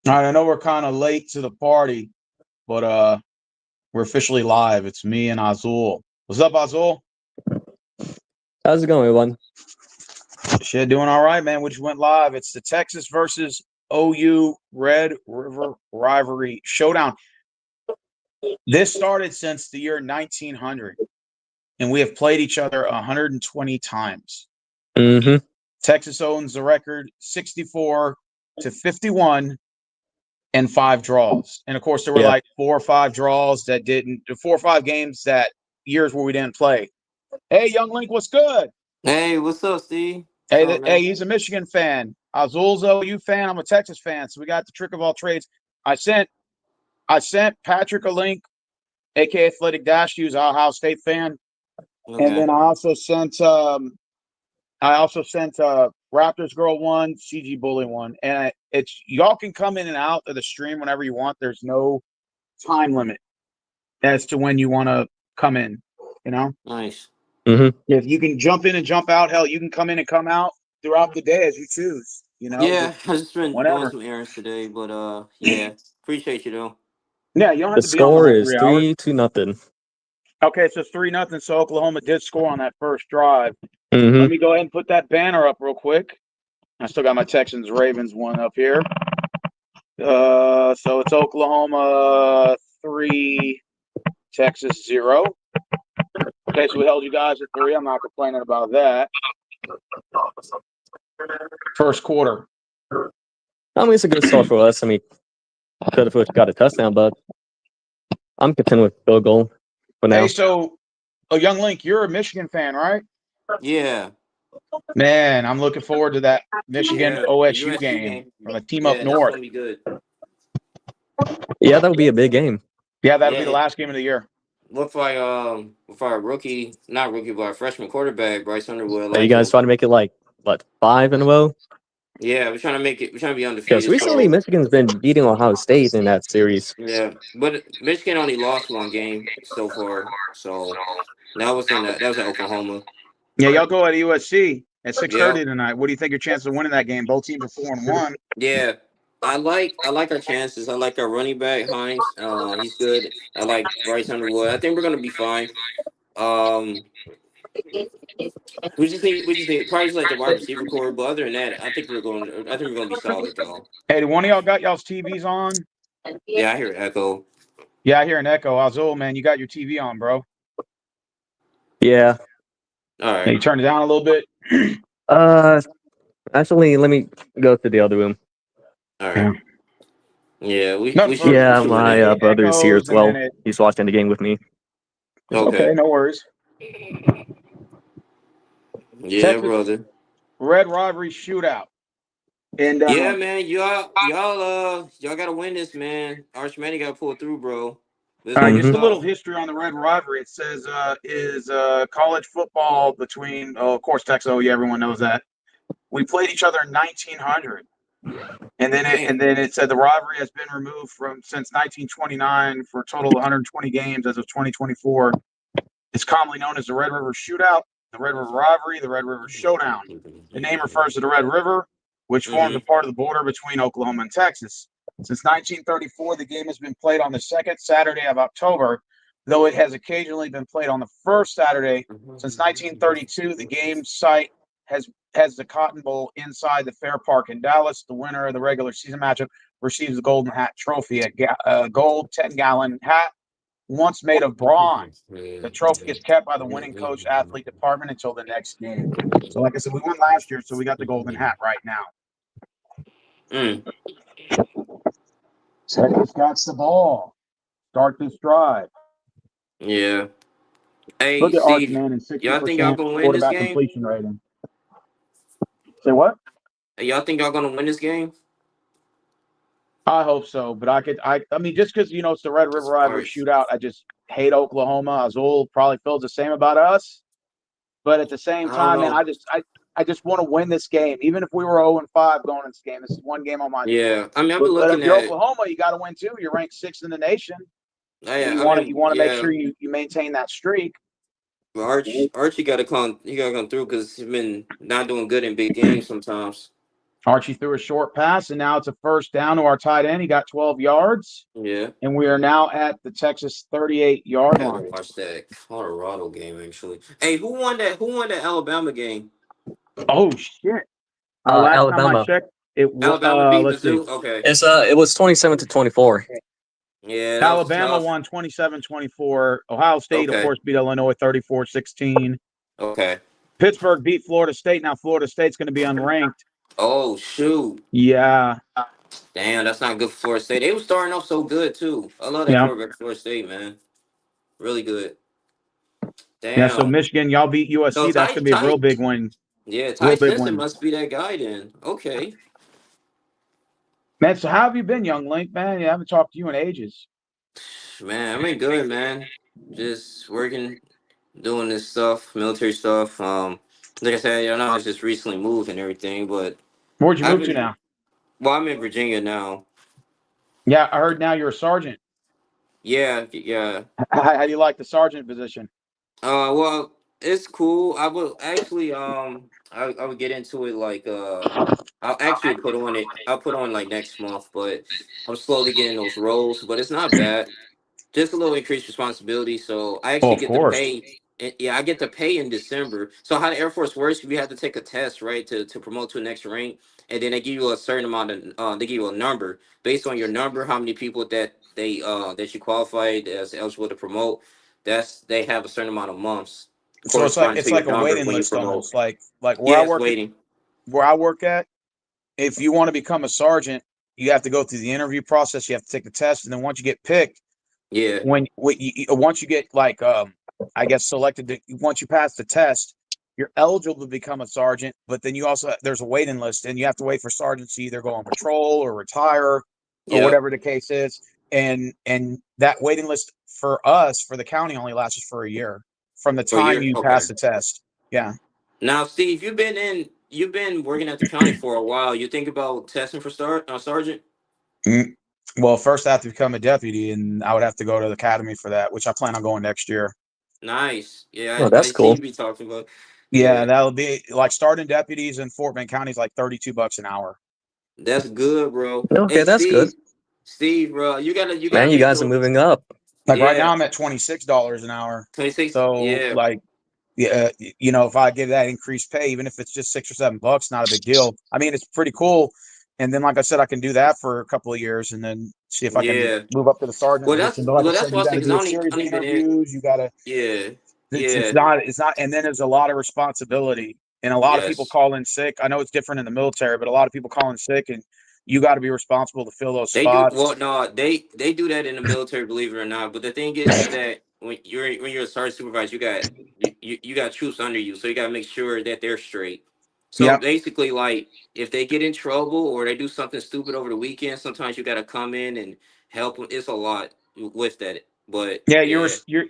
All right, I know we're kind of late to the party, but we're officially live. It's me and Azul. What's up, Azul? How's it going, everyone? Shit, doing all right, man. We just went live. It's the Texas versus OU Red River Rivalry Showdown. This started since the year 1900, and we have played each other 120 times. Mm-hmm. Texas owns the record 64 to 51 and 5 draws. And of course, there were Yeah. like 4 or 5 draws that didn't, 4 or 5 games that years where we didn't play. Hey, Young Link, what's good? Hey, what's up, Steve? What's Hey, up, hey, man? he's a Michigan fan. Azul's a OU fan. I'm a Texas fan. So we got the trick of all trades. I sent I sent Patrick a link, aka Athletic Dash, who's a Ohio State fan, and Okay. then I also sent Raptors Girl one, CG Bully one, and it's y'all can come in and out of the stream whenever you want. There's no time limit as to when you want to come in. You know, Nice. Mm-hmm. if you can jump in and jump out, hell, you can come in and come out throughout the day as you choose. You know, Yeah, just I just been doing whenever. some errands today, but yeah, appreciate you though. Yeah, you don't have The to be on the score whole is 3 hours. 3-0. Okay, so it's 3-0. So Oklahoma did score on that first drive. Let Mm-hmm. me go ahead and put that banner up real quick. I still got my Texans Ravens one up here. So it's Oklahoma 3, Texas 0. Okay, so we held you guys at 3. I'm not complaining about that. First quarter. I mean, it's a good start for us. I mean, could have got a touchdown, but I'm content with field goal for Hey, now. so Young Link, you're a Michigan fan, right? Yeah, Man, I'm looking forward to that Michigan yeah, the OSU USU game game. from a team up Yeah, that's north. gonna be good. Yeah, that would be a big game. Yeah, that'll Yeah, be the last game of the year. with our rookie, not rookie, but our freshman quarterback Bryce Underwood. I Are you like guys him. trying to make it like what 5 in a row? Yeah, we're trying to make it. We're trying to be Because undefeated. recently So Michigan's been beating Ohio State in that series. yeah, but Michigan only lost one game so far. So that was at Oklahoma. Yeah, y'all go at USC at Yeah, 6:30 tonight. What do you think your chances of winning that game? Both teams are 4-1. yeah. I like our chances. I like our running back Hines. He's good. I like Bryce Underwood. I think we're gonna be fine. Um, we just need probably just like the wide receiver core, but other than that, I think we're gonna be solid though. Hey, one of y'all got y'all's TVs on? Yeah, I hear echo. Yeah, I hear an echo. Azul, man, you got your TV on, bro. Yeah. All Hey, right, you turn it down a little bit. Uh, Actually, let me go to the other room. all Yeah. right. Yeah, Nothing we should for we Yeah, should win my that game. brother is here echoes, as and then well. it. He's watching the game with me. Okay, Okay. no worries. Yeah, Texas brother. Red Rivalry shootout. And Yeah, man. Y'all gotta win this, man. Arch Manning got to pull through, bro. This all right, gonna be just Mm-hmm. a little tough. history on the Red Rivalry. It says is college football between, oh, of course, Texas. Oh, yeah, everyone knows that. We played each other in 1900. Damn. And then it said the rivalry has been removed from since 1929 for a total of 120 games as of 2024. It's commonly known as the Red River Shootout, the Red River Rivalry, the Red River Showdown. The name refers to the Red River, which forms a Mm-hmm. part of the border between Oklahoma and Texas. Since 1934, the game has been played on the second Saturday of October, though it has occasionally been played on the first Saturday. Since 1932, the game site has the Cotton Bowl inside the Fair Park in Dallas. The winner of the regular season matchup receives the Golden Hat Trophy, a gold 10-gallon hat once made of bronze. The trophy is kept by the winning coach athlete department until the next game. So, like I said, we won last year, so we got the golden hat right now. Mm. Texas got the ball. Start this drive. Yeah. Hey, Look at Arch Steve. Manning, Y'all think y'all 60% gonna win this quarterback game? completion rating. Say what? Hey, y'all think y'all gonna win this game? I hope so, but I mean, just because it's the Red River It's Rivalry Arch. shootout, I just hate Oklahoma. Azul probably feels the same about us, but at the same I don't time, man, know. I just want to win this game. Even if we were 0-5 going in this game, this is one game on my. Yeah. I mean, I've been But if looking you're at. Oklahoma, you got to win too. You're ranked sixth in the nation, and I mean, you want to make yeah. sure you maintain that streak. But Archie got to come. He got to come through because he's been not doing good in big games sometimes. Archie threw a short pass, and now it's a first down to our tight end. He got 12 yards, Yeah. and we are now at the Texas 38-yard I gotta line. watch that Colorado game actually. Hey, who won that? Who won that Alabama game? Oh shit! Last time I Alabama. checked, Alabama beat let's see. Mizzou. Okay. It was 27-24. Yeah, that was Alabama tough. won 27-24. Ohio State, of Okay. course, beat Illinois 34-16. Okay. Pittsburgh beat Florida State. Now Florida State's going to be unranked. Oh shoot. Yeah, Damn, that's not good for Florida State. They were starting off so good too. I love that yeah, quarterback for Florida State, man. Really good. yeah. So Damn. Michigan, y'all beat So USC. That's going to be a real big win. Yeah, Real Ty big Simpson win. must be that guy then. Okay. Man, so how have you been, young Link? Man, I haven't talked to you in ages. Man, I been good, man. Just working, doing this stuff, military stuff. Like I said, I know I just recently moved and everything, but Where'd you I've move to been now? well, I'm in Virginia now. Yeah, I heard now you're a sergeant. Yeah, yeah. How do you like the sergeant position? Well, it's cool. I will actually I would get into it like I'll actually put on it. I'll put on like next month, but I'm slowly getting those roles, but it's not bad. Just a little increased responsibility. So I Oh, actually of get to course. pay. Yeah, I get to pay in December. So how the Air Force works, you have to take a test, right, to promote to a next rank, and then they give you a certain amount of they give you a number based on your number, how many people that you qualified as eligible to promote. They have a certain amount of months So corresponding it's to your like a number waiting when you list promote. almost. Like Yeah, it's waiting. where I work at. If you want to become a sergeant, you have to go through the interview process. You have to take the test, and then once you get picked, Yeah, once you get like I guess selected, once you pass the test, you're eligible to become a sergeant. But then you also there's a waiting list, and you have to wait for sergeants to either go on patrol or retire, or yep. whatever the case is. And that waiting list for us for the county only lasts for a year from the For a time year. you Okay. pass the test. Yeah. Now, Steve, you've been working at the county for a while. You think about testing for sergeant? Mm. Well, first I have to become a deputy, and I would have to go to the academy for that, which I plan on going next year. Nice. Yeah, Oh, I that's see cool. you be talking about. Yeah, Yeah, that'll be like starting deputies in Fort Bend County is like $32 an hour. that's good, bro. Okay, Hey, that's good. Steve, bro, you gotta Man, you make guys are sure. moving up. Like right now, Yeah, I'm at $26 an hour. 26. So Yeah, like, yeah, if I give that increased pay, even if it's just $6 or $7, not a big deal. I mean, it's pretty cool. And then, like I said, I can do that for a couple of years, and then see if I can yeah. move up to the sergeant position. But like I That's said, what you I got said to because I do a only series I of only been in. interviews. You got to. Yeah, It's yeah, not. It's not. And then there's a lot of responsibility, and a lot of people yes. call in sick. I know it's different in the military, but a lot of people call in sick, and you got to be responsible to fill those They do spots. well. No, they do that in the military, believe it or not. But the thing is that when you're a sergeant supervisor, you got troops under you, so you got to make sure that they're straight. So Yep. basically, like if they get in trouble or they do something stupid over the weekend, sometimes you got to come in and help them. It's a lot with that, but Yeah,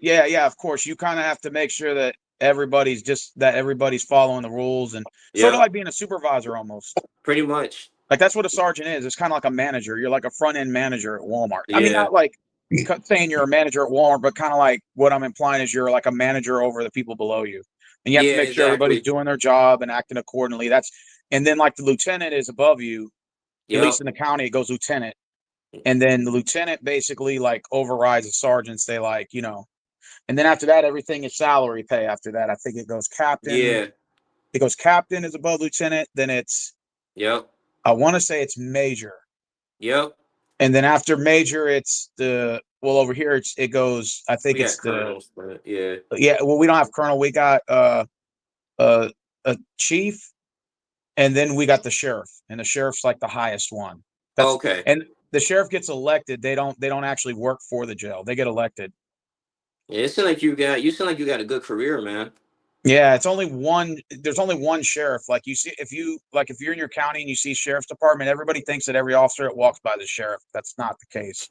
yeah, yeah, of course. You kind of have to make sure that everybody's following the rules and sort of yep, like being a supervisor almost. pretty much, Like that's what a sergeant is. It's kind of like a manager. You're like a front end manager at Walmart. I mean, yeah, not like saying you're a manager at Walmart, but kind of like what I'm implying is you're like a manager over the people below you. And you have to yeah, make sure everybody's exactly, doing their job and acting accordingly. And then like the lieutenant is above you, at yep, least in the county, it goes lieutenant. And then the lieutenant basically like overrides the sergeants. They and then after that, everything is salary pay. After that, I think it goes captain. yeah, It goes captain is above lieutenant. Then yep, I want to say it's major. yep. And then after major, over here it goes. I think We got it's the colonels, but yeah. yeah. Well, we don't have colonel. We got uh a chief, and then we got the sheriff, and the sheriff's like the highest one. That's Okay. and the sheriff gets elected. They don't actually work for the jail. They get elected. Yeah, it seems like you got a good career, man. Yeah, it's only one. There's only one sheriff. Like you see, if you're in your county and you see sheriff's department, everybody thinks that every officer that walks by the sheriff. That's not the case.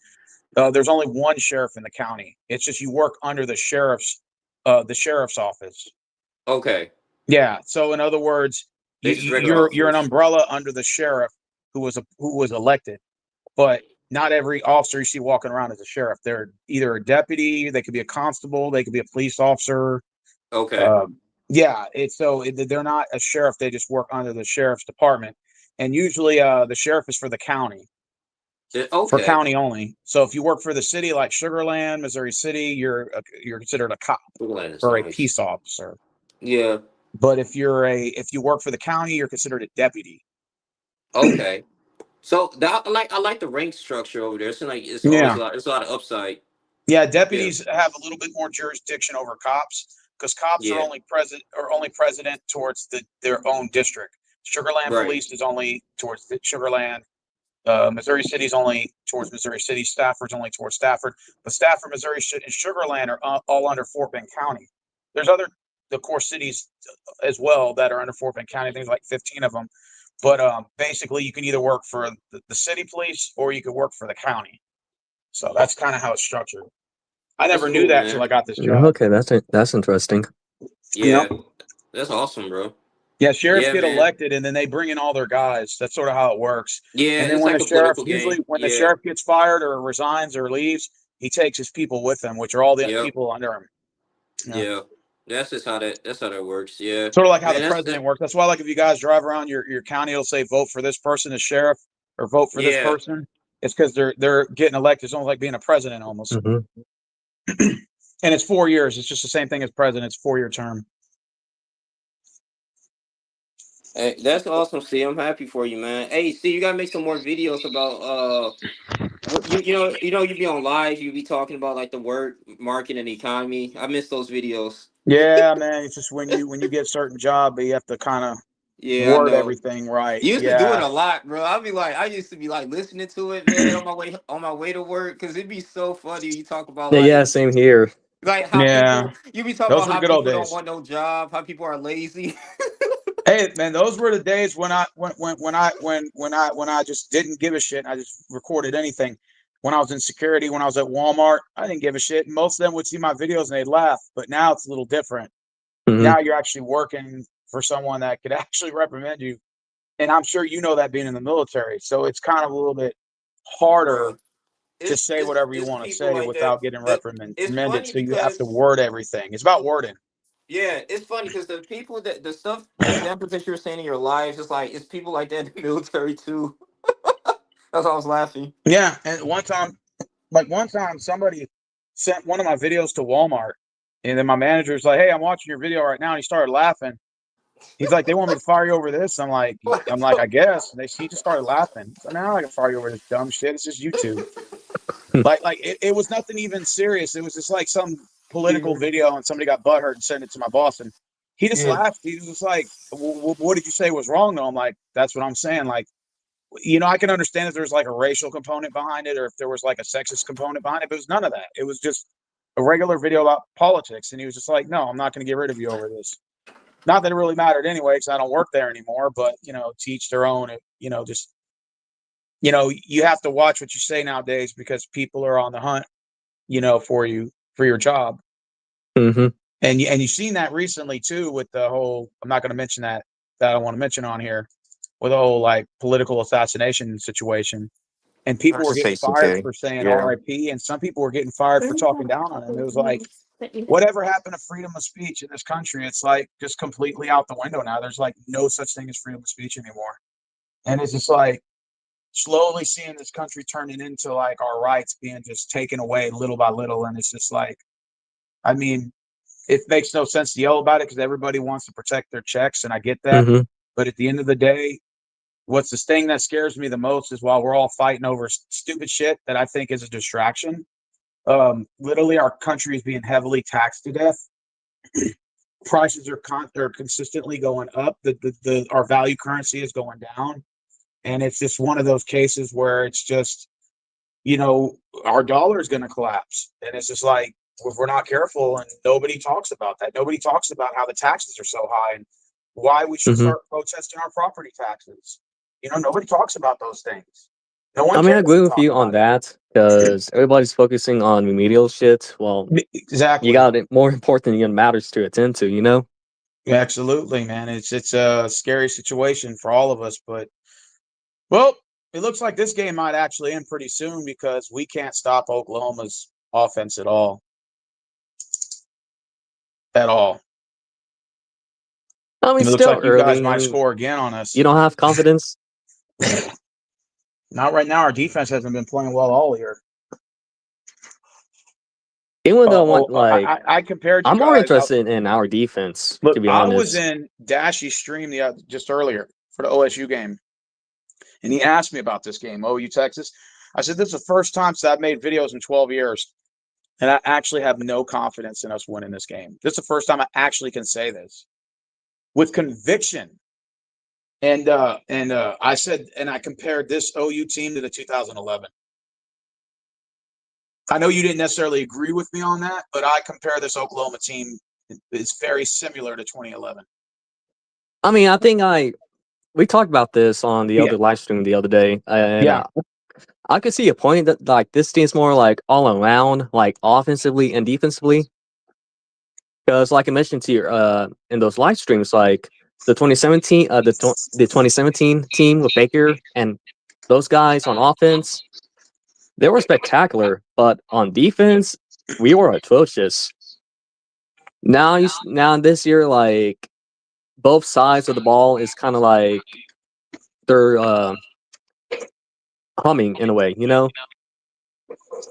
There's only one sheriff in the county. It's just you work under the sheriff's office. Okay. Yeah. So in other words, They just regular you're an officers. umbrella under the sheriff who was elected. But not every officer you see walking around is a sheriff. They're either a deputy, they could be a constable, they could be a police officer. Okay. Um, yeah, they're not a sheriff. They just work under the sheriff's department. and usually the sheriff is for the county. For Okay. county only. So if you work for the city like Sugar Land, Missouri City, you're considered a cop That is or a nice. peace officer. Yeah. But if you work for the county, you're considered a deputy. Okay. So that I like the rank structure over there. It's like it's always Yeah. a lot. It's a lot of upside. Yeah, Yeah. deputies have a little bit more jurisdiction over cops because cops are Yeah. only president towards their own district. Sugar Land Right. Police is only towards the Sugar Land. Missouri City is only towards Missouri City. Stafford's only towards Stafford. But Stafford, Missouri, and Sugar Land are all under Fort Bend County. There's the core cities as well that are under Fort Bend County. There's like 15 of them. But basically, you can either work for the city police or you could work for the county. So that's kind of how it's structured. I That's never knew cool, that till man. I got this job. Okay, that's interesting. Yeah. Yep. That's awesome, bro. Yeah, sheriffs Yeah, get man. elected and then they bring in all their guys. That's sort of how it works. Yeah, And then it's when like the a sheriff, political usually game. when the Yeah. sheriff gets fired or resigns or leaves, he takes his people with him, which are all the Yep. people under him. Yeah. Yeah. That's how that works. Yeah. Sort of like how the Man, president works. That's why, like, if you guys drive around your county, it'll say vote for this person as sheriff or vote for this yeah. person. It's because they're getting elected. It's almost like being a president almost. Hmm. And it's 4 years. It's just the same thing as president. It's 4-year term. Hey, that's awesome, C. I'm happy for you, man. Hey, C, you gotta make some more videos about what you be on live, you be talking about like the word market and economy. I miss those videos. Yeah, man. It's just when you get a certain job, you have to kind of Yeah, I word know. everything right. You used to do it Yeah. a lot, bro. I used to be like listening to it, man, on my way to work, because it'd be so funny. You talk about Yeah, like yeah, same here. how Yeah. people you be talking Those about were the how good old people don't days. want no job, how people are lazy. Hey, man, those were the days when I just didn't give a shit. I just recorded anything. When I was in security, when I was at Walmart, I didn't give a shit. Most of them would see my videos and they'd laugh. But now it's a little different. Hmm. Now you're actually working for someone that could actually reprimand you. And I'm sure you know that being in the military. So it's kind of a little bit harder Bro, to it's say it's whatever you it's want to people say like that. without getting It's reprimanded. funny So you have to because word everything. It's about wording. yeah, it's funny because the stuff, the examples that you're saying in your lives, it's people like that in the military too. That's why I was laughing. Yeah. And one time somebody sent one of my videos to Walmart, and then my manager's like, "Hey, I'm watching your video right now," and he started laughing. He's like, "They want me to fire you over this?" I'm like, "I guess." And he just started laughing. So now I can fire you over this dumb shit. It's just YouTube. Like it was nothing even serious. It was just like some political Yeah, video, and somebody got butthurt and sent it to my boss, and he just yeah, laughed. He was just like, "What did you say was wrong?" Though I'm like, "That's what I'm saying." Like, I can understand if there's like a racial component behind it, or if there was like a sexist component behind it, but it was none of that. It was just a regular video about politics, and he was just like, "No, I'm not going to get rid of you over this." Not that it really mattered anyway, because I don't work there anymore. But teach their own. Just you have to watch what you say nowadays because people are on the hunt, for your job. Hmm. And you've seen that recently too with the whole. I'm not going to mention that I want to mention on here with the whole like political assassination situation. And I people were just say getting fired CK. for saying Yeah. RIP, and some people were getting fired for talking down on him. It was like, whatever happened to freedom of speech in this country? It's like just completely out the window now. There's like no such thing as freedom of speech anymore. And it's just like slowly seeing this country turning into like our rights being just taken away little by little. And it's just like, I mean, it makes no sense to yell about it because everybody wants to protect their checks, and I get that. Hmm. But at the end of the day, what's the thing that scares me the most is while we're all fighting over stupid shit that I think is a distraction. Literally, our country is being heavily taxed to death. Prices are consistently going up. Our value currency is going down, and it's just one of those cases where it's just our dollar is going to collapse, and it's just like if we're not careful, and nobody talks about that. Nobody talks about how the taxes are so high and why we should Hmm. start protesting our property taxes. Nobody talks about those things. No one I mean, I cares agree to with talk you on about that because everybody's focusing on remedial shit. Well, it. you Exactly. got it more important than matters to attend to, you know? Absolutely, man. It's a scary situation for all of us, but well, it looks like this game might actually end pretty soon because we can't stop Oklahoma's offense at all. At all. I mean, It looks still like you guys early. I might mean, score again on you us. don't have confidence. Not right now. Our defense hasn't been playing well all year. Even though I compared you I'm more guys. interested in our defense, Look, to be I honest. was in Dashy's stream just earlier for the OSU game, and he asked me about this game, OU Texas. I said, this is the first time since I've made videos in 12 years, and I actually have no confidence in us winning this game. This is the first time I actually can say this with conviction. And I said, and I compared this OU team to the 2011. I know you didn't necessarily agree with me on that, but I compare this Oklahoma team. It's very similar to 2011. I mean, I think we talked about this on the other live stream the other day, and I could see a point that like this team's more like all around, like offensively and defensively. Because, like I mentioned to you in those live streams, like the 2017 team with Baker and those guys on offense, they were spectacular, but on defense, we were atrocious. Now this year, like both sides of the ball is kind of like they're humming in a way, you know.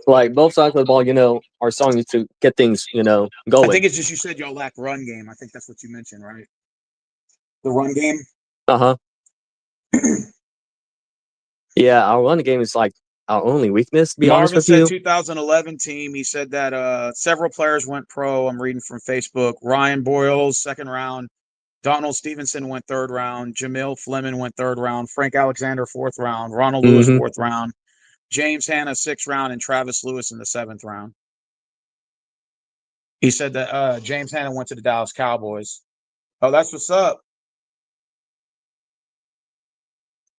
Like both sides of the ball, are starting to get things, going. I think it's just you said y'all lack run game. I think that's what you mentioned, right? The run game. Yeah, our run game is like our only weakness. To be honest with Marvin you, said 2011 team. He said that several players went pro. I'm reading from Facebook. Ryan Boyles, 2nd round. Donald Stevenson went 3rd round. Jamil Fleming went 3rd round. Frank Alexander, 4th round. Ronald Lewis, 4th round. James Hanna, 6th round, and Travis Lewis in the 7th round. He said that James Hanna went to the Dallas Cowboys. Oh, that's what's up.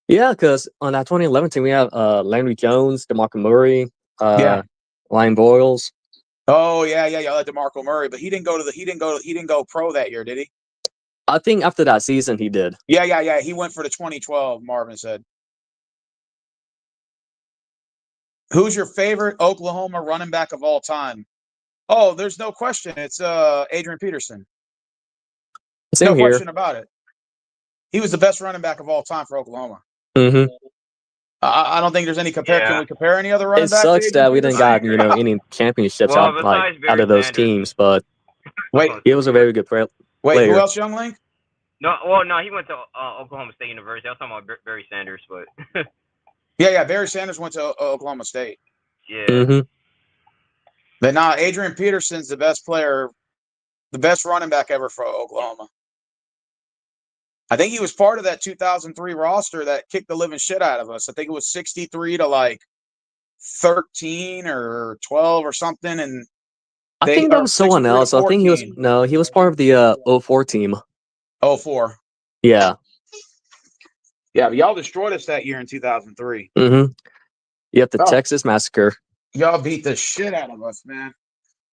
Yeah, because on that 2011 team, we have Landry Jones, DeMarco Murray, Ryan Boyles. Oh yeah, y'all had DeMarco Murray, but he didn't go pro that year, did he? I think after that season he did. Yeah. He went for the 2012. Marvin said. Who's your favorite Oklahoma running back of all time? Oh, there's no question. It's Adrian Peterson. Same no here. question about it. He was the best running back of all time for Oklahoma. Mm-hmm. I don't think there's any compare. Yeah. Can we compare any other running backs? It sucks that we didn't got any championships out of those teams, but wait, he was a very good player. Wait, who else, Young Link? No, he went to Oklahoma State University. I was talking about Barry Sanders, but yeah, Barry Sanders went to Oklahoma State. Yeah. Mm-hmm. But now Adrian Peterson's the best player, the best running back ever for Oklahoma. I think he was part of that 2003 roster that kicked the living shit out of us. I think it was 63 to like 13 or 12 or something. And I think that was someone else. I think he was part of the 04 team. 04. Yeah. Yeah, but y'all destroyed us that year in 2003. Mm-hmm. You have the Texas Massacre. Y'all beat the shit out of us, man.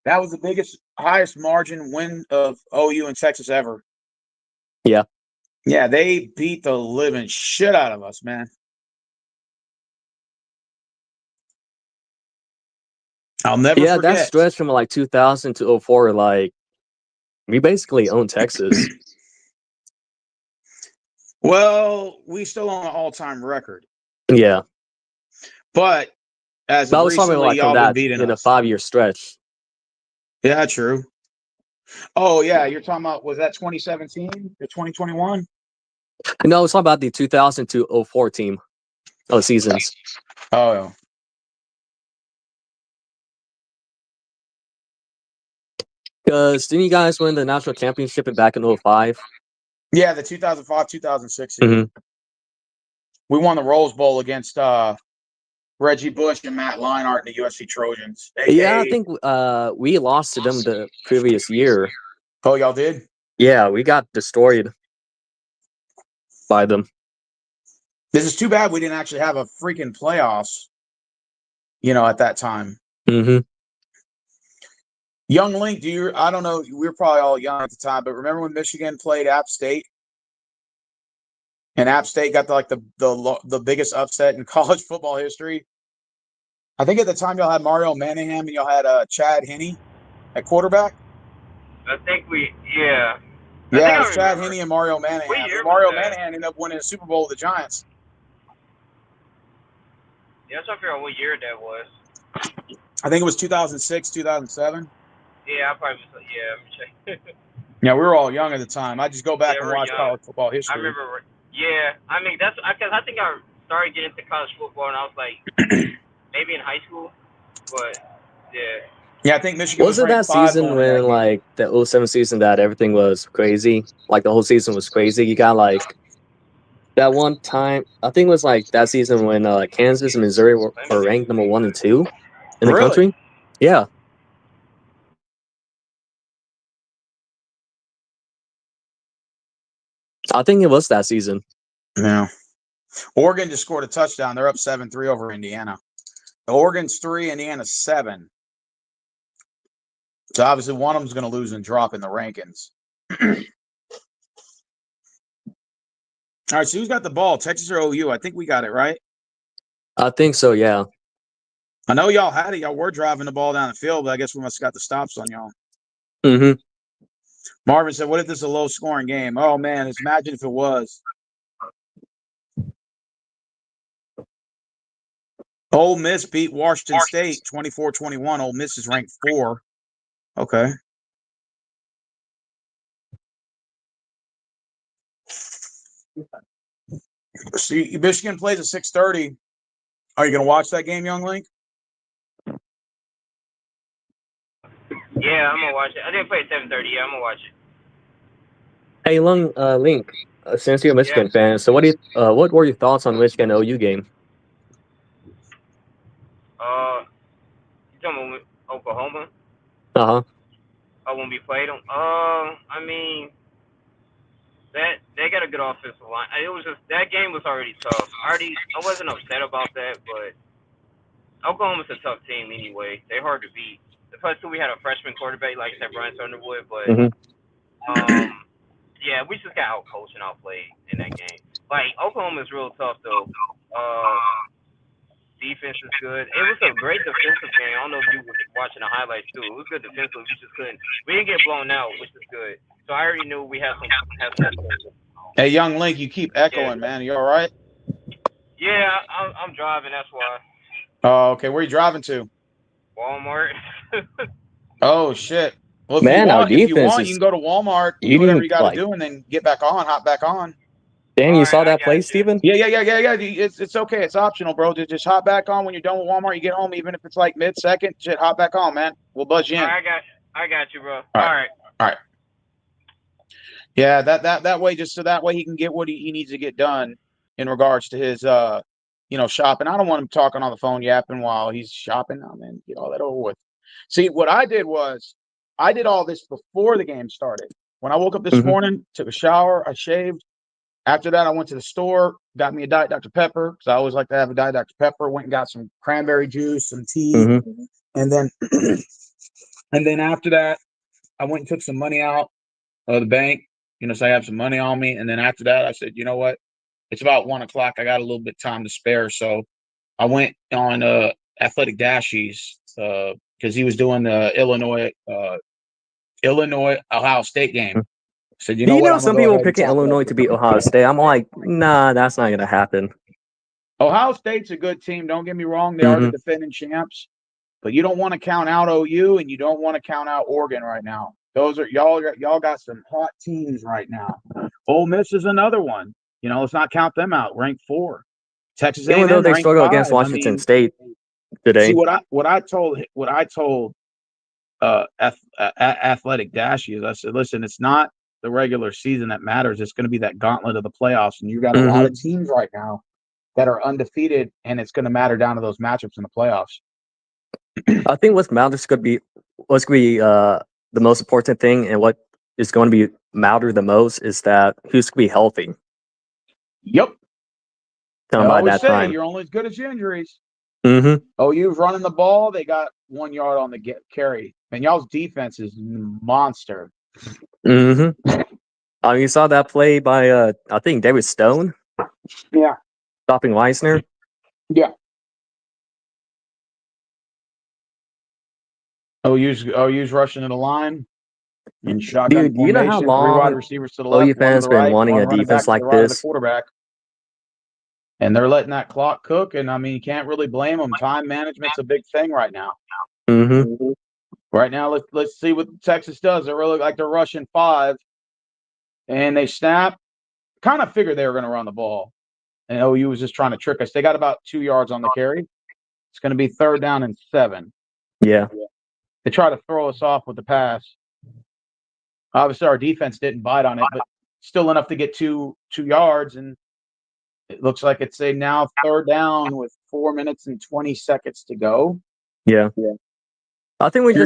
That was the highest margin win of OU in Texas ever. Yeah. Yeah, they beat the living shit out of us, man. I'll never forget. Yeah, that stretch from like 2000 to 04, like, we basically own Texas. Well, we still own an all-time record. Yeah. But as of recently, y'all been beating us. In a 5-year stretch. Yeah, true. Oh, yeah, you're talking about, was that 2017 or 2021? No, it's all about the 2000 to 04 team. Oh, seasons. Oh, because didn't you guys win the national championship back in 05? Yeah, the 2005-2006 season. Mm-hmm. We won the Rose Bowl against Reggie Bush and Matt Leinart and the USC Trojans. I think we lost to them the previous year. Oh, y'all did? Yeah, we got destroyed by them. This is too bad we didn't actually have a freaking playoffs, at that time. Mm-hmm. Young Link, I don't know, we were probably all young at the time, but remember when Michigan played App State? And App State got the biggest upset in college football history. I think at the time y'all had Mario Manningham and y'all had Chad Henne at quarterback. I think Yeah, it was Chad Henne and Mario Manningham. Mario Manningham ended up winning the Super Bowl with the Giants. Yeah, I'm trying to figure out what year that was. I think it was 2006, 2007. Yeah, I probably was. Yeah, let me check. Yeah, we were all young at the time. I just go back Yeah, and we're watch young. college football I history. remember. Yeah, I mean that's because I think I started getting into college football, and I was like maybe in high school, but yeah. Yeah, I think Michigan Was was it ranked that 5 season going into that when game. like the '07 season that everything was crazy? Like the whole season was crazy. You got like that one time. I think it was like that season when Kansas and Missouri were ranked number 1 and 2 in the Really? country. Yeah, I think it was that season. Yeah. Oregon just scored a touchdown. They're up 7-3 over Indiana. The Oregon's 3, Indiana's 7. So obviously one of them's going to lose and drop in the rankings. All right, so who's got the ball? Texas or OU? I think we got it, right? I think so. Yeah. I know y'all had it. Y'all were driving the ball down the field, but I guess we must have got the stops on y'all. Mm-hmm. Marvin said, what if this is a low-scoring game? Oh, man, imagine if it was. Ole Miss beat Washington State 24-21. Ole Miss is ranked 4. Okay. See, Michigan plays at 6:30. Are you going to watch that game, Young Link? Yeah, I'm gonna watch it. I didn't play at 7:30. Yeah, I'm gonna watch it. Hey, Link. Since you're a Yeah. Michigan fan, so what were your thoughts on Michigan OU game? You talking about Oklahoma? Uh-huh. When we played them? I mean, that they got a good offensive line. It was just that game was already tough. I wasn't upset about that, but Oklahoma's a tough team anyway. They're hard to beat. Plus, too, we had a freshman quarterback, like I said, Brian Thunderwood. But Mm-hmm. yeah, we just got outcoached and outplayed in that game. Like Oklahoma's real tough though. Defense is good. It was a great defensive game. I don't know if you were watching the highlights too. It was good defensive. We just couldn't. We didn't get blown out, which is good. So I already knew we had some. Hey, Young Link, you keep echoing, man. You all right? Yeah, I'm driving. That's why. Oh, okay. Where are you driving to? Walmart. Oh, shit. Well, Man, our if you defense want, you is can go to Walmart, do whatever eating you got to like. do, and then get back on, hop back on. Damn, All you right, saw I that got play, you. Steven? Yeah. It's okay. It's optional, bro. Just hop back on when you're done with Walmart. You get home, even if it's like mid-second. Shit, hop back on, man. We'll buzz you All in. right, I got you, bro. All All right. right. Yeah, that way, just so that way he can get what he needs to get done in regards to his shopping. I don't want him talking on the phone yapping while he's shopping. Oh man, get all that over with. See, what I did was I did all this before the game started. When I woke up this Mm-hmm. morning, took a shower, I shaved. After that, I went to the store, got me a Diet Dr. Pepper because I always like to have a Diet Dr. Pepper. Went and got some cranberry juice, some tea, Mm-hmm. and then after that, I went and took some money out of the bank. So I have some money on me. And then after that, I said, you know what? It's about 1 o'clock. I got a little bit of time to spare. So I went on Athletic Dashies because he was doing the Illinois Ohio State game. I said, you Do know you what? know I'm gonna some go people ahead and picking tap Illinois to beat Ohio State? I'm like, nah, that's not gonna happen. Ohio State's a good team. Don't get me wrong. They are the Mm-hmm. defending champs, but you don't want to count out OU and you don't want to count out Oregon right now. Those are y'all got some hot teams right now. Ole Miss is another one. Let's not count them out. Ranked 4. Texas Even though A&M they ranked struggle 5. against I Washington mean, State see today. what I told Athletic Dashies. I said, listen, it's not the regular season that matters. It's going to be that gauntlet of the playoffs, and you got a lot of teams right now that are undefeated, and it's going to matter down to those matchups in the playoffs. I think what's going to be the most important thing, and what is going to be matter the most is that who's going to be healthy. Yep. I By always that say time. you're only as good as your injuries. Mm-hmm. OU's running the ball. They got 1 yard on the carry. And y'all's defense is monster. Mm-hmm. You saw that play by I think David Stone. Yeah. Stopping Weisner. Yeah. OU's rushing to the line in shotgun Dude, do you know how formation. 3 wide long receivers to the OU left, 1 to fans the been right, wanting 1 a running back defense to the like right of the this? quarterback. And they're letting that clock cook, and I mean, you can't really blame them. Time management's a big thing right now. Mm-hmm. Right now, let's see what Texas does. They really like they're rushing 5, and they snap. Kind of figured they were going to run the ball, and OU was just trying to trick us. They got about 2 yards on the carry. It's going to be 3rd down and 7. Yeah. They try to throw us off with the pass. Obviously, our defense didn't bite on it, but still enough to get 2 yards, and it looks like it's a now 3rd down with 4 minutes and 20 seconds to go. Yeah. I think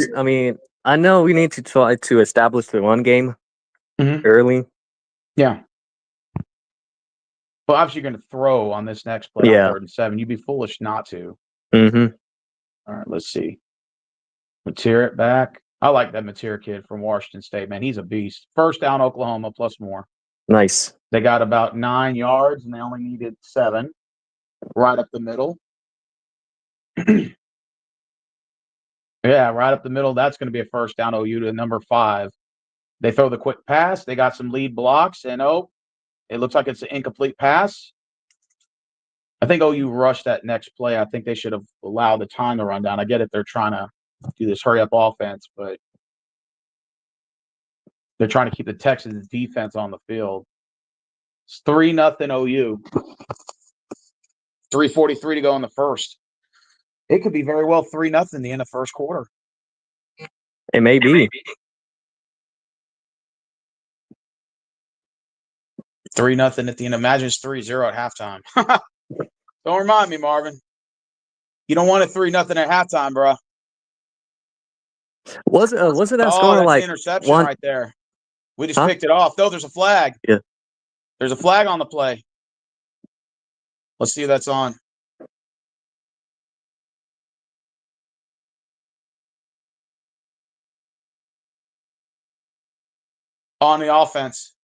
I know we need to try to establish the run game early. Yeah. Well, obviously, you're going to throw on this next play on 3rd and 7. You'd be foolish not to. Mm-hmm. All right, let's see. Mateer it back. I like that Mateer kid from Washington State, man. He's a beast. 1st down, Oklahoma, plus more. Nice. They got about 9 yards, and they only needed 7. Right up the middle. Yeah, right up the middle. That's going to be a 1st down, OU to number 5. They throw the quick pass. They got some lead blocks, and it looks like it's an incomplete pass. I think OU rushed that next play. I think they should have allowed the time to run down. I get it. They're trying to do this hurry-up offense, but they're trying to keep the Texans defense on the field. It's 3-0 OU. 3:43 to go in the first. It could be very well 3-0 in the end of first quarter. It may be. 3-0 at the end. Imagine it's 3-0 at halftime. Don't remind me, Marvin. You don't want it 3-0 at halftime, bro. Was it that Oh, score that's like an interception one? right there. We just picked it off. No, there's a flag. Yeah. There's a flag on the play. Let's see who that's on. On the offense.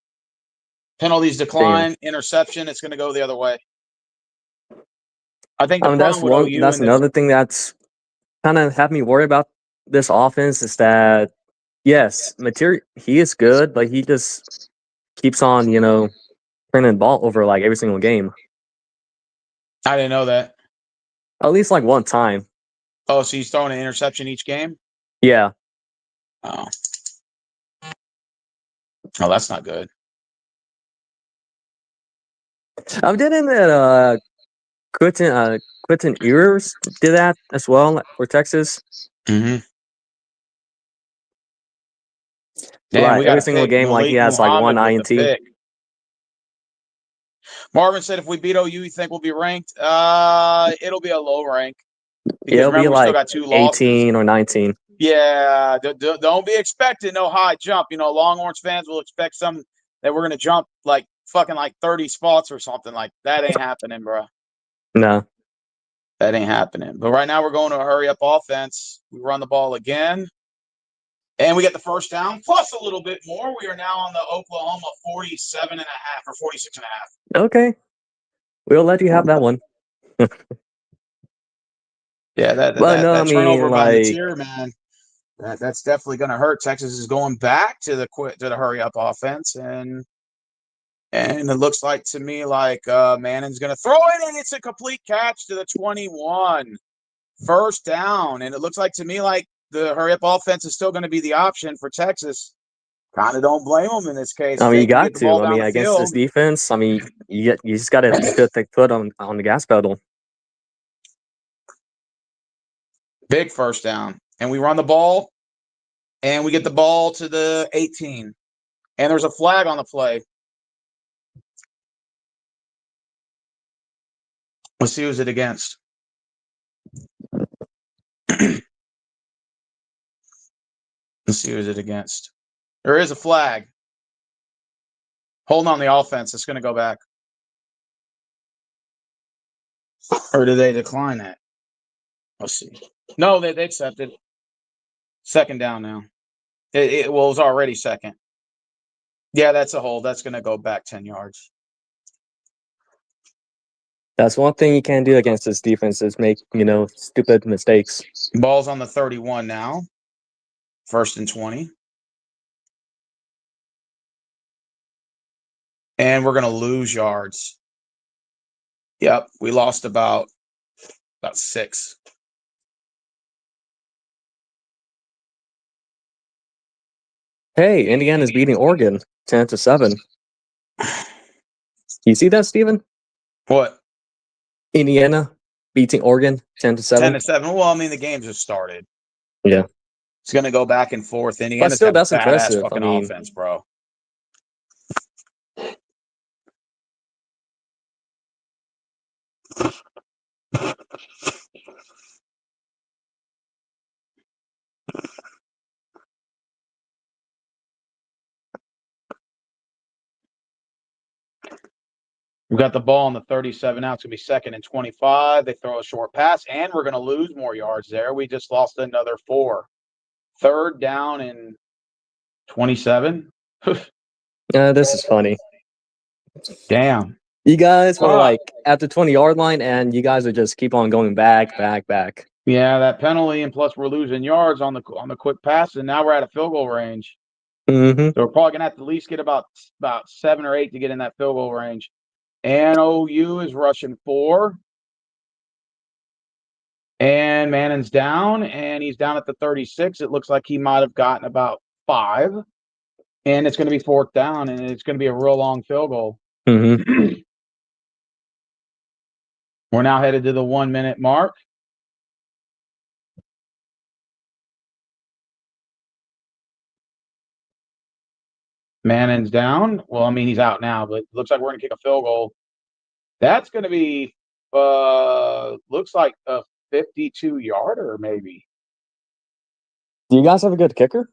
Penalties decline, interception. It's going to go the other way. I think the problem with OU that's another thing that's kind of had me worry about this offense is that yes, Mateer he is good, but he just keeps on, turning the ball over like every single game. I didn't know that. At least like one time. Oh, so he's throwing an interception each game? Yeah. Oh. Oh, that's not good. Didn't Quentin Ewers did that as well for Texas? Mm-hmm. Damn, every single game, like he has like one INT. Marvin said, "If we beat OU, you think we'll be ranked? It'll be a low rank because It'll be remember we still got 2 losses, 18 or 19. Yeah, don't be expecting no high jump. Longhorns fans will expect some that we're gonna jump like fucking like 30 spots or something like that. Ain't happening, bro. No, that ain't happening. But right now we're going to a hurry up offense. We run the ball again. And we get the 1st down, plus a little bit more. We are now on the Oklahoma 47.5 or 46.5. Okay. We'll let you have that one. Yeah, that turnover by Mateer, man. That's definitely going to hurt. Texas is going back to the hurry up offense, and it looks like to me like Manning's going to throw it, and it's a complete catch to the 21. 1st down, and it looks like to me like the hurry up offense is still going to be the option for Texas. Kind of don't blame them in this case. I mean, you got to. I mean, against this defense, I mean, you just got to put the foot on the gas pedal. Big 1st down, and we run the ball, and we get the ball to the 18, and there's a flag on the play. Let's see who's it against. Let's see who's it against. There is a flag. Holding on the offense. It's going to go back. Or do they decline that? Let's see. No, they accepted. 2nd down now. It was already 2nd. Yeah, that's a hold. That's going to go back 10 yards. That's one thing you can't do against this defense is make, stupid mistakes. Ball's on the 31 now. 1st and 20. And we're going to lose yards. Yep, we lost about 6. Hey, Indiana's beating Oregon 10-7. You see that, Steven? What? Indiana beating Oregon 10-7. 10-7. Well, I mean, the games just started. Yeah. It's going to go back and forth. But Indiana's still, have a that's badass impressive. fucking offense, bro. We've got the ball on the 37 now. It's going to be 2nd and 25. They throw a short pass, and we're going to lose more yards there. We just lost another 4. 3rd down and 27. This is funny. Damn. You guys were like at the 20-yard line, and you guys would just keep on going back. Yeah, that penalty, and plus we're losing yards on the quick pass, and now we're at a field goal range. Mm-hmm. So we're probably going to have to at least get about 7 or 8 to get in that field goal range. And OU is rushing 4. And Mannon's down, and he's down at the 36. It looks like he might have gotten about 5. And it's going to be 4th down, and it's going to be a real long field goal. Mm-hmm. We're now headed to the 1-minute mark. Mannon's down. Well, I mean, he's out now, but it looks like we're going to kick a field goal. That's going to be, looks like a 52-yarder, maybe. Do you guys have a good kicker?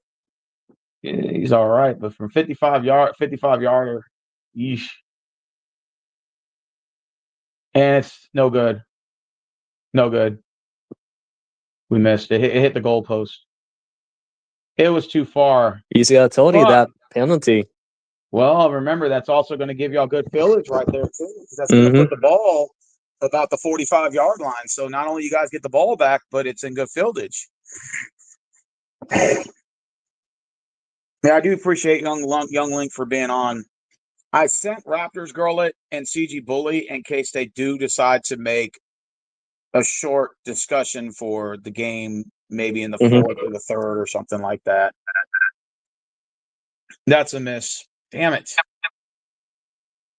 Yeah, he's all right, but from 55-yarder, yeesh. And it's no good. No good. We missed it. It hit the goalpost. It was too far. You see, I told you that penalty. Well, remember, that's also going to give y'all good fieldage right there, too, because that's going to put the ball about the 45-yard line. So not only you guys get the ball back, but it's in good fieldage. Yeah, I do appreciate Young Link for being on. I sent Raptors Girlet and CG Bully in case they do decide to make a short discussion for the game, maybe in the 4th or the 3rd or something like that. That's a miss. Damn it.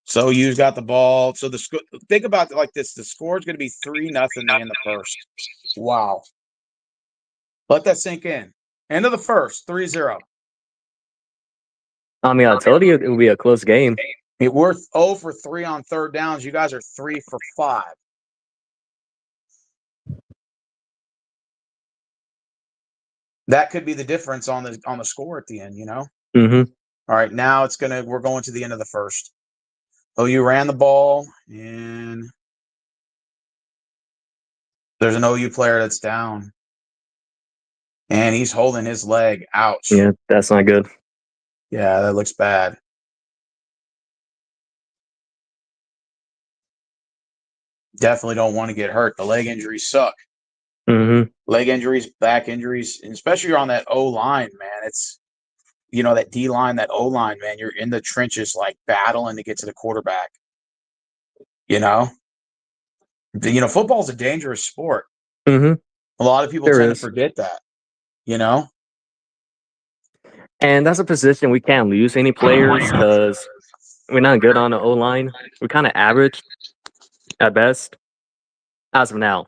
So you've got the ball. So think about it like this. The score is going to be 3-0 in the first. Wow. Let that sink in. End of the first, 3-0. I mean, I told you it would be a close game. We're 0 for 3 on 3rd downs. You guys are 3 for 5. That could be the difference on the score at the end, you know? Mm-hmm. All right, now we're going to the end of the first. OU ran the ball, and there's an OU player that's down. And he's holding his leg. Ouch. Yeah, that's not good. Yeah, that looks bad. Definitely don't want to get hurt. The leg injuries suck. Mm-hmm. Leg injuries, back injuries, and especially on that O-line, man. It's, that D-line, that O-line, man. You're in the trenches, like, battling to get to the quarterback. Football's a dangerous sport. Mm-hmm. A lot of people tend to forget that, And that's a position we can't lose any players because we're not good on the O-line. We're kind of average at best as of now.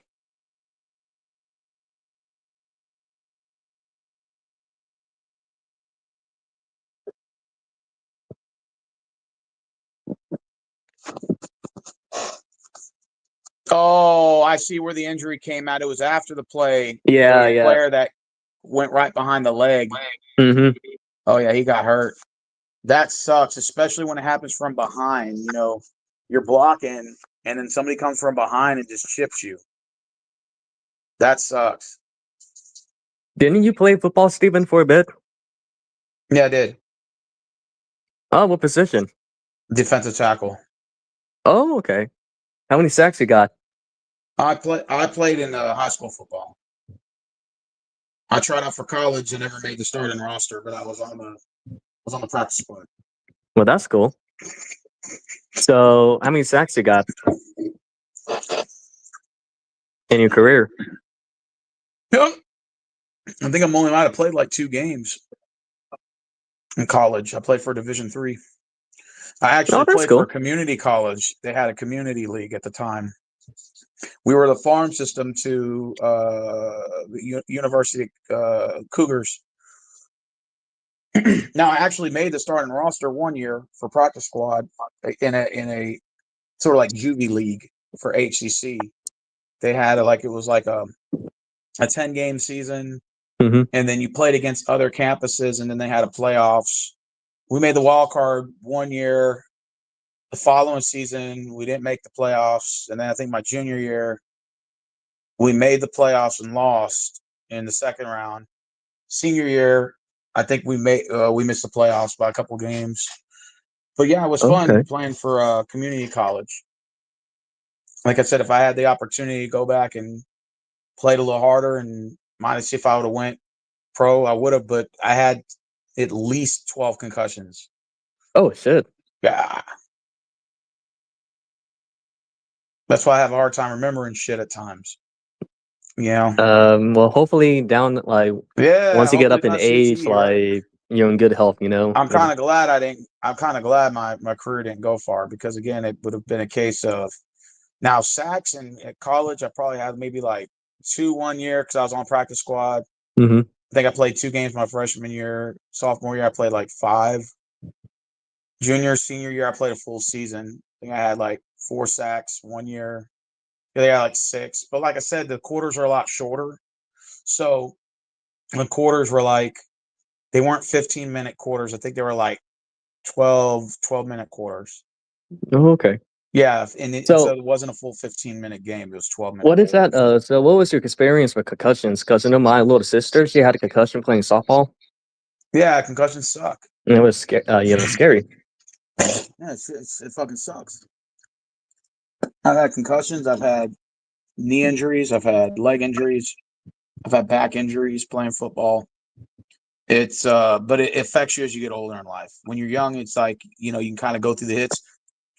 Oh, I see where the injury came out. It was after the play. Yeah, the player that went right behind the leg. Mm-hmm. Oh, yeah, he got hurt. That sucks, especially when it happens from behind. You're blocking, and then somebody comes from behind and just chips you. That sucks. Didn't you play football, Steven, for a bit? Yeah, I did. Oh, what position? Defensive tackle. Oh, okay. How many sacks you got? I played in high school football. I tried out for college and never made the starting roster, but I was on the practice squad. Well, that's cool. So, how many sacks you got? in your career? Yep. I think I'm only allowed to play like 2 games in college. I played for Division III. I actually Oh, that's played for a cool. community college. They had a community league at the time. We were the farm system to the University Cougars. Now, I actually made the starting roster one year for practice squad in a sort of like juvie league for HCC. They had it was like a 10-game season, Mm-hmm. and then you played against other campuses, and then they had a playoffs. We made the wild card one year. The following season, we didn't make the playoffs, and then I think my junior year, we made the playoffs and lost in the second round. Senior year, I think we missed the playoffs by a couple games. But yeah, it was fun Okay. playing for community college. Like I said, if I had the opportunity to go back and played a little harder, and minus if I would have went pro, I would have. But I had at least 12 concussions. Oh shit. Yeah, that's why I have a hard time remembering shit at times. You know. Well, hopefully down like Yeah. once you get Hopefully up it's in not age, CTE, right? like you're in good health, you know. I'm kind of glad I didn't. I'm kind of glad my career didn't go far, because again, it would have been a case of now sacks. And at college, I probably had maybe like 2 one year because I was on practice squad. Mm-hmm. I think I played 2 games my freshman year. Sophomore year, I played like 5. Junior, senior year, I played a full season. I think I had like 4 sacks one year. Yeah, they had like 6. But like I said, the quarters are a lot shorter. So the quarters were like, they weren't 15-minute quarters. I think they were like 12-minute quarters. Oh, okay. Yeah, and so So it wasn't a full 15-minute game. It was 12-minute what is that? quarters. So what was your experience with concussions? Because I know my little sister, she had a concussion playing softball, Yeah, concussions suck. and it was scary. Yeah, it fucking sucks. I've had concussions. I've had knee injuries. I've had leg injuries. I've had back injuries playing football. It's but it affects you as you get older in life. When you're young, it's like, you can kind of go through the hits.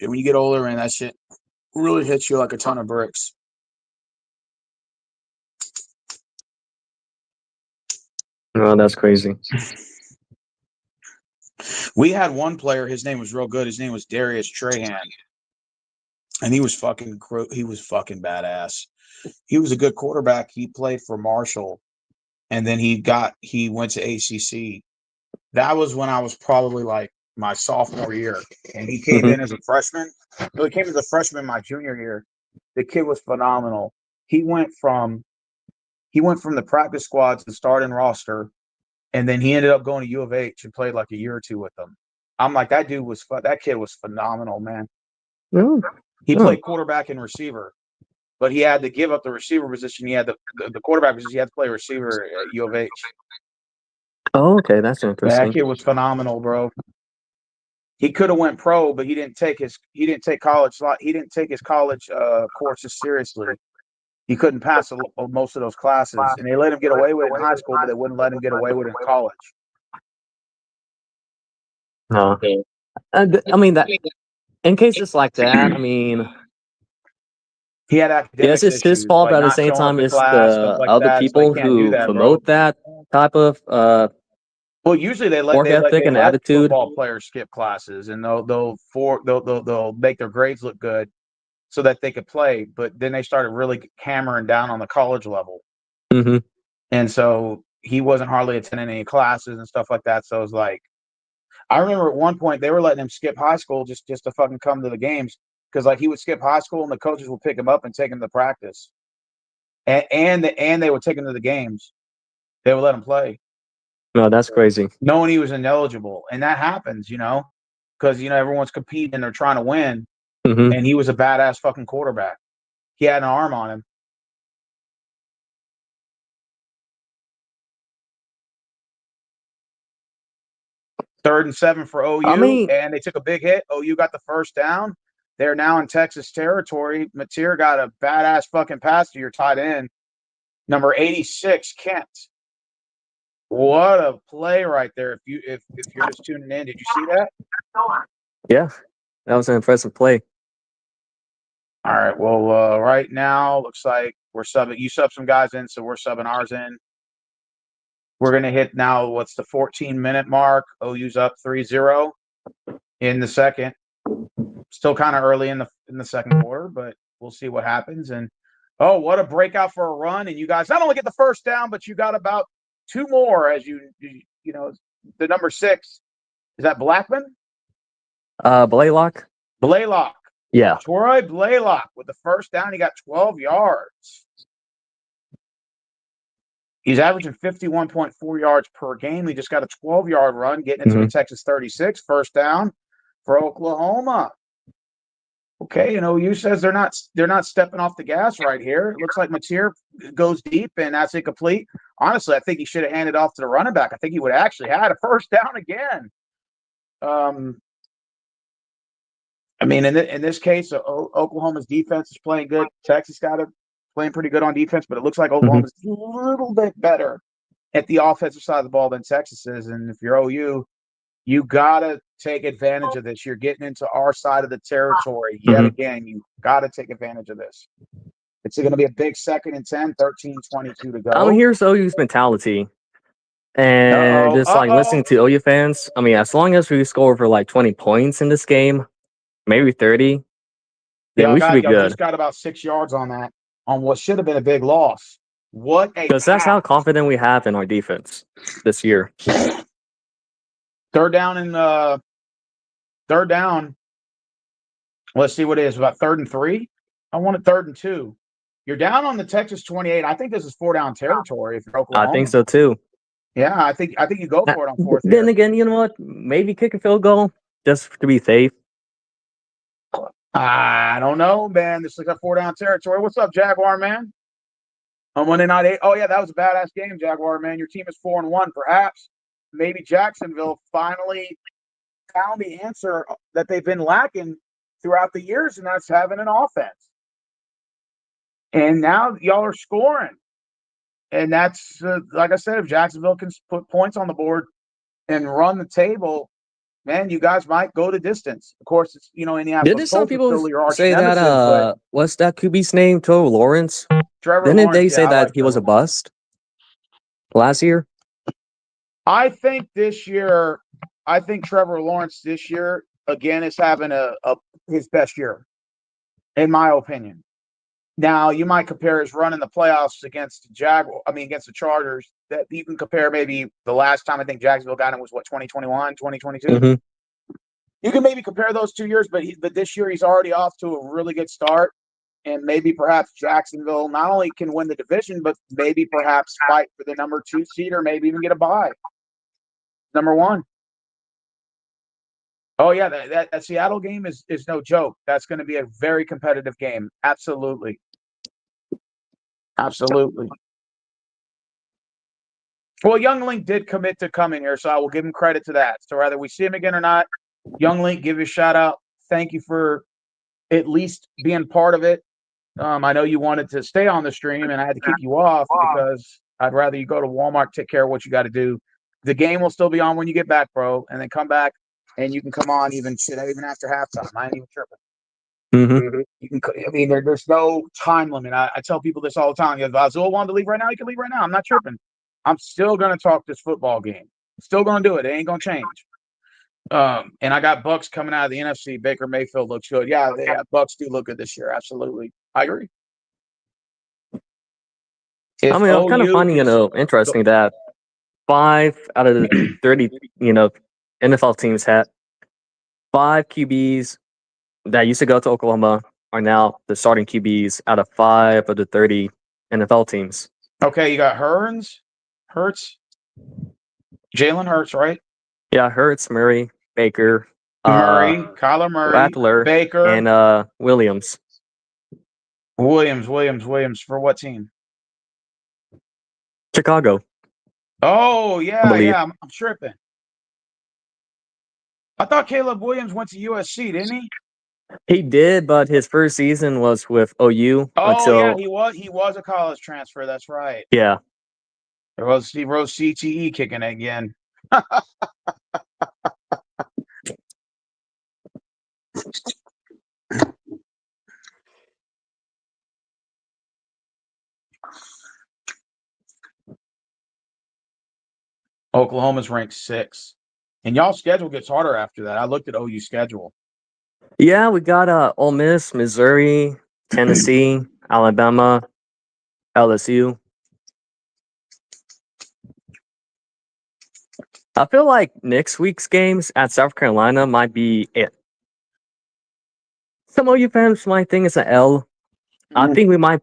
And when you get older, and that shit really hits you like a ton of bricks. Oh, that's crazy. We had one player. His name was real good. His name was Darius Trahan, and he was fucking badass. He was a good quarterback. He played for Marshall, and then he went to ACC. That was when I was probably like my sophomore year, and he came Mm-hmm. in as a freshman. No, he came as a freshman my junior year. The kid was phenomenal. He went from the practice squad to the starting roster, and then he ended up going to U of H and played like a year or 2 with them. I'm like, that kid was phenomenal, man. Oh, He oh. played quarterback and receiver, but he had to give up the receiver position. He had the quarterback position. He had to play receiver at U of H. Oh, okay, that's That interesting. kid was phenomenal, bro. He could have went pro, but he didn't take his college courses seriously. He couldn't pass most of those classes, and they let him get away with it in high school, but they wouldn't let him get away with it in college. No, I mean that in cases like that, I mean, He had yes, academics it's his issues, fault, like but at the not same showing up time, to it's class, stuff the like other that. It's like, people can't do who that, bro. promote that type of Well, usually they let work ethic and attitude. football players skip classes, and they'll make their grades look good so that they could play. But then they started really hammering down on the college level, Mm-hmm. and so he wasn't hardly attending any classes and stuff like that. So it was like, I remember at one point they were letting him skip high school just to fucking come to the games, because like he would skip high school and the coaches would pick him up and take him to practice, and they would take him to the games. They would let him play, No, that's crazy. knowing he was ineligible, and that happens, because everyone's competing and they're trying to win, Mm-hmm. and he was a badass fucking quarterback. He had an arm on him. Third and 7 for OU, I mean, and they took a big hit. OU got the first down. They're now in Texas territory. Mateer got a badass fucking pass to your tight end, number 86, Kent. What a play right there! If you're just tuning in, did you see that? yeah, that was an impressive play. All right. Well, right now looks like we're subbing. You sub some guys in, so we're subbing ours in. We're gonna hit now. What's the 14-minute mark? OU's up 3-0 in the second. Still kind of early in the second quarter, but we'll see what happens. And oh, what a breakout for a run! And you guys not only get the first down, but you got about two more as you know the number 6. Is that Blackman? Blaylock. Blaylock. Yeah. Troy Blaylock with the first down. He got 12 yards. He's averaging 51.4 yards per game. He just got a 12-yard run, getting into the Texas 36. First down for Oklahoma. Okay, and OU says they're not stepping off the gas right here. It looks like Mateer goes deep, and that's incomplete. Honestly, I think he should have handed off to the running back. I think he would have actually had a first down again. I mean, in this case, Oklahoma's defense is playing good. Texas got it playing pretty good on defense, but it looks like Oklahoma's a little bit better at the offensive side of the ball than Texas is. And if you're OU, you got to take advantage of this. You're getting into our side of the territory yet again. You got to take advantage of this. It's going to be a big 2nd and 10, 13:22 to go. I mean, here's OU's mentality. And just like listening to OU fans, I mean, as long as we score for like 20 points in this game, maybe 30, then we should be good. Just got about 6 yards on that, on what should have been a big loss. What a Because that's how confident we have in our defense this year. Third down. Let's see what it is. About 3rd and 3. I want it 3rd and 2. You're down on the Texas 28. I think this is 4-down territory if you're Oklahoma. I think so too. Yeah, I think you go for it on 4th. Then again, you know what? Maybe kick a field goal just to be safe. I don't know, man. This is like a 4-down territory. What's up, Jaguar man? On Monday night 8. Oh yeah, that was a badass game, Jaguar man. Your team is 4-1. Perhaps maybe Jacksonville finally found the answer that they've been lacking throughout the years, and that's having an offense. And now y'all are scoring. And that's, like I said, if Jacksonville can put points on the board and run the table, man, you guys might go the distance. Of course, it's, Indianapolis. Didn't some people say that, what's that QB's name? Trevor Lawrence? Didn't they say that he was a bust last year? I think Trevor Lawrence this year, again, is having his best year, in my opinion. Now, you might compare his run in the playoffs against the Chargers. That you can compare maybe the last time I think Jacksonville got him was 2021, 2022. You can maybe compare those 2 years, but this year he's already off to a really good start. And maybe perhaps Jacksonville not only can win the division, but maybe perhaps fight for the number 2 seed or maybe even get a bye. Number 1. Oh, yeah, that Seattle game is no joke. That's going to be a very competitive game. Absolutely. Well, Young Link did commit to coming here, so I will give him credit to that. So whether we see him again or not, Young Link, give you a shout out. Thank you for at least being part of it. I know you wanted to stay on the stream, and I had to kick you off because I'd rather you go to Walmart, take care of what you got to do. The game will still be on when you get back, bro, and then come back, and you can come on even after halftime. I ain't even tripping. You can. I mean, there's no time limit. I tell people this all the time. If Azul wanted to leave right now, he can leave right now. I'm not tripping. I'm still gonna talk this football game. Still gonna do it. It ain't gonna change. And I got Bucks coming out of the NFC. Baker Mayfield looks good. Yeah, Bucks do look good this year. Absolutely, I agree. I'm kind of finding interesting that 5 out of the 30, NFL teams had 5 QBs that used to go to Oklahoma are now the starting QBs out of 5 of the 30 NFL teams. Okay, you got Hurts, Jalen Hurts, right? Yeah, Hurts, Murray, Baker, Kyler Murray, Rattler, Baker, and Williams. Williams for what team? Chicago. Oh, yeah, I'm tripping. I thought Caleb Williams went to USC, didn't he? He did, but his first season was with OU. Yeah, he was a college transfer. That's right. Yeah. He rose CTE kicking again. Oklahoma's ranked 6th. And y'all's schedule gets harder after that. I looked at OU's schedule. Yeah, we got Ole Miss, Missouri, Tennessee, Alabama, LSU. I feel like next week's games at South Carolina might be it. Some OU fans might think it's an L. I think we might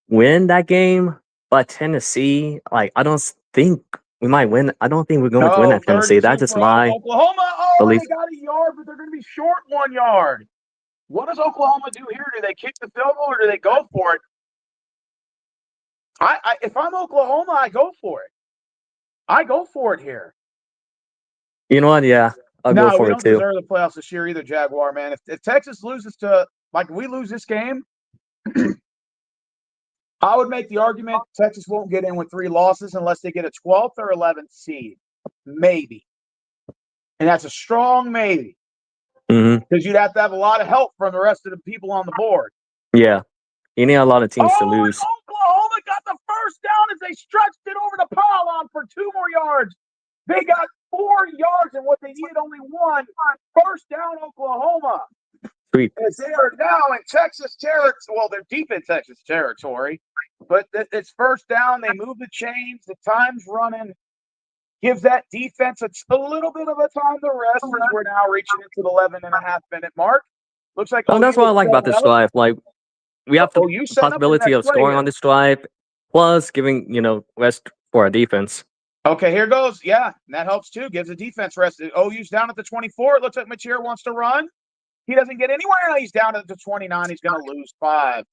win that game, but Tennessee, like, I don't think we might win. I don't think we're going to win at 3rd Tennessee. and 2 That's just for my Oklahoma. Oh, belief. they got a yard, but they're going to be short 1 yard. What does Oklahoma do here? Do they kick the field goal or do they go for it? If I'm Oklahoma, I go for it. I go for it here. You know what? Yeah, I'll go No, we for it don't too. deserve the playoffs this year either, Jaguar, man. If Texas loses to, like, we lose this game, I would make the argument Texas won't get in with 3 losses unless they get a 12th or 11th seed. Maybe. And that's a strong maybe. Because you'd have to have a lot of help from the rest of the people on the board. Yeah. You need a lot of teams to lose. Oklahoma got the first down as they stretched it over the pylon for 2 more yards. They got 4 yards, and what they needed only 1. First down, Oklahoma. Sweet. As they are now in Texas territory. Well, they're deep in Texas territory, but it's first down. They move the chains. The time's running. Gives that defense a little bit of a time to rest as we're now reaching into the 11.5-minute mark. Looks like That's what I like about this drive. Like, we have the possibility of scoring on this drive, plus giving, rest for our defense. Okay, here goes. Yeah, and that helps too. Gives the defense rest. OU's down at the 24. It looks like Matier wants to run. He doesn't get anywhere. He's down at the 29. He's going to lose 5.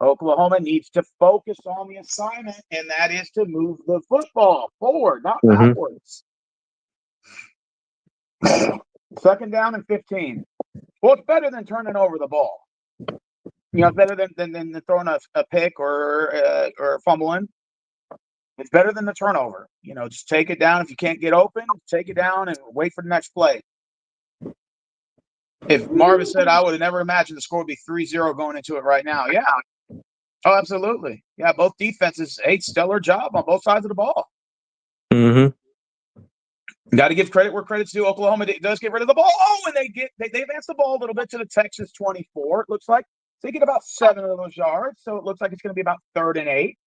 Oklahoma needs to focus on the assignment, and that is to move the football forward, not backwards. Second down and 15. Well, it's better than turning over the ball. It's better than throwing a pick or fumbling. It's better than the turnover. Just take it down. If you can't get open, take it down and wait for the next play. If Marvin said, I would have never imagined the score would be 3-0 going into it right now. Yeah. Oh, absolutely. Yeah, both defenses, stellar job on both sides of the ball. Got to give credit where credit's due. Oklahoma does get rid of the ball. Oh, and they advance the ball a little bit to the Texas 24, it looks like. So they get about 7 of those yards. So it looks like it's going to be about 3rd and 8.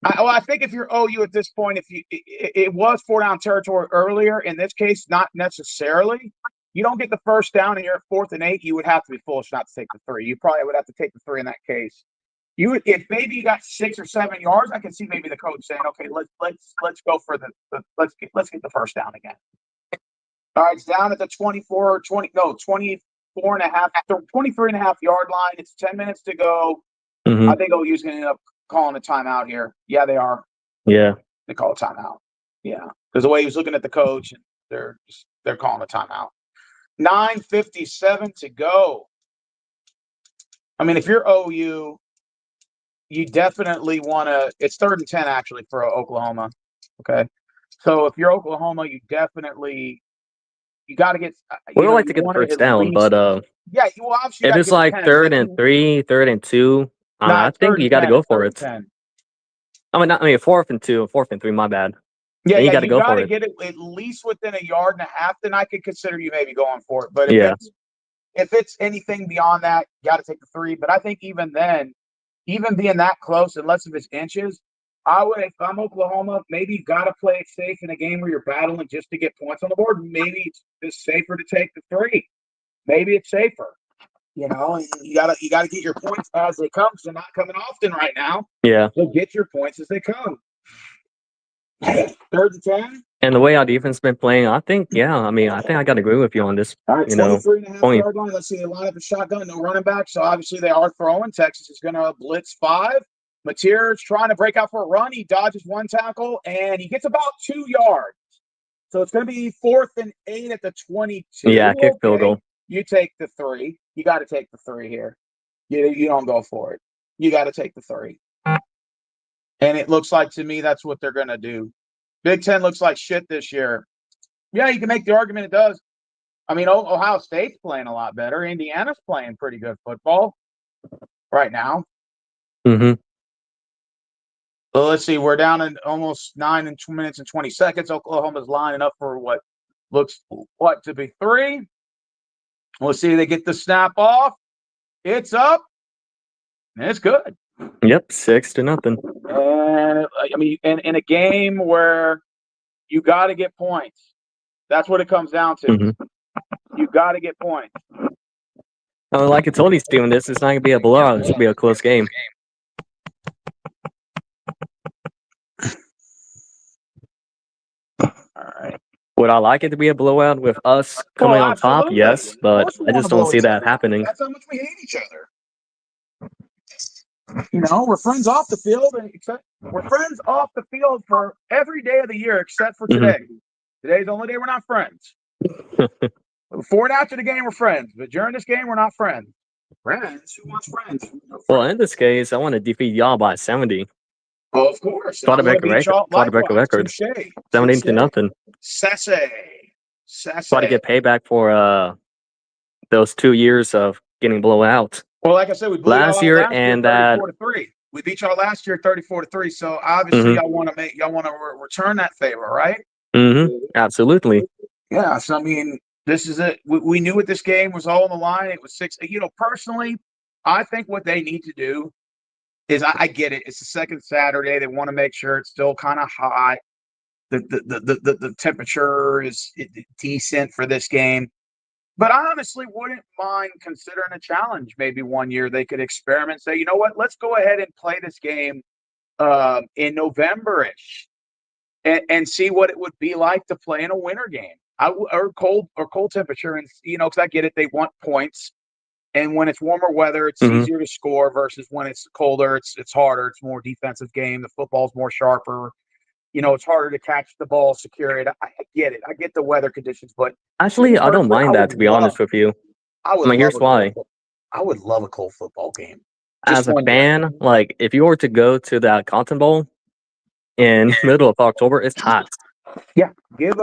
I think if you're OU at this point, it was 4-down territory earlier. In this case, not necessarily. You don't get the first down and you're at 4th and 8, you would have to be foolish not to take the 3. You probably would have to take the 3 in that case. If maybe you got 6 or 7 yards, I can see maybe the coach saying, "Okay, let's go for let's get the first down again." All right, it's down at the 24 and a half, 23 and a half yard line. It's 10 minutes to go. I think OU's going to end up calling a timeout here. Yeah, they are. Yeah, they call a timeout. Yeah, because the way he was looking at the coach, and they're calling a timeout. 9:57 to go. I mean, if you're OU, you definitely want to. It's 3rd and 10 actually for Oklahoma. Okay, so if you're Oklahoma, you got to get. We would like to get the first down, but yeah, you obviously if it's like 3rd and 3, 3rd and 2, I think you got to go for it. 10. 4th and 2, 4th and 3. My bad. Yeah, you got to go for it. Get it at least within a yard and a half. Then I could consider you maybe going for it. But if it's anything beyond that, you got to take the 3. But I think even then, even being that close, unless if it's inches, if I'm Oklahoma, maybe you got to play it safe in a game where you're battling just to get points on the board. Maybe it's just safer to take the 3. Maybe it's safer. You gotta get your points as they come because they're not coming often right now. Yeah. So get your points as they come. 3rd and 10. And the way our defense has been playing, I think I got to agree with you on this. All right, 23 and a half yard line. Let's see, they line up a shotgun, no running back. So obviously they are throwing. Texas is going to blitz 5. Matier's trying to break out for a run. He dodges 1 tackle, and he gets about 2 yards. So it's going to be 4th and 8 at the 22. Yeah, kick field goal. You take the 3. You got to take the 3 here. You don't go for it. You got to take the 3. And it looks like to me that's what they're going to do. Big Ten looks like shit this year. Yeah, you can make the argument it does. I mean, Ohio State's playing a lot better. Indiana's playing pretty good football right now. Well, let's see. We're down in almost 9 minutes and 20 seconds. Oklahoma's lining up for what looks to be 3. We'll see. They get the snap off. It's up. And it's good. Yep, 6-0. And I mean, in a game where you got to get points, that's what it comes down to. Mm-hmm. You got to get points. I mean, like I told you, Steven, this is not going to be a blowout. It's going to be a close game. All right. Would I like it to be a blowout with us coming on top? Absolutely. Yes, Of but course we I wanna just don't blow see each that other. happening. That's how much we hate each other. You know, we're friends off the field, we're friends off the field for every day of the year except for today. Today's the only day we're not friends. Before and after the game, we're friends, but during this game, we're not friends. Friends? Who wants friends? No Well, friends. in this case, I want to defeat y'all by 70. Oh, of course. Quarterback record. Touche. 17-0. Sassy. Try to get payback for those 2 years of getting blown out. Well, like I said, we blew last y'all year out and that 34-3. We beat y'all last year 34-3. So obviously, y'all want to return that favor, right? Absolutely. Yeah. So I mean, this is it. We knew what this game was all on the line. It was 6. You know, personally, I think what they need to do is I get it. It's the second Saturday. They want to make sure it's still kind of hot. The temperature is decent for this game. But I honestly wouldn't mind considering a challenge. Maybe one year they could experiment, say, you know what, let's go ahead and play this game in November-ish and see what it would be like to play in a winter game or cold temperature. And, you know, because I get it, they want points. And when it's warmer weather, it's easier to score versus when it's colder, it's harder. It's more defensive game. The football's more sharper. You know, it's harder to catch the ball, secure it. I get it. I get the weather conditions, but actually, I don't mind that, to be honest with you. Here's why. I would love a cold football game. As a fan, like, if you were to go to that Cotton Bowl in middle of October, it's hot. Yeah,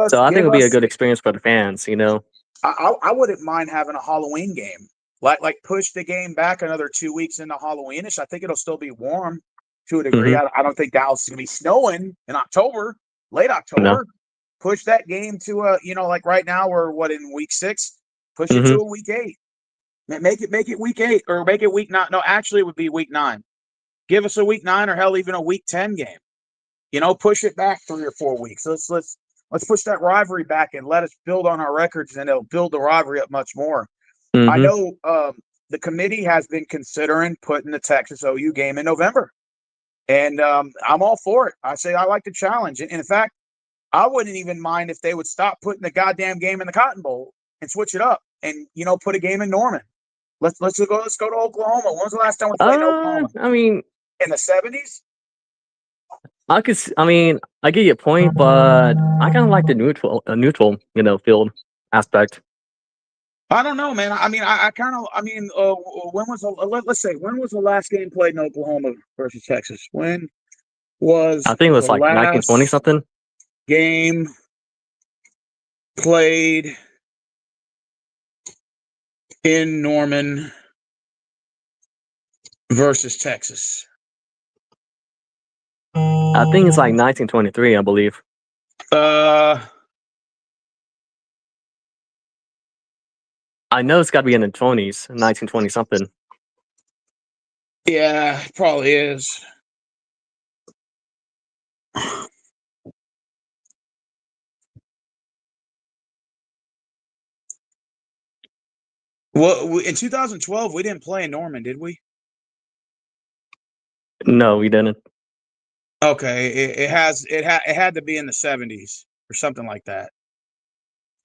so I think it would be a good experience for the fans, you know. I wouldn't mind having a Halloween game. Like push the game back another 2 weeks into Halloweenish. I think it'll still be warm to a degree. I don't think Dallas is going to be snowing in October, late October. No. Push that game to you know, like right now we're in week 6. Push it to a week 8. Make it week 8 or make it week 9. No, actually it would be week 9. Give us a week 9 or hell even a week 10 game. You know, push it back 3 or 4 weeks. Let's push that rivalry back and let us build on our records, and it'll build the rivalry up much more. I know the committee has been considering putting the Texas OU game in November. And I'm all for it. I say I like the challenge. And in fact, I wouldn't even mind if they would stop putting the goddamn game in the Cotton Bowl and switch it up and, you know, put a game in Norman. Let's go to Oklahoma. When was the last time we played Oklahoma? I mean, in the 70s? I get your point, but I kind of like the neutral, you know, field aspect. I don't know, man. I mean, when was the last game played in Oklahoma versus Texas? When was I think it was like 1920 something. Game played in Norman versus Texas? I think it's like 1923, I believe. I know it's got to be in the 20s, 1920 something. Yeah, it probably is. Well, in 2012, we didn't play in Norman, did we? No, we didn't. Okay, it had to be in the 70s or something like that.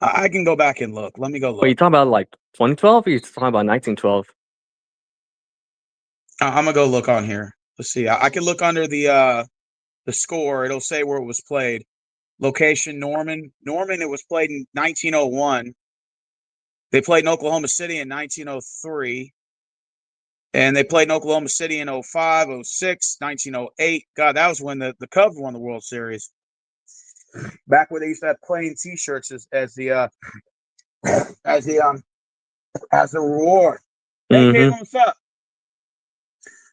I can go back and look. Let me go look. Are you talking about like 2012 or are you talking about 1912? I'm gonna go look on here. Let's see. I can look under the score. It'll say where it was played. Location Norman. Norman. It was played in 1901. They played in Oklahoma City in 1903. And they played in Oklahoma City in 05, 06, 1908. God, that was when the Cubs won the World Series. Back where they used to have plain T-shirts as the reward. Hey, Caitlin, what's up?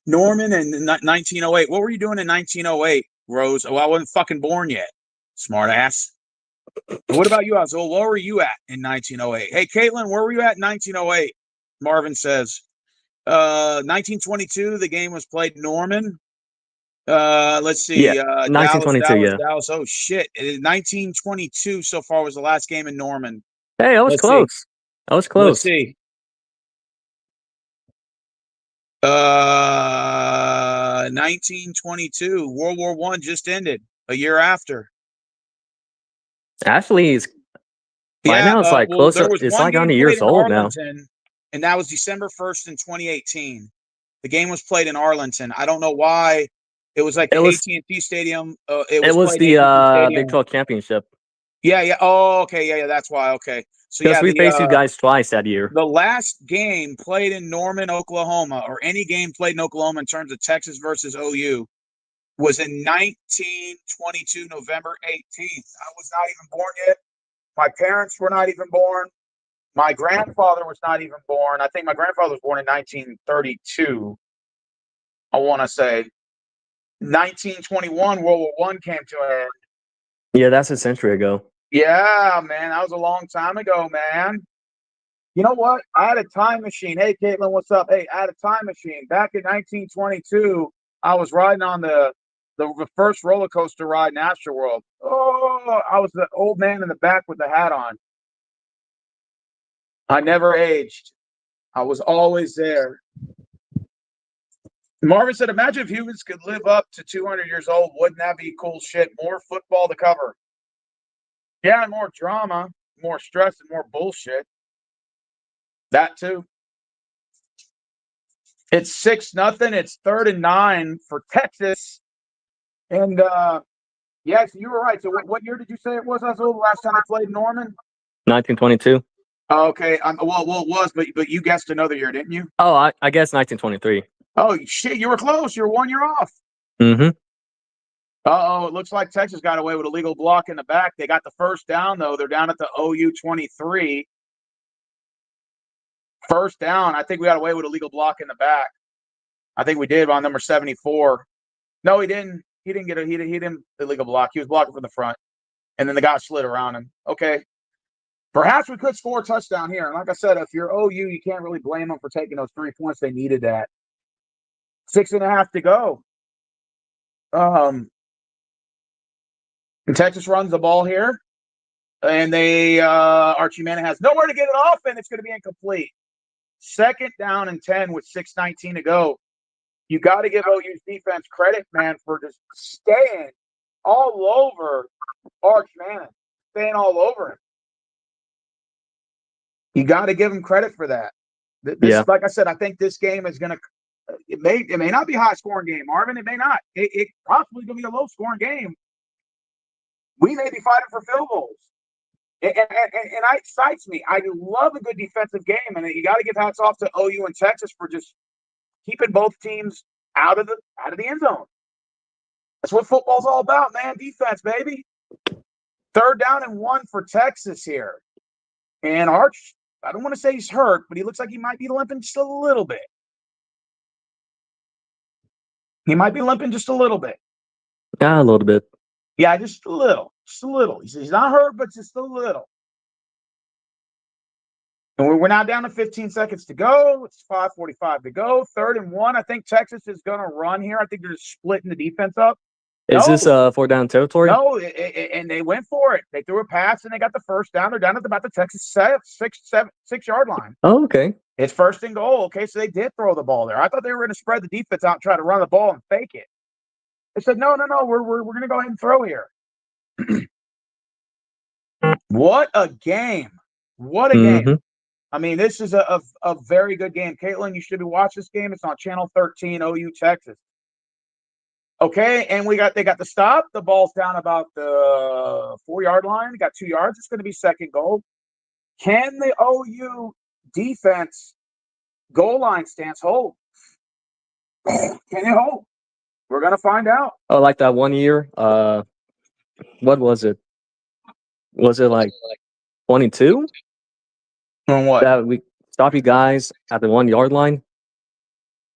Norman in 1908. What were you doing in 1908, Rose? Oh, I wasn't fucking born yet. Smart ass. What about you, Azul? Where were you at in 1908? Hey, Caitlin, where were you at in 1908? Marvin says. 1922, the game was played in Norman. Let's see. Yeah, Dallas, 1922. Dallas, Yeah. Dallas. Oh shit! 1922 so far was the last game in Norman. Hey, I was Let's see. close. I was Let's close. see. 1922, World War I just ended. A year after. Actually, it's by Yeah. now it's like Well, close. there was It's one like game 100 played years in old now. Arlington, and that was December 1st in 2018. The game was played in Arlington. I don't know why. It was like It the was AT&T Stadium. It it was was played in the AT&T Big Stadium. 12 championship Yeah, yeah. Oh, okay. Yeah, yeah. That's why. Okay. So because yeah, we faced you guys twice that year. the last game played in Norman, Oklahoma, or any game played in Oklahoma in terms of Texas versus OU was in 1922, November 18th. I was not even born yet. My parents were not even born. My grandfather was not even born. I think my grandfather was born in 1932. I want to say 1921, World War One came to an end. Yeah, that's a century ago. Yeah, man, that was a long time ago, man. You know what? I had a time machine. Hey, Caitlin, what's up? Hey, I had a time machine. Back in 1922, I was riding on the first roller coaster ride in Astroworld. Oh, I was the old man in the back with the hat on. I never aged. I was always there. Marvin said, imagine if humans could live up to 200 years old. Wouldn't that be cool shit? More football to cover. Yeah, and more drama, more stress, and more bullshit. That too. It's 6-0. It's 3rd and 9 for Texas. And yes, you were right. So what year did you say it was? That's the last time they played Norman. 1922. Okay. Well, it was, but you guessed another year, didn't you? Oh, I guess 1923. Oh shit, you were close. You were 1 year off. Mm-hmm. It looks like Texas got away with a legal block in the back. They got the first down though. They're down at the OU 23. First down. I think we got away with a legal block in the back. I think we did on number 74. No, he didn't. He didn't get he didn't illegal block. He was blocking from the front, and then the guy slid around him. Okay, perhaps we could score a touchdown here. And like I said, if you're OU, you can't really blame them for taking those 3 points. They needed that. 6.5 to go. And Texas runs the ball here, and Archie Manning has nowhere to get it off, and it's going to be incomplete. 2nd down and 10 with 6:19 to go. You got to give OU's defense credit, man, for just staying all over Arch Manning, staying all over him. You got to give him credit for that. Like I said, I think this game is going to. It may not be a high scoring game, Marvin. It may not. It possibly going to be a low scoring game. We may be fighting for field goals, and it excites me. I love a good defensive game, and you got to give hats off to OU and Texas for just keeping both teams out of the end zone. That's what football's all about, man. Defense, baby. 3rd down and 1 for Texas here. And Arch, I don't want to say he's hurt, but he looks like he might be limping just a little bit. He might be limping just a little bit. Yeah, a little bit. Yeah, just a little. Just a little. He's not hurt, but just a little. And we're now down to 15 seconds to go. It's 5:45 to go. 3rd and 1. I think Texas is going to run here. I think they're just splitting the defense up. Is this 4 down territory? No, and they went for it. They threw a pass, and they got the first down. They're down at about the Texas 6-yard line. Oh, okay. It's 1st and goal. Okay, so they did throw the ball there. I thought they were going to spread the defense out and try to run the ball and fake it. They said, no, we're going to go ahead and throw here. What a game. What a game. I mean, this is a very good game. Caitlin, you should be watching this game. It's on Channel 13, OU, Texas. Okay, and they got the stop. The ball's down about the 4-yard line. They got 2 yards. It's going to be 2nd goal. Can the OU defense goal line stance hold? Can it hold? We're going to find out. Oh, like that 1 year. What was it? Was it like 22? On what? That we stop you guys at the 1-yard line.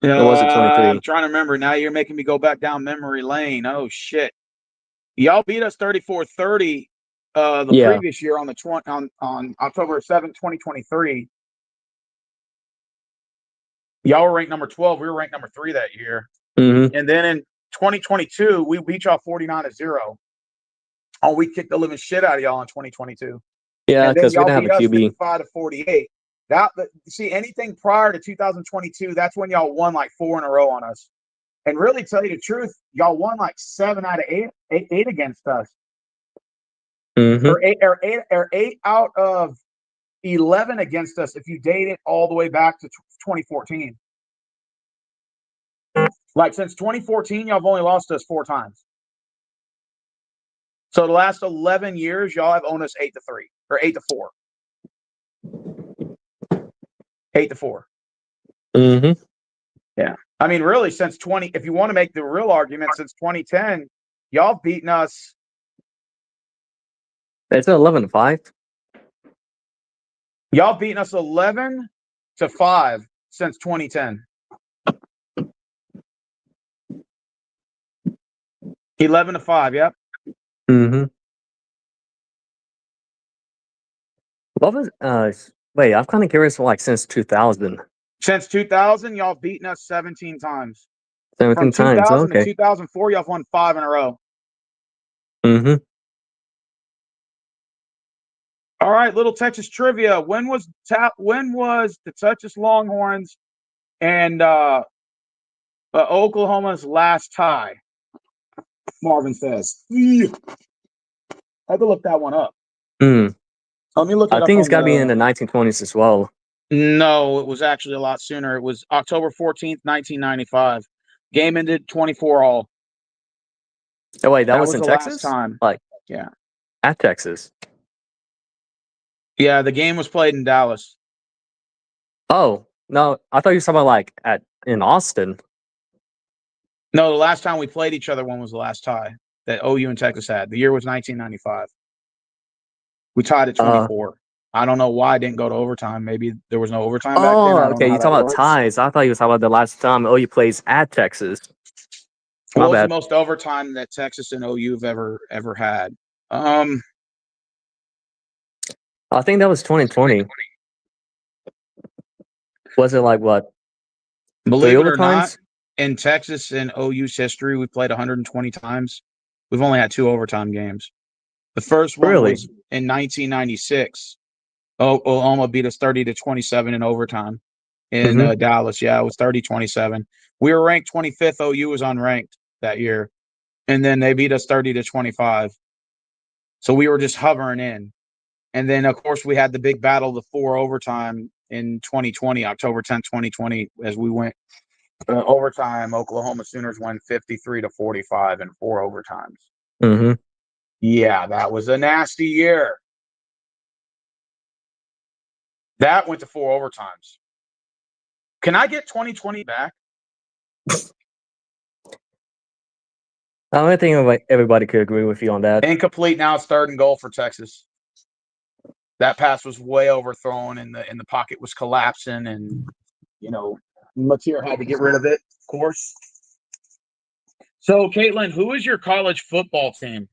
Or was it 23? I'm trying to remember. Now you're making me go back down memory lane. Oh, shit. Y'all beat us 34-30 the previous year on the on October 7th, 2023. Y'all were ranked number 12. We were ranked number 3 that year. Mm-hmm. And then in 2022, we beat y'all 49-0. Oh, we kicked the living shit out of y'all in 2022. Yeah, because we y'all didn't have a beat us QB. 55-48. See, anything prior to 2022, that's when y'all won like 4 in a row on us. And really, tell you the truth, y'all won like 7 out of 8 against us. Mm-hmm. Or 8 out of 11 against us if you date it all the way back to 2014. Like since 2014, y'all have only lost us 4 times. So the last 11 years, y'all have owned us 8-3 or 8-4. 8-4. Mm-hmm. Yeah. I mean, really, since if you want to make the real argument, since 2010, y'all have beaten us. It's 11-5. Y'all beaten us 11-5 since 2010. 11-5. Yep. Mm-hmm. What was wait, I'm kind of curious. Like since 2000. Since 2000, y'all have beaten us 17 times. 17 From times. 2000 Okay. to 2004, y'all have won 5 in a row. Mm-hmm. All right, little Texas trivia. When was the Texas Longhorns and Oklahoma's last tie? Marvin says. I had to look that one up. Mm. Let me look it I up think on it's got to be in the 1920s as well. No, it was actually a lot sooner. It was October 14th, 1995. Game ended 24-all. Oh wait, that was was in the Texas? last time. Like, yeah, at Texas. Yeah, the game was played in Dallas. Oh no, I thought you were talking about like in Austin. No, the last time we played each other, when was the last tie that OU and Texas had? The year was 1995. We tied at 24. I don't know why I didn't go to overtime. Maybe there was no overtime back then. I don't Okay. know You how that talking about works. ties? I thought you were talking about the last time OU plays at Texas. My What was the bad. most overtime that Texas and OU have ever had? I think that was 2020. Was it like what? Believe 3 it or not, overtimes? in Texas and OU's history, we played 120 times. We've only had 2 overtime games. The first one Really? was in 1996. Oklahoma beat us 30-27 in overtime in Dallas. Yeah, it was 30-27. We were ranked 25th. OU was unranked that year. And then they beat us 30-25. So we were just hovering in. And then, of course, we had the big battle, the 4 overtime in 2020, October 10th, 2020, as we went overtime. Oklahoma Sooners won 53-45 in 4 overtimes. Mm-hmm. Yeah, that was a nasty year. That went to 4 overtimes. Can I get 2020 back? I think everybody could agree with you on that. Incomplete now. It's 3rd and goal for Texas. That pass was way overthrown, and the pocket was collapsing, and Mateer had to get rid of it, of course. So, Caitlin, who is your college football team?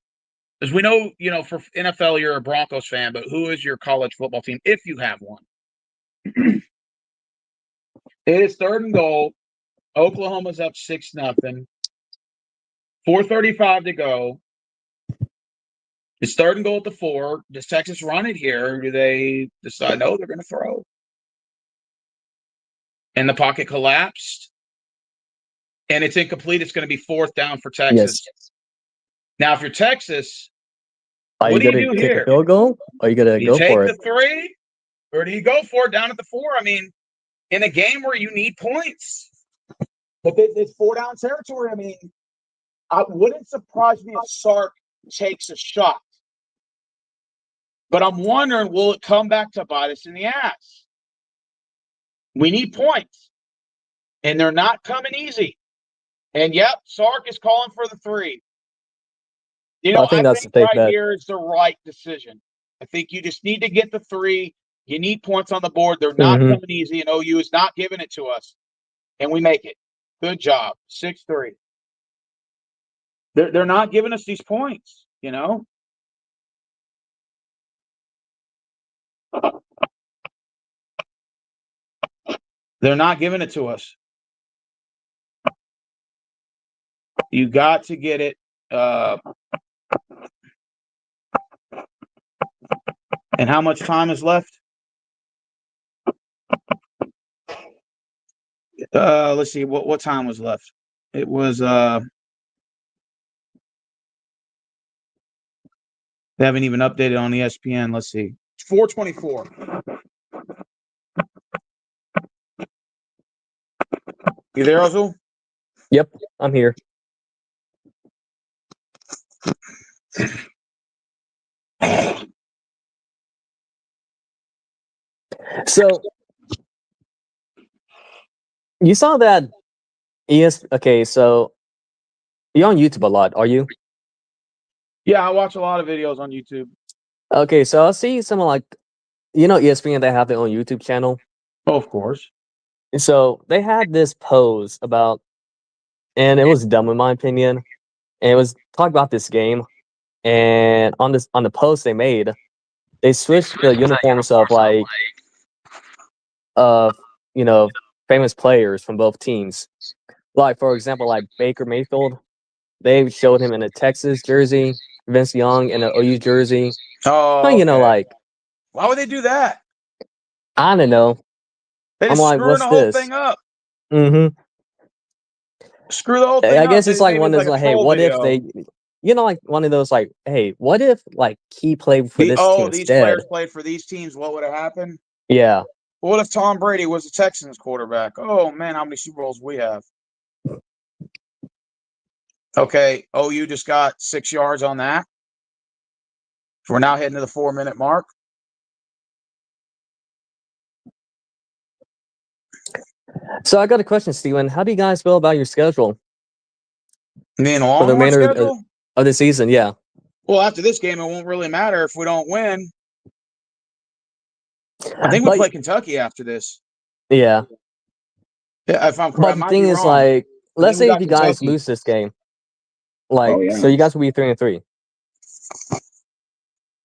Because we know, for NFL, you're a Broncos fan, but who is your college football team if you have one? It is 3rd and goal. Oklahoma's up 6-0. 4:35 to go. It's 3rd and goal at the 4. Does Texas run it here? Or do they decide, no, they're going to throw? And the pocket collapsed. And it's incomplete. It's going to be 4th down for Texas. Yes. Now, if you're Texas, Are what you do you gonna do kick here? a field goal? Or are you gonna Do you go take for the it? 3? Or do you go for it down at the 4? I mean, in a game where you need points. But it's 4-down territory. I mean, I wouldn't surprise me if Sark takes a shot. But I'm wondering, will it come back to bite us in the ass? We need points. And they're not coming easy. And, yep, Sark is calling for the 3. I think that's a safe right bet. here is the right decision. I think you just need to get the 3. You need points on the board. They're not coming easy, and OU is not giving it to us. and we make it. Good job. 6-3. They're not giving us these points, you know? They're not giving it to us. You got to get it. And how much time is left? Let's see. What time was left? It was they haven't even updated on ESPN. Let's see. 4:24. You there, Ozul? Yep, I'm here. So you saw that okay, so you're on YouTube a lot, are you? Yeah, I watch a lot of videos on YouTube. Okay, so I see someone like ESPN, they have their own YouTube channel. Oh, of course. So they had this pose about, and it was dumb in my opinion. And it was talk about this game, and on the post they made, they switched the uniforms of like uh you know famous players from both teams. Like for example, like Baker Mayfield, they showed him in a Texas jersey, Vince Young in an OU jersey. Oh, So, okay. like, Why would they do that? I don't know. They I'm just like, screwing what's the whole this? thing up. Mm-hmm. Screw the whole thing I up. guess it's like Maybe one of those like a like, hey, troll what if video. they, like one of those like, hey, what if like he played for this team These instead? players played for these teams. What would have happened? Yeah. What if Tom Brady was the Texans quarterback? Oh man, how many Super Bowls we have? Okay, OU just got 6 yards on that. We're now heading to the 4-minute mark. So I got a question, Steven. How do you guys feel about your schedule You mean for the Longhorn remainder schedule? of the season? Yeah. Well, after this game, it won't really matter if we don't win. I think we But play Kentucky after this. yeah. Yeah, if I'm correct, But I the might thing be is, wrong. like, I let's think we say if got you guys Kentucky. lose this game, like, Oh, yeah. so you guys will be 3-3.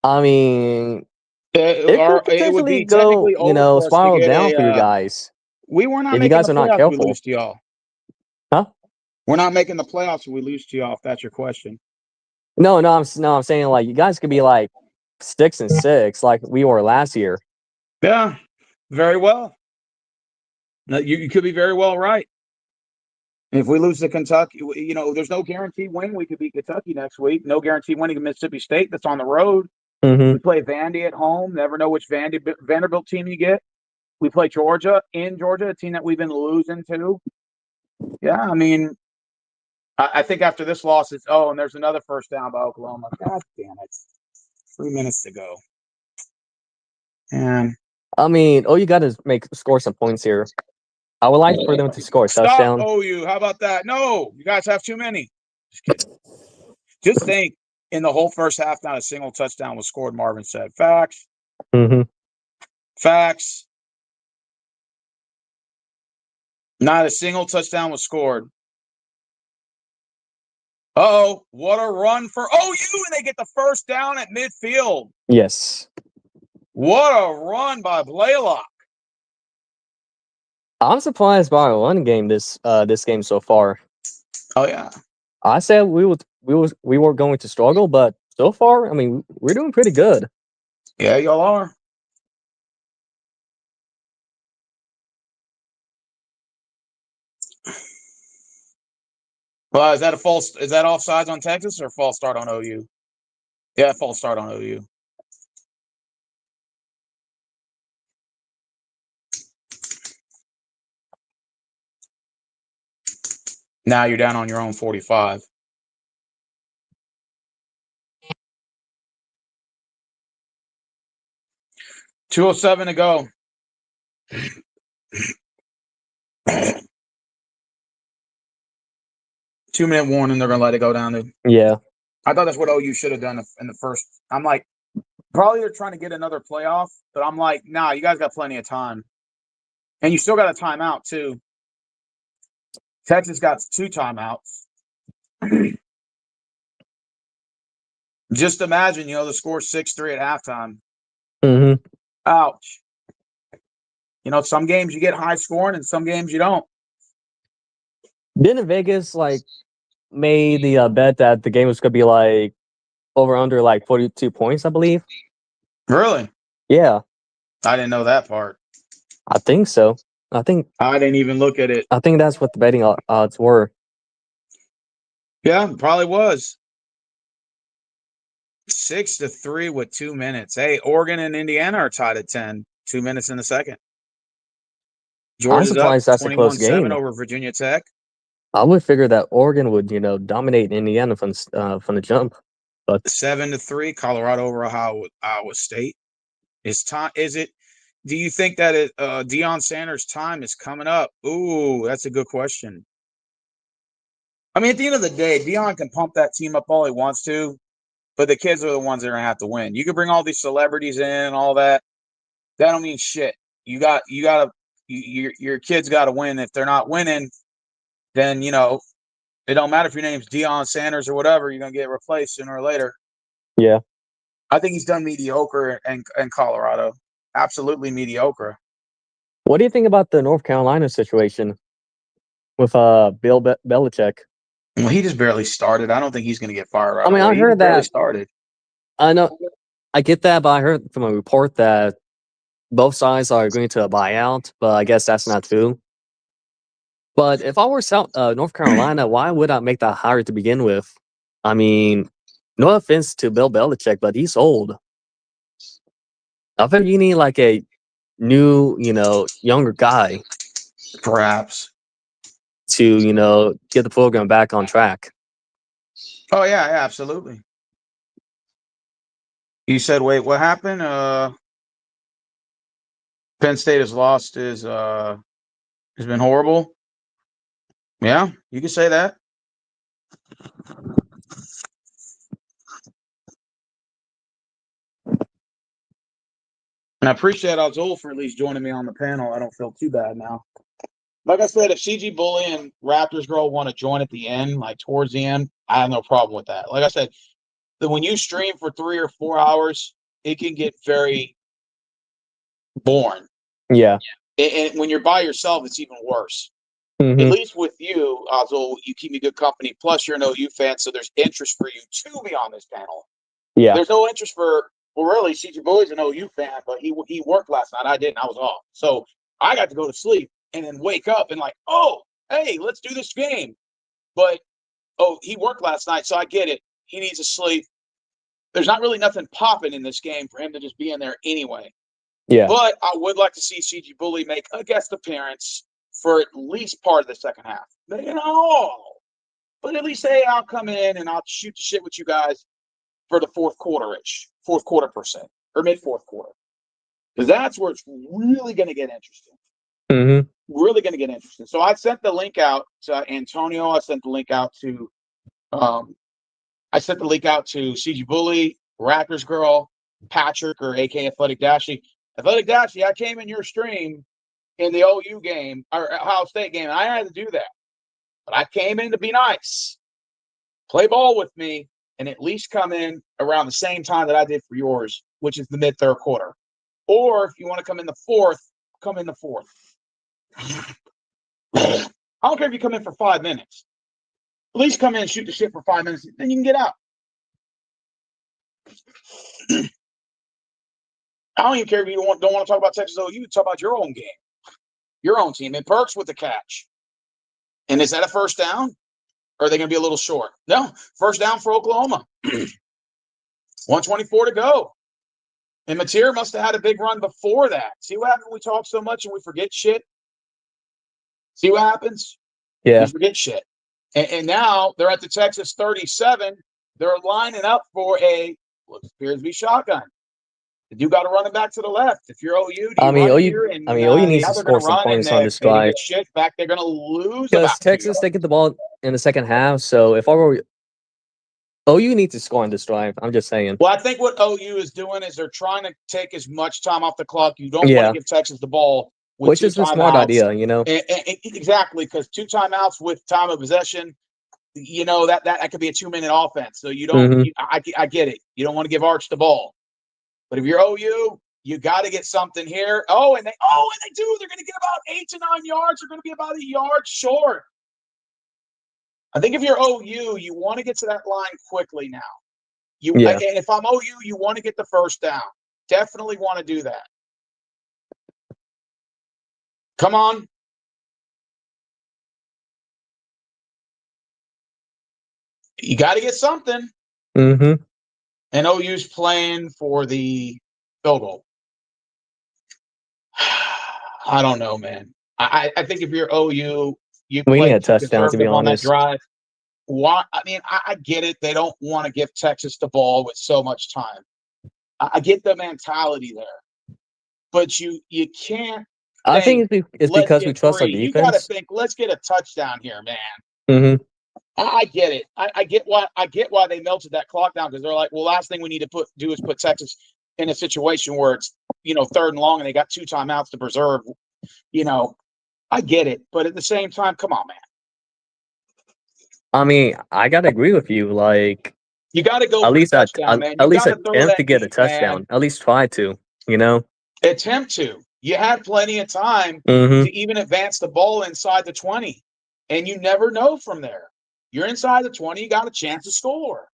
I mean, it could It would potentially be go, technically over for us to spiral get down for you guys we were not if you making the guys are not playoffs. We careful. lose to y'all. Huh? We're not making the playoffs. We lose to y'all. If that's your question. No, I'm saying like you guys could be like 6-6, like we were last year. Yeah, very well. You could be very well right. If we lose to Kentucky, there's no guarantee win. We could beat Kentucky next week. No guarantee winning Mississippi State. That's on the road. Mm-hmm. We play Vandy at home. Never know which Vanderbilt team you get. We play Georgia in Georgia, a team that we've been losing to. Yeah, I mean, I think after this loss, it's and there's another first down by Oklahoma. God damn it! 3 minutes to go. And I mean, all you got to score some points here. I would like for them to score a touchdown. Stop OU. How about that? No, you guys have too many. Just kidding. Just think, in the whole first half, not a single touchdown was scored, Marvin said. Facts. Mm-hmm. Facts. Not a single touchdown was scored. Uh-oh, what a run for OU, and they get the first down at midfield. Yes. What a run by Blaylock. I'm surprised by our run game this game so far. Oh yeah. I said we were going to struggle, but so far, I mean, we're doing pretty good. Yeah, y'all are. Well, is that offsides on Texas or false start on OU? Yeah, false start on OU. Now you're down on your own 45. $2:07 to go. 2-minute warning. They're gonna let it go down to. Yeah. I thought that's what OU should have done in the first. I'm like, probably they're trying to get another playoff, but I'm like, nah, you guys got plenty of time, and you still got a timeout too. Texas got 2 timeouts. Just imagine, the score 6-3 at halftime. Mm-hmm. Ouch. Some games you get high scoring and some games you don't. Didn't Vegas made the bet that the game was gonna be over under 42 points, I believe? Really? Yeah, I didn't know that part. I think so. I think didn't even look at it. that's what the betting odds were. Yeah, probably was. 6-3 with 2 minutes. Hey, Oregon and Indiana are tied at 10. 2 minutes in the second. I'm Georgia's up surprised that's a close 21-7 game. over Virginia Tech. I would figure that Oregon would, dominate Indiana from the jump. But 7-3, Colorado over Iowa State. Do you think that Deion Sanders' time is coming up? Ooh, that's a good question. I mean, at the end of the day, Deion can pump that team up all he wants to, but the kids are the ones that are gonna have to win. You can bring all these celebrities in and all that. That don't mean shit. Your kids got to win. If they're not winning, then it don't matter if your name's Deion Sanders or whatever. You're gonna get replaced sooner or later. yeah, I think he's done mediocre in Colorado. Absolutely mediocre. what do you think about the North Carolina situation with Bill Belichick? Well, he just barely started. I don't think he's going to get fired right I mean, away. I heard he barely that. started. I know, I get that, but I heard from a report that both sides are agreeing to a buyout, but I guess that's not true. But if I were North Carolina, why would I make that hire to begin with? I mean, no offense to Bill Belichick, but he's old. I think you need a new, younger guy Perhaps. to, get the program back on track. Oh yeah, absolutely. You said, wait, what happened? Penn State has lost has been horrible. Yeah, you can say that. And I appreciate Azul for at least joining me on the panel. I don't feel too bad now. Like I said, if CG Bully and Raptors Girl want to join at the end, towards the end, I have no problem with that. Like I said, when you stream for 3 or 4 hours, it can get very boring. Yeah. And when you're by yourself, it's even worse. Mm-hmm. At least with you, Azul, you keep me good company. Plus, you're an OU fan, so there's interest for you to be on this panel. Yeah. There's no interest really, CG Bully's an OU fan, but he worked last night. I didn't. I was off. So I got to go to sleep and then wake up and oh, hey, let's do this game. But, he worked last night, so I get it. He needs to sleep. There's not really nothing popping in this game for him to just be in there anyway. Yeah. But I would like to see CG Bully make a guest appearance for at least part of the second half. But at least say I'll come in and I'll shoot the shit with you guys for the fourth quarter percent, or mid-fourth quarter. Because that's where it's really going to get interesting. Mm-hmm. Really going to get interesting. So I sent the link out to Antonio. I sent the link out to CG Bully, Raptors Girl, Patrick, or AK Athletic Dashy. Athletic Dashy, I came in your stream in the OU game, or Ohio State game. I had to do that. But I came in to be nice. Play ball with me, and at least come in around the same time that I did for yours, which is the mid-third quarter. Or if you want to come in the fourth, come in the fourth. I don't care if you come in for 5 minutes. At least come in and shoot the shit for 5 minutes, then you can get out. I don't even care if you don't want to talk about Texas OU. Talk about your own game, your own team. And Perks with the catch. And is that a first down? Or are they going to be a little short? No, first down for Oklahoma. 124 to go. And Mateer must have had a big run before that. See what happens when we talk so much and we forget shit? See what happens? Yeah. We forget shit. And now they're at the Texas 37. They're lining up for what appears to be shotgun. You got to run it back to the left. If you're OU, OU needs to score some points on this drive. Shit back, they're going to lose. Because Texas, they get the ball in the second half. So if I were OU needs to score on this drive. I'm just saying. Well, I think what OU is doing is they're trying to take as much time off the clock. You don't want to give Texas the ball with Which two is a smart timeouts. idea, you know. Exactly, because 2 timeouts with time of possession, you know, that could be a 2-minute offense. So you don't. Mhm. I get it. You don't want to give Arch the ball, but if you're OU, you got to get something here. And they do. They're going to get about 8 to 9 yards. They're going to be about a yard short. I think if you're OU, you want to get to that line quickly now. Yeah. And if I'm OU, you want to get the first down. Definitely want to do that. Come on. You got to get something. Mm-hmm. And OU's playing for the field goal. I don't know, man. I think if you're OU, you We need play a too touchdown, to be conservative on that honest. drive. Why? I mean, I get it. They don't want to give Texas the ball with so much time. I get the mentality there. But you can't I think it's let's because we get trust our 3. You got to defense. think, let's get a touchdown here, man. Mm-hmm. I get it. I get why they melted that clock down, because they're like, well, last thing we need to do is put Texas in a situation where it's, 3rd and long and they got 2 timeouts to preserve. I get it, but at the same time, come on, man. I mean, I gotta agree with you. Like, You got to go at for the least touchdown, man. at You least got to throw attempt that to get a deep, man. touchdown. At least try to. You know. Attempt to. You had plenty of time Mm-hmm. to even advance the ball inside the 20, and you never know from there. You're inside the 20, you got a chance to score.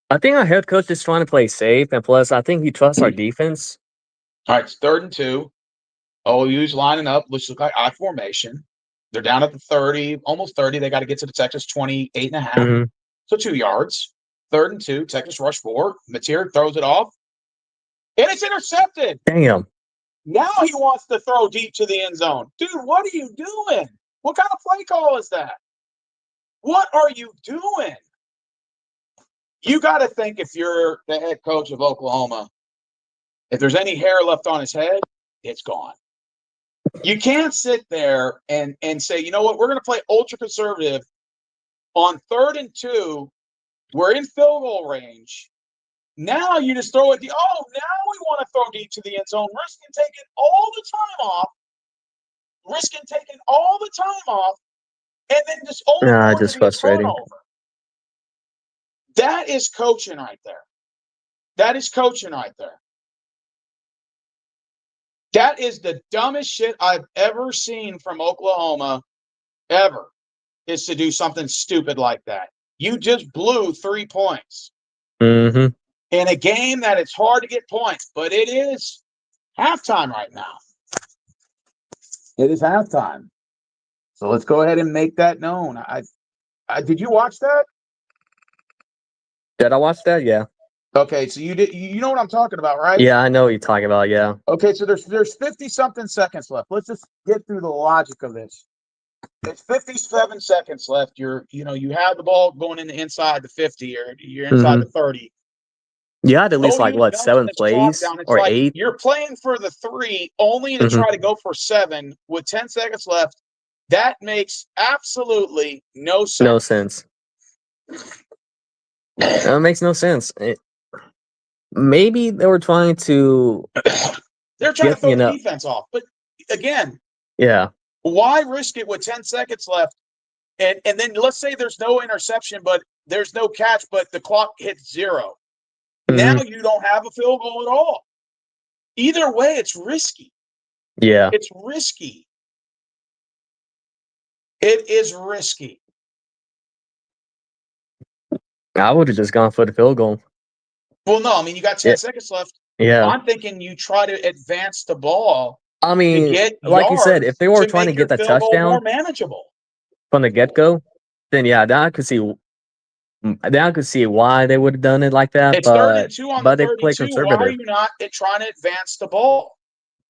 I think our head coach is trying to play safe, and plus, I think he trusts our defense. All right, it's 3rd and 2. OU's lining up, looks like I formation. They're down at the 30, almost 30. They got to get to the Texas 28 and a half. Mm-hmm. So 2 yards. 3rd and 2. Texas rush 4. Mateer throws it off. And it's intercepted. Damn. Now he wants to throw deep to the end zone. Dude, what are you doing? What kind of play call is that? What are you doing? You got to think, if you're the head coach of Oklahoma, if there's any hair left on his head, it's gone. You can't sit there and say, you know what, we're going to play ultra conservative on 3rd and 2. We're in field goal range. Now you just throw it. Now we want to throw deep to the end zone, risking taking all the time off, and then just only going Just to be a frustrating. turnover. That is coaching right there. That is the dumbest shit I've ever seen from Oklahoma, ever, is to do something stupid like that. You just blew 3 points. Mm-hmm. In a game that it's hard to get points, but it is halftime right now. It is halftime. So let's go ahead and make that known. Did you watch that? Did I watch that? Yeah. Okay, so you did. You know what I'm talking about, right? Yeah, I know what you're talking about. Yeah. Okay, so there's 50-something seconds left. Let's just get through the logic of this. It's 57 seconds left. You have the ball going inside the 50, or you're inside the 30. You had at least OU's melting 7 this clock plays down. It's or like 8. you're playing for the 3 only to try to go for 7 with 10 seconds left. That makes absolutely no sense. No sense. That makes no sense. Maybe they were trying to. They're trying to throw the defense off, but again, yeah. Why risk it with 10 seconds left? And then let's say there's no interception, but there's no catch, but the clock hits 0. Mm-hmm. Now you don't have a field goal at all. Either way, it's risky. Yeah. It's risky. It is risky. I would have just gone for the field goal. Well, no, I mean, you got 10 seconds left. Yeah. I'm thinking you try to advance the ball. I mean, get like you said, if they were trying to get that touchdown more manageable from the get-go, then yeah, then I could see why they would have done it like that. It's 3rd and 2 on the 32. Why are you not trying to advance the ball?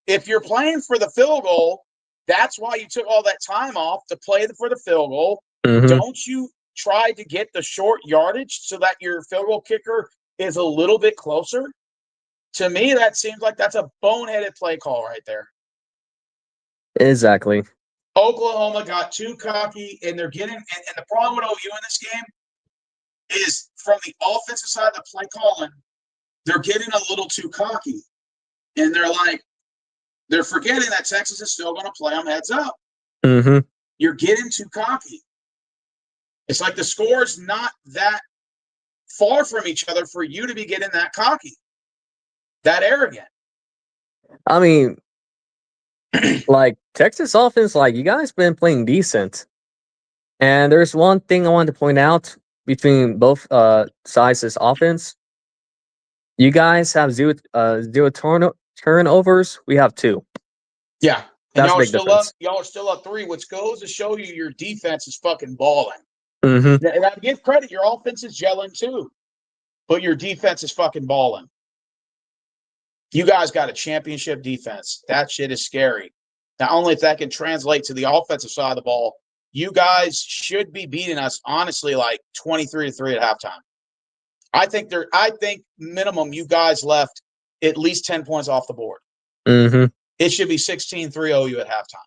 If you're playing for the field goal, that's why you took all that time off to play for the field goal. Mm-hmm. Don't you try to get the short yardage so that your field goal kicker is a little bit closer? To me, that seems like that's a boneheaded play call right there. Exactly. Oklahoma got too cocky, and they're getting – and the problem with OU in this game is from the offensive side of the play calling, they're getting a little too cocky. And they're like, They're forgetting that Texas is still going to play them heads up. Mm-hmm. You're getting too cocky. It's like the score's not that far from each other for you to be getting that cocky, that arrogant. I mean, like Texas offense, like you guys been playing decent. And there's one thing I wanted to point out between both sides of this offense. You guys have zero turnovers. We have 2. Yeah. And That's a y'all are big still difference. up. Y'all are still up 3, which goes to show you your defense is fucking balling. Mm-hmm. And I give credit, your offense is gelling too, but your defense is fucking balling. You guys got a championship defense. That shit is scary. Not only if that can translate to the offensive side of the ball, you guys should be beating us, honestly, like 23-3 at halftime. I think minimum you guys left at least 10 points off the board. Mm-hmm. It should be 16-3 OU at halftime.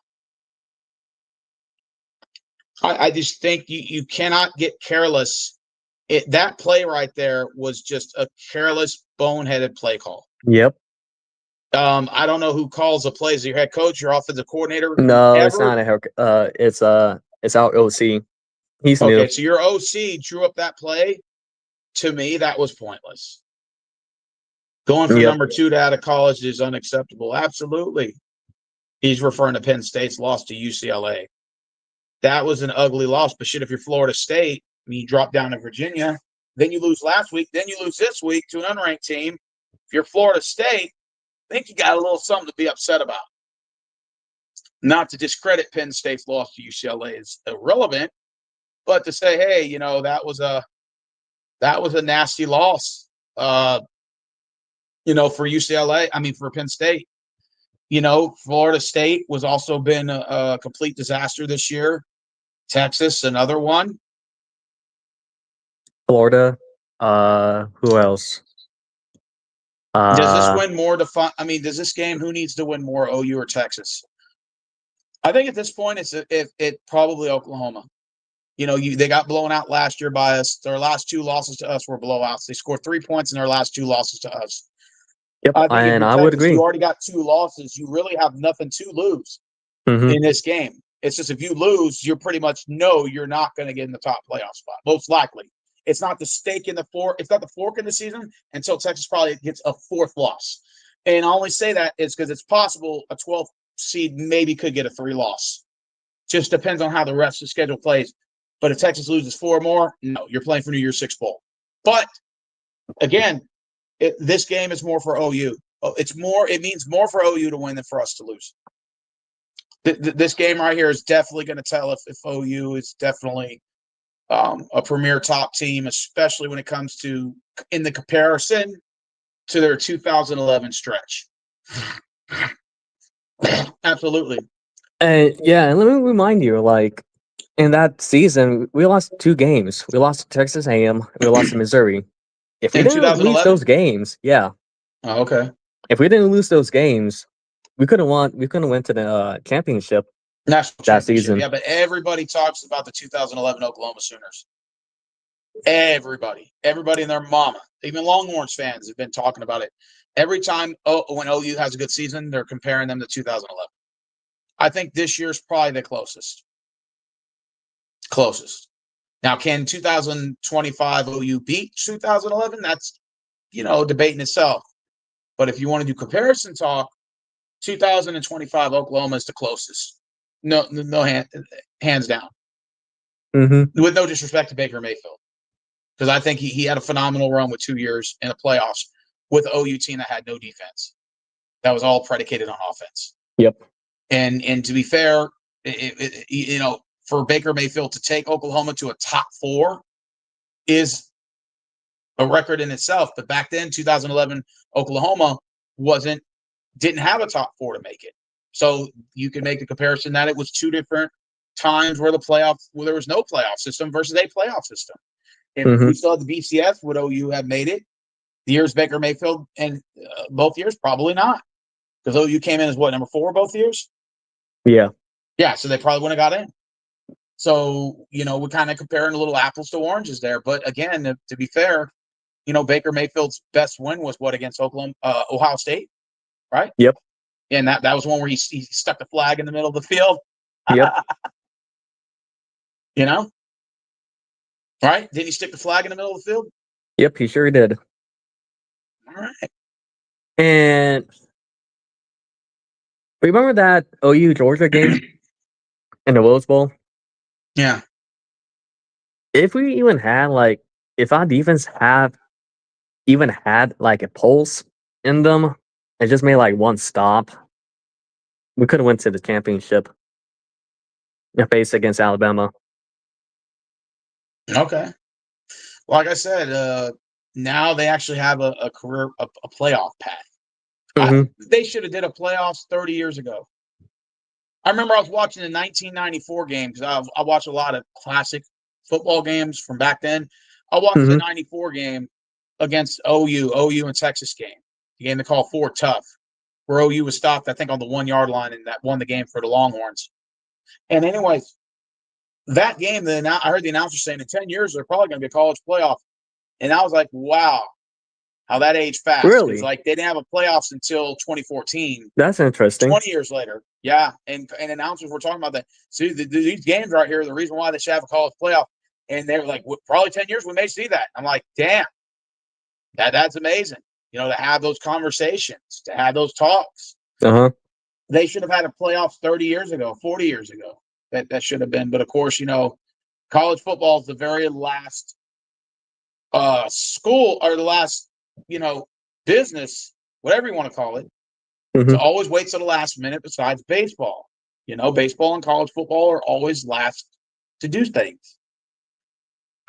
I just think you cannot get careless. That play right there was just a careless, boneheaded play call. Yep. I don't know who calls the plays. Your head coach, your offensive coordinator. No, whoever. it's not a haircut. It's our OC. He's new. Okay, so your OC drew up that play. To me, that was pointless. Going from number 2 to out of college is unacceptable. Absolutely. He's referring to Penn State's loss to UCLA. That was an ugly loss. But shit, if you're Florida State, I mean, you drop down to Virginia, then you lose last week, then you lose this week to an unranked team. If you're Florida State, I think you got a little something to be upset about. Not to discredit Penn State's loss to UCLA is irrelevant, but to say, hey, you know, that was a nasty loss, you know, for UCLA. I mean, for Penn State. You know, Florida State was also been a complete disaster this year. Texas, another one. Florida. Who else? Does this win more I mean, does this game, who needs to win more, OU or Texas? I think at this point, it probably Oklahoma. You know, they got blown out last year by us. Their last 2 losses to us were blowouts. They scored 3 points in their last 2 losses to us. Yep, I think if and you're I Texas, would agree. you already got 2 losses. You really have nothing to lose Mm-hmm. in this game. It's just if you lose, you're pretty much you're not going to get in the top playoff spot, most likely. It's not the stake in the fork. It's not the fork in the season until Texas probably gets a 4th loss. And I only say that is because it's possible a 12th seed maybe could get a 3 loss. Just depends on how the rest of the schedule plays. But if Texas loses 4 more, no, you're playing for New Year's Six Bowl. But again, this game is more for OU. It means more for OU to win than for us to lose. This game right here is definitely going to tell if OU is definitely a premier top team, especially when it comes to in the comparison to their 2011 stretch. Absolutely. And let me remind you, like in that season, we lost 2 games. We lost to Texas A&M. We lost to Missouri. If we In didn't lose 2011? those games, Oh, okay. if we didn't lose those games, we couldn't went to the championship National that championship. season. Yeah, but everybody talks about the 2011 Oklahoma Sooners. Everybody and their mama, even Longhorns fans have been talking about it. Every time when OU has a good season, they're comparing them to 2011. I think this year's probably the closest. Now, can 2025 OU beat 2011? That's, debate in itself. But if you want to do comparison talk, 2025 Oklahoma is the closest. No hands down. Mm-hmm. With no disrespect to Baker Mayfield. Because I think he had a phenomenal run with 2 years in the playoffs with the OU team that had no defense. That was all predicated on offense. Yep. And to be fair, for Baker Mayfield to take Oklahoma to a top 4 is a record in itself. But back then, 2011, Oklahoma didn't have a top 4 to make it. So you can make the comparison that it was 2 different times where there was no playoff system versus a playoff system. If we still had the BCS, would OU have made it? The years Baker Mayfield and both years, probably not. Because OU came in as number 4 both years? Yeah. Yeah, so they probably wouldn't have got in. So, we're kind of comparing a little apples to oranges there. But again, to be fair, Baker Mayfield's best win was against Ohio State, right? Yep. And that was one where he stuck the flag in the middle of the field. Yep. You know? Right? Didn't he stick the flag in the middle of the field? Yep, he sure did. All right. And remember that OU Georgia game in the Rose Bowl? Yeah. If we even had like, if our defense even had like a pulse in them and just made like one stop, we could have went to the championship and faced against Alabama. Okay. Like I said, now they actually have a career, a playoff path. They should have did a playoffs 30 years ago. I remember I was watching the 1994 game because I watch a lot of classic football games from back then. I watched the 94 game against OU and Texas game. The game they call Fort Tough, where OU was stopped, I think, on the 1 yard line, and that won the game for the Longhorns. And anyways, that game, I heard the announcer saying in 10 years they're probably going to be a college playoff. And I was like, wow, how that aged fast. Really? It's like they didn't have a playoffs until 2014. That's interesting. 20 years later. Yeah. And announcers were talking about that. See, these games right here are the reason why they should have a college playoff. And they were like, probably 10 years we may see that. I'm like, damn, that's amazing. You know, to have those conversations, to have those talks. They should have had a playoff 30 years ago, 40 years ago. That should have been. But of course, you know, college football is the very last school or the last, you know, business, whatever you want to call it, to always wait till the last minute besides baseball. You know, baseball and college football are always last to do things.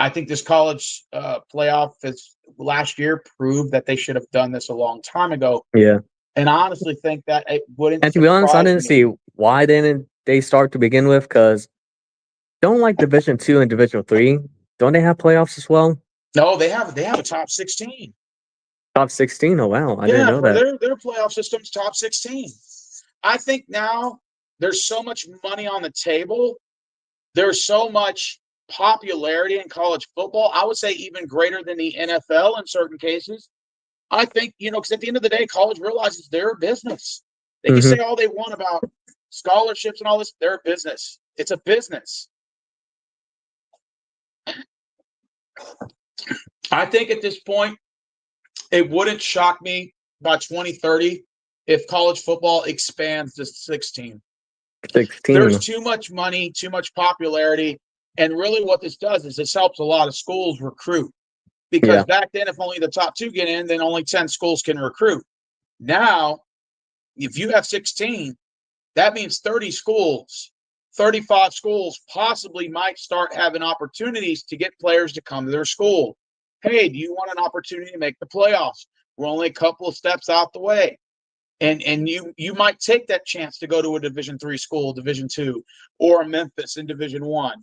I think this college playoff last year proved that they should have done this a long time ago. Yeah. And I honestly think that it wouldn't. And to be honest, I didn't see why didn't they start to begin with, because don't like Division 2 and Division 3, don't they have playoffs as well? No, they have a top 16. Top 16? Oh, wow. I didn't know that. Their playoff system's top 16. I think now there's so much money on the table. There's so much popularity in college football. I would say even greater than the NFL in certain cases. I think, you know, because at the end of the day, college realizes they're a business. They can say all they want about scholarships and all this. They're a business. It's a business. I think at this point, it wouldn't shock me by 2030 if college football expands to 16. 16. There's too much money, too much popularity. And really what this does is this helps a lot of schools recruit. Because back then, if only the top 2 get in, then only 10 schools can recruit. Now, if you have 16, that means 30 schools, 35 schools possibly might start having opportunities to get players to come to their school. Hey, do you want an opportunity to make the playoffs? We're only a couple of steps out the way. And you might take that chance to go to a Division 3 school, Division 2, or a Memphis in Division 1.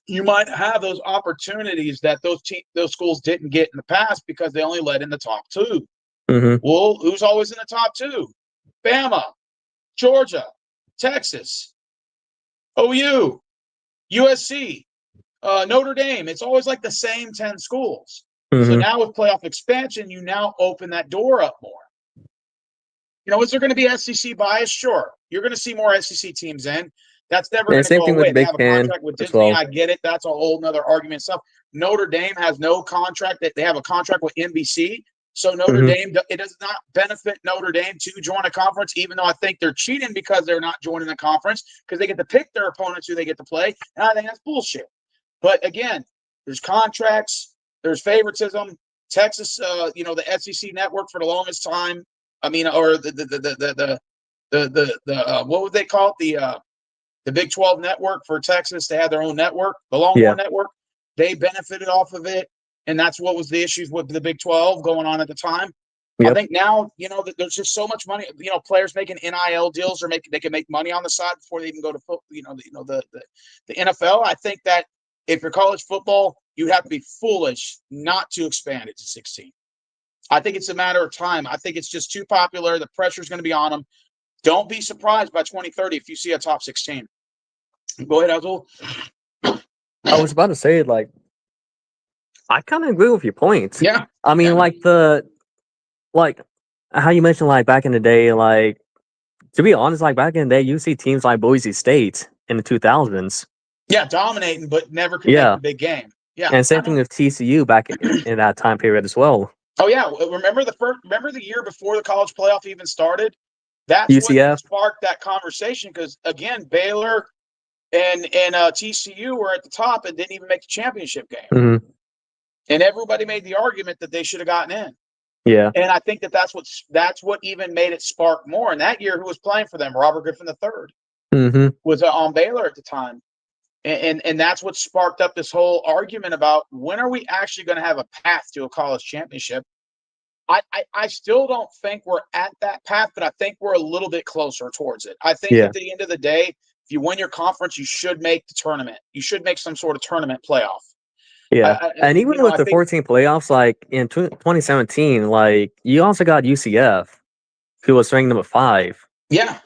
You might have those opportunities that those schools didn't get in the past because they only led in the top 2. Well, who's always in the top 2? Bama, Georgia, Texas, OU, USC, Notre Dame. It's always like the same 10 schools. So now with playoff expansion, you now open that door up more. You know, is there going to be SEC bias? Sure. You're going to see more SEC teams in. That's never going to go away. They have a contract with Disney. Well. I get it. That's a whole nother argument stuff. Notre Dame has no contract. They have a contract with NBC. So Notre Dame, it does not benefit Notre Dame to join a conference, even though I think they're cheating because they're not joining the conference because they get to pick their opponents who they get to play. And I think that's bullshit. But again, there's contracts, there's favoritism. Texas, you know, the SEC network for the longest time. I mean, or the what would they call it? The Big 12 network for Texas. They had their own network, the Longhorn network. They benefited off of it. And that's what was the issues with the Big 12 going on at the time. I think now, you know, there's just so much money. You know, players making NIL deals they can make money on the side before they even go to the NFL. I think that if you're college football, you'd have to be foolish not to expand it to 16. I think it's a matter of time. I think it's just too popular. The pressure is going to be on them. Don't be surprised by 2030 if you see a top 16. Go ahead, Azul. I was about to say, like, I kind of agree with your points. Yeah. I mean, like how you mentioned, like back in the day, like To be honest, like back in the day, you see teams like Boise State in the 2000s. Yeah, dominating, but never could Yeah. make the big game. Yeah, And same thing with TCU back in that time period as well. Oh yeah, remember the year before the college playoff even started? That's UCF. what sparked that conversation because again, Baylor and TCU were at the top and didn't even make the championship game, Mm-hmm. and everybody made the argument that they should have gotten in. Yeah. And I think that's what even made it spark more. And that year, who was playing for them? Robert Griffin III was on Baylor at the time. And that's what sparked up this whole argument about when are we actually going to have a path to a college championship. I still don't think we're at that path, but I think we're a little bit closer towards it. I think at the end of the day, if you win your conference, you should make the tournament. You should make some sort of tournament playoff. Yeah. And even with the 14 playoffs, like in 2017, like you also got UCF, who was ranked number 5. Yeah.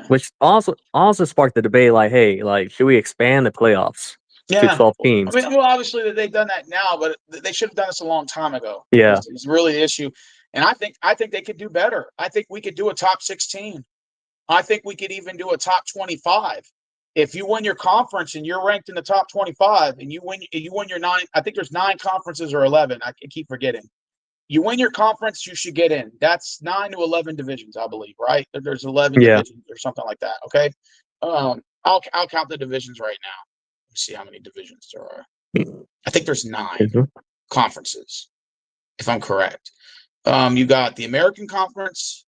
Which also sparked the debate, like, hey, like, should we expand the playoffs to 12 teams? I mean, well, obviously they've done that now, but they should have done this a long time ago. Yeah, it's really the issue, and I think they could do better. I think we could do a top 16. I think we could even do a top 25. If you win your conference and you're ranked in the top 25, and you win your 9, I think there's 9 conferences or 11. I keep forgetting. You win your conference, you should get in. That's 9 to 11 divisions, I believe, right? There's 11 divisions or something like that. Okay, I'll count the divisions right now. Let me see how many divisions there are. I think there's 9 conferences, if I'm correct. You got the American Conference,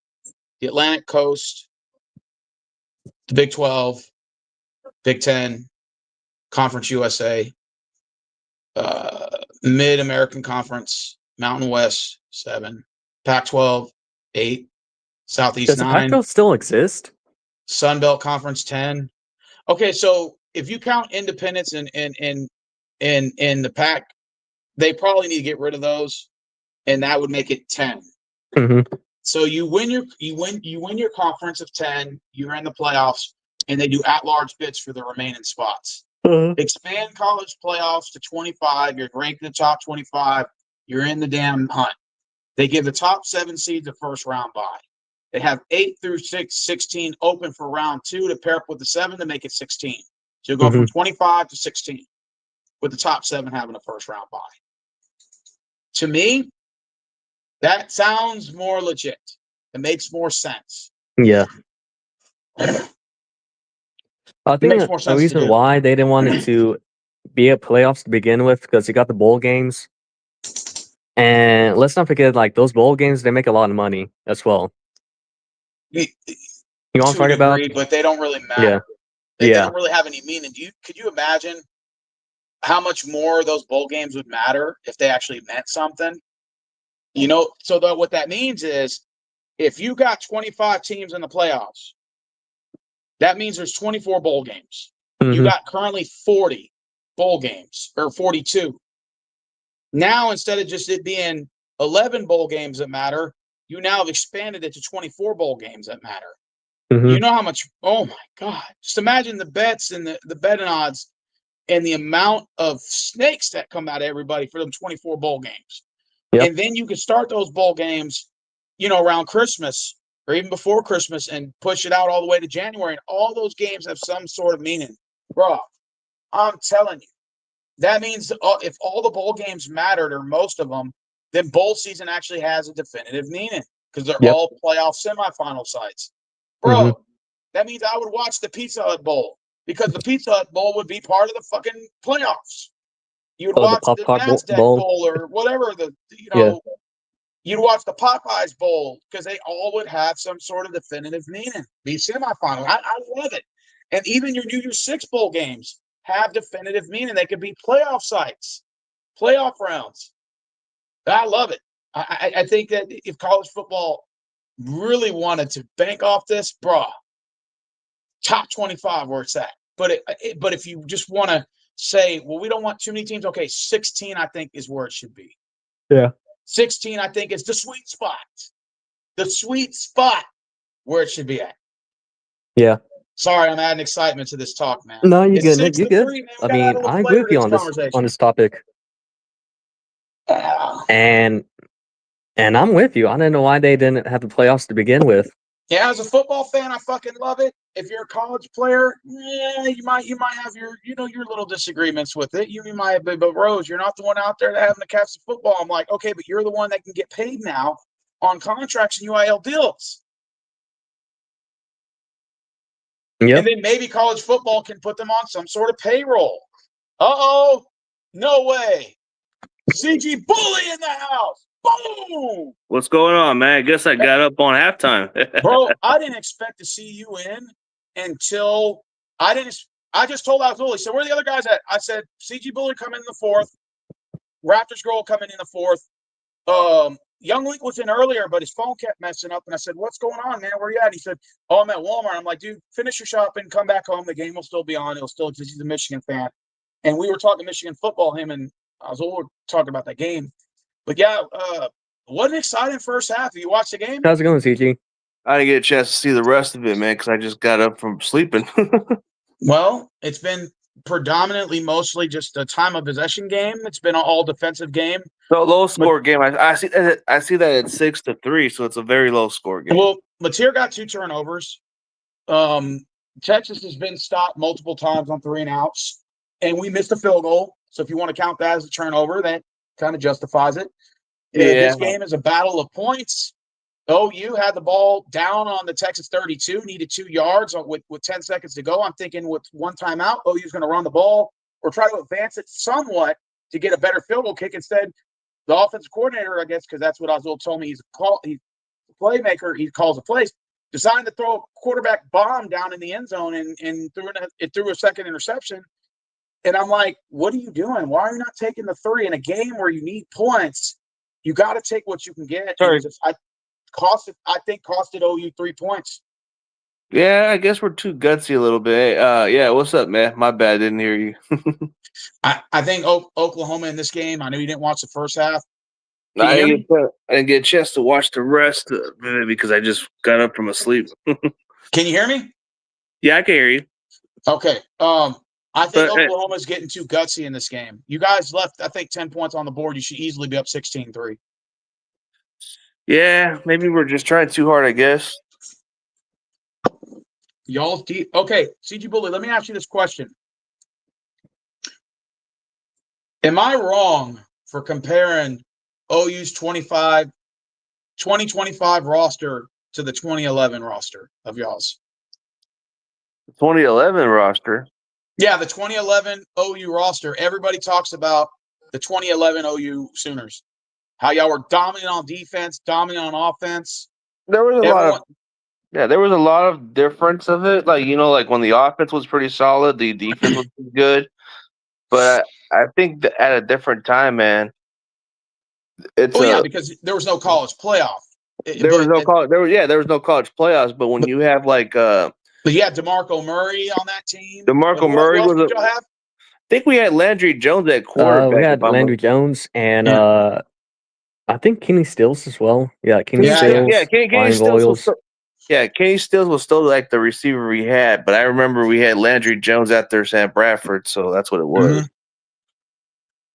the Atlantic Coast, the Big 12, Big 10, Conference USA, Mid-American Conference, Mountain West 7, Pac-12 8, Southeast Does 9. Does the Pac-12 still exist? Sun Belt Conference 10. Okay, so if you count independents in the Pac, they probably need to get rid of those, and that would make it 10. Mm-hmm. So you win your conference of 10. You're in the playoffs, and they do at-large bids for the remaining spots. Expand college playoffs to 25. You're ranked in the top 25. You're in the damn hunt. They give the top 7 seeds a first-round bye. They have 8 through 16 open for round 2 to pair up with the 7 to make it 16. So you go from 25 to 16 with the top 7 having a first-round bye. To me, that sounds more legit. It makes more sense. Yeah. I think the reason why they didn't want it to be a playoffs to begin with, because you got the bowl games. And let's not forget, like, those bowl games, they make a lot of money as well. You want to talk about? But they don't really matter. They don't really have any meaning. Could you imagine how much more those bowl games would matter if they actually meant something? So what that means is if you got 25 teams in the playoffs, that means there's 24 bowl games. You got currently 40 bowl games, or 42. Now, instead of just it being 11 bowl games that matter, you now have expanded it to 24 bowl games that matter. You know how much, oh my God. Just imagine the bets and the betting odds and the amount of snakes that come out of everybody for them 24 bowl games. Yep. And then you can start those bowl games, around Christmas or even before Christmas and push it out all the way to January. And all those games have some sort of meaning. Bro, I'm telling you, that means if all the bowl games mattered, or most of them, then bowl season actually has a definitive meaning because they're all playoff semifinal sites. Bro, that means I would watch the Pizza Hut Bowl because the Pizza Hut Bowl would be part of the fucking playoffs. You would watch the NASDAQ Bowl or whatever you'd watch the Popeyes Bowl because they all would have some sort of definitive meaning. Be semifinal. I love it. And even your New Year's Six bowl games have definitive meaning. They could be playoff sites, playoff rounds. I love it. I think that if college football really wanted to bank off this, top 25 where it's at. But if you just want to say, well, we don't want too many teams. Okay, 16 I think is where it should be. Yeah. 16 I think is the sweet spot. The sweet spot where it should be at. Yeah. Sorry, I'm adding excitement to this talk, man. No, you're good. Nick. You're good. I mean, I agree with you on this topic. And I'm with you. I don't know why they didn't have the playoffs to begin with. Yeah, as a football fan, I fucking love it. If you're a college player, yeah, you might have your your little disagreements with it. You might have, but Rose, you're not the one out there that having to catch the football. I'm like, okay, but you're the one that can get paid now on contracts and UIL deals. Yep. And then maybe college football can put them on some sort of payroll. Uh-oh. No way. CG Bully in the house. Boom. What's going on, man? I guess I got up on halftime. Bro, I didn't expect to see you in until I just told Abdul, he said, where are the other guys at? I said, CG Bully coming in the fourth. Raptors Girl coming in the fourth. Young Link was in earlier, but his phone kept messing up. And I said, what's going on, man? Where you at? He said, oh, I'm at Walmart. I'm like, dude, finish your shopping, come back home. The game will still be on. It'll still, because he's a Michigan fan. And we were talking Michigan football, him and Azul were talking about that game. But yeah, what an exciting first half. You watched the game? How's it going, CG? I didn't get a chance to see the rest of it, man, because I just got up from sleeping. Well, it's been predominantly mostly just a time of possession game. It's been an all defensive game. So low score game. I see that at 6-3, so it's a very low score game. Well, Mateer got 2 turnovers. Texas has been stopped multiple times on 3 and outs, and we missed a field goal. So if you want to count that as a turnover, that kind of justifies it. Yeah. This game is a battle of points. OU had the ball down on the Texas 32, needed 2 yards with 10 seconds to go. I'm thinking with one timeout, OU's going to run the ball or try to advance it somewhat to get a better field goal kick. Instead, the offensive coordinator, I guess, because that's what Azul told me, he's a playmaker, he calls the plays, decided to throw a quarterback bomb down in the end zone and threw a second interception. And I'm like, what are you doing? Why are you not taking the 3 in a game where you need points? You got to take what you can get. Sorry. I think costed OU 3 points. Yeah, I guess we're too gutsy a little bit. Yeah, what's up, man? My bad, didn't hear you. I think Oklahoma in this game, I know you didn't watch the first half. I didn't get a chance to watch the rest of it because I just got up from asleep. Can you hear me? Yeah, I can hear you. Okay. I think Oklahoma's getting too gutsy in this game. You guys left, I think, 10 points on the board. You should easily be up 16-3. Yeah, maybe we're just trying too hard, I guess. Y'all's deep. Okay, CG Bully, let me ask you this question. Am I wrong for comparing OU's 2025 roster to the 2011 roster of y'all's? 2011 roster. Yeah, the 2011 OU roster. Everybody talks about the 2011 OU Sooners. How y'all were dominant on defense, dominant on offense. There was there was a lot of difference of it. Like, like when the offense was pretty solid, the defense was pretty good. But I think that at a different time, man. Because there was no college playoff. There was no college playoffs. But when you have like, but you had DeMarco Murray on that team. DeMarco Murray was. Did y'all have? I think we had Landry Jones at quarterback. We had Landry Jones and I think Kenny Stills as well. Yeah, Kenny Stills. Yeah, Kenny Stills. Kenny Stills was still like the receiver we had, but I remember we had Landry Jones out there, Sam Bradford, so that's what it was. Mm-hmm.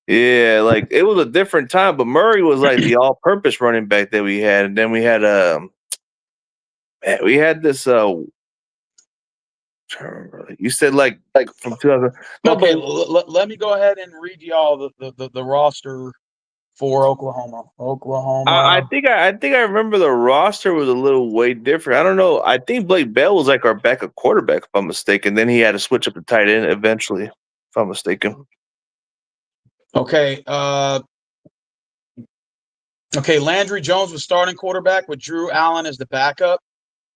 Yeah, like it was a different time, but Murray was like the all-purpose running back that we had, and then we had this. You said like from 2000. Okay, let me go ahead and read y'all the roster for Oklahoma. I think I remember the roster was a little way different. I don't know. I think Blake Bell was like our backup quarterback, if I'm mistaken. Then he had to switch up the tight end eventually, if I'm mistaken. Okay. Landry Jones was starting quarterback with Drew Allen as the backup.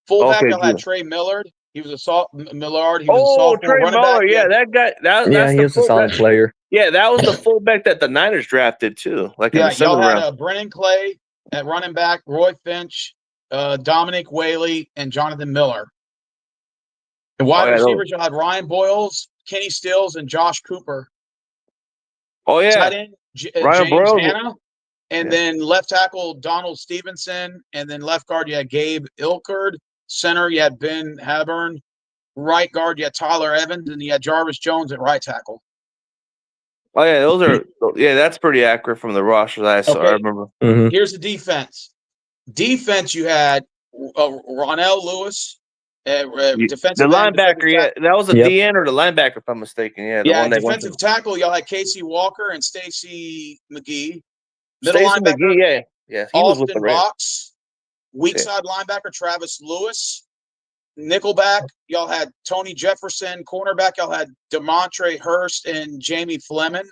Fullback, I had Trey Millard. He was a sophomore Trey running Millard, back. Yeah, that guy. He was a solid player. Yeah, that was the fullback that the Niners drafted too. Like in the y'all had round. Brennan Clay at running back, Roy Finch, Dominic Whaley, and Jonathan Miller. And wide receivers, you had Ryan Boyles, Kenny Stills, and Josh Cooper. Oh yeah, tight end Ryan James Boyles. Hanna, and then left tackle Donald Stevenson, and then left guard you had Gabe Ilkerd. Center, you had Ben Haburn. Right guard, you had Tyler Evans, and you had Jarvis Jones at right tackle. Oh, yeah, that's pretty accurate from the rosters I saw. I remember. Here's the defense. You had Ronell Lewis, The defensive end, linebacker, yeah, that was a Yep. DN or the linebacker, if I'm mistaken. Yeah, the one that went to defensive tackle. Y'all had Casey Walker and Stacy McGee. Middle Stacy linebacker, McGee. Yeah, he was with the Austin Rams. Box. Weak side linebacker, Travis Lewis. Nickelback, y'all had Tony Jefferson. Cornerback, y'all had DeMontre Hurst and Jamie Fleming.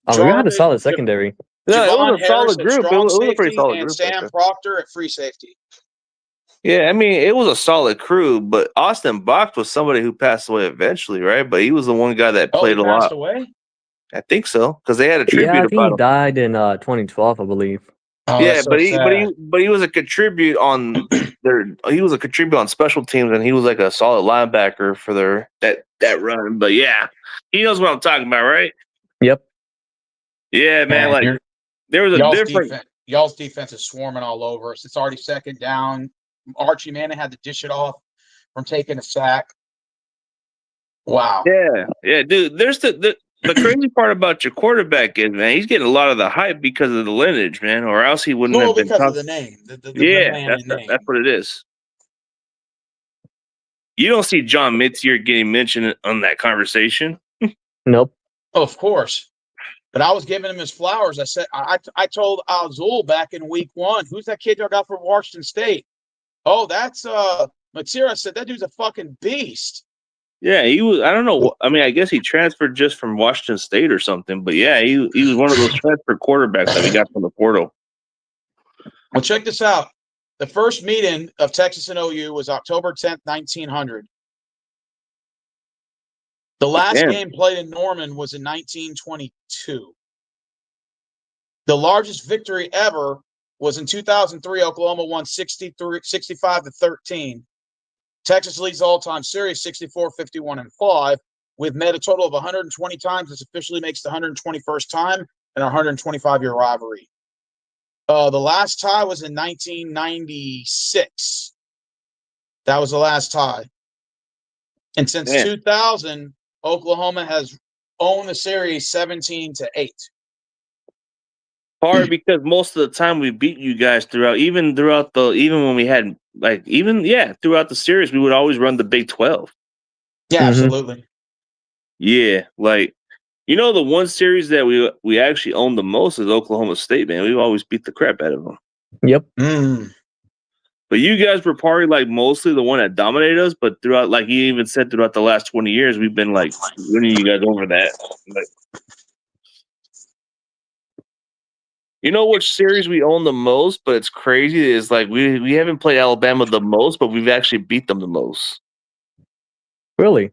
We had a solid secondary. No, it Javon was a Harris solid at group. It strong was a pretty safety, solid and group. Right Sam there. Proctor at free safety. Yeah, I mean, it was a solid crew, but Austin Box was somebody who passed away eventually, right? But he was the one guy that played he a passed lot. away? I think so, because they had a tribute Yeah, I think about he him. died in 2012, I believe. Oh, Yeah, that's so but he sad. was a contribute on he was a contribute on special teams, and he was like a solid linebacker for that run. But yeah, he knows what I'm talking about, right? Yep. Yeah, man. Like Man, there was a y'all's different. y'all's defense is swarming all over us. It's already second down. Archie Manning had to dish it off from taking a sack. Wow. Yeah, dude. There's the crazy part about your quarterback is, man, he's getting a lot of the hype because of the lineage, man, or else he wouldn't Well, have been. because of the name, the man and name. That's what it is. You don't see John Mitzier getting mentioned on that conversation. Nope. Of course. But I was giving him his flowers. I said, I told Azul back in week 1, who's that kid y'all got from Washington State? Oh, that's Matira. I said, that dude's a fucking beast. Yeah, he was. I don't know. I mean, I guess he transferred just from Washington State or something. But yeah, he was one of those transfer quarterbacks that we got from the portal. Well, check this out. The first meeting of Texas and OU was October 10th, 1900. The last game played in Norman was in 1922. The largest victory ever was in 2003. Oklahoma won 65-13. Texas leads the all-time series 64-51-5. We've met a total of 120 times. This officially makes the 121st time in our 125-year rivalry. The last tie was in 1996. That was the last tie. And since 2000, Oklahoma has owned the series 17-8. Hard because most of the time we beat you guys throughout when we had throughout the series we would always run the Big 12. Yeah, absolutely. Yeah, like the one series that we actually owned the most is Oklahoma State, man. We've always beat the crap out of them. Yep. But you guys were probably like mostly the one that dominated us. But throughout, like you even said, throughout the last 20 years, we've been like winning you guys over that. Like, which series we own the most, but it's crazy is like we haven't played Alabama the most, but we've actually beat them the most. Really?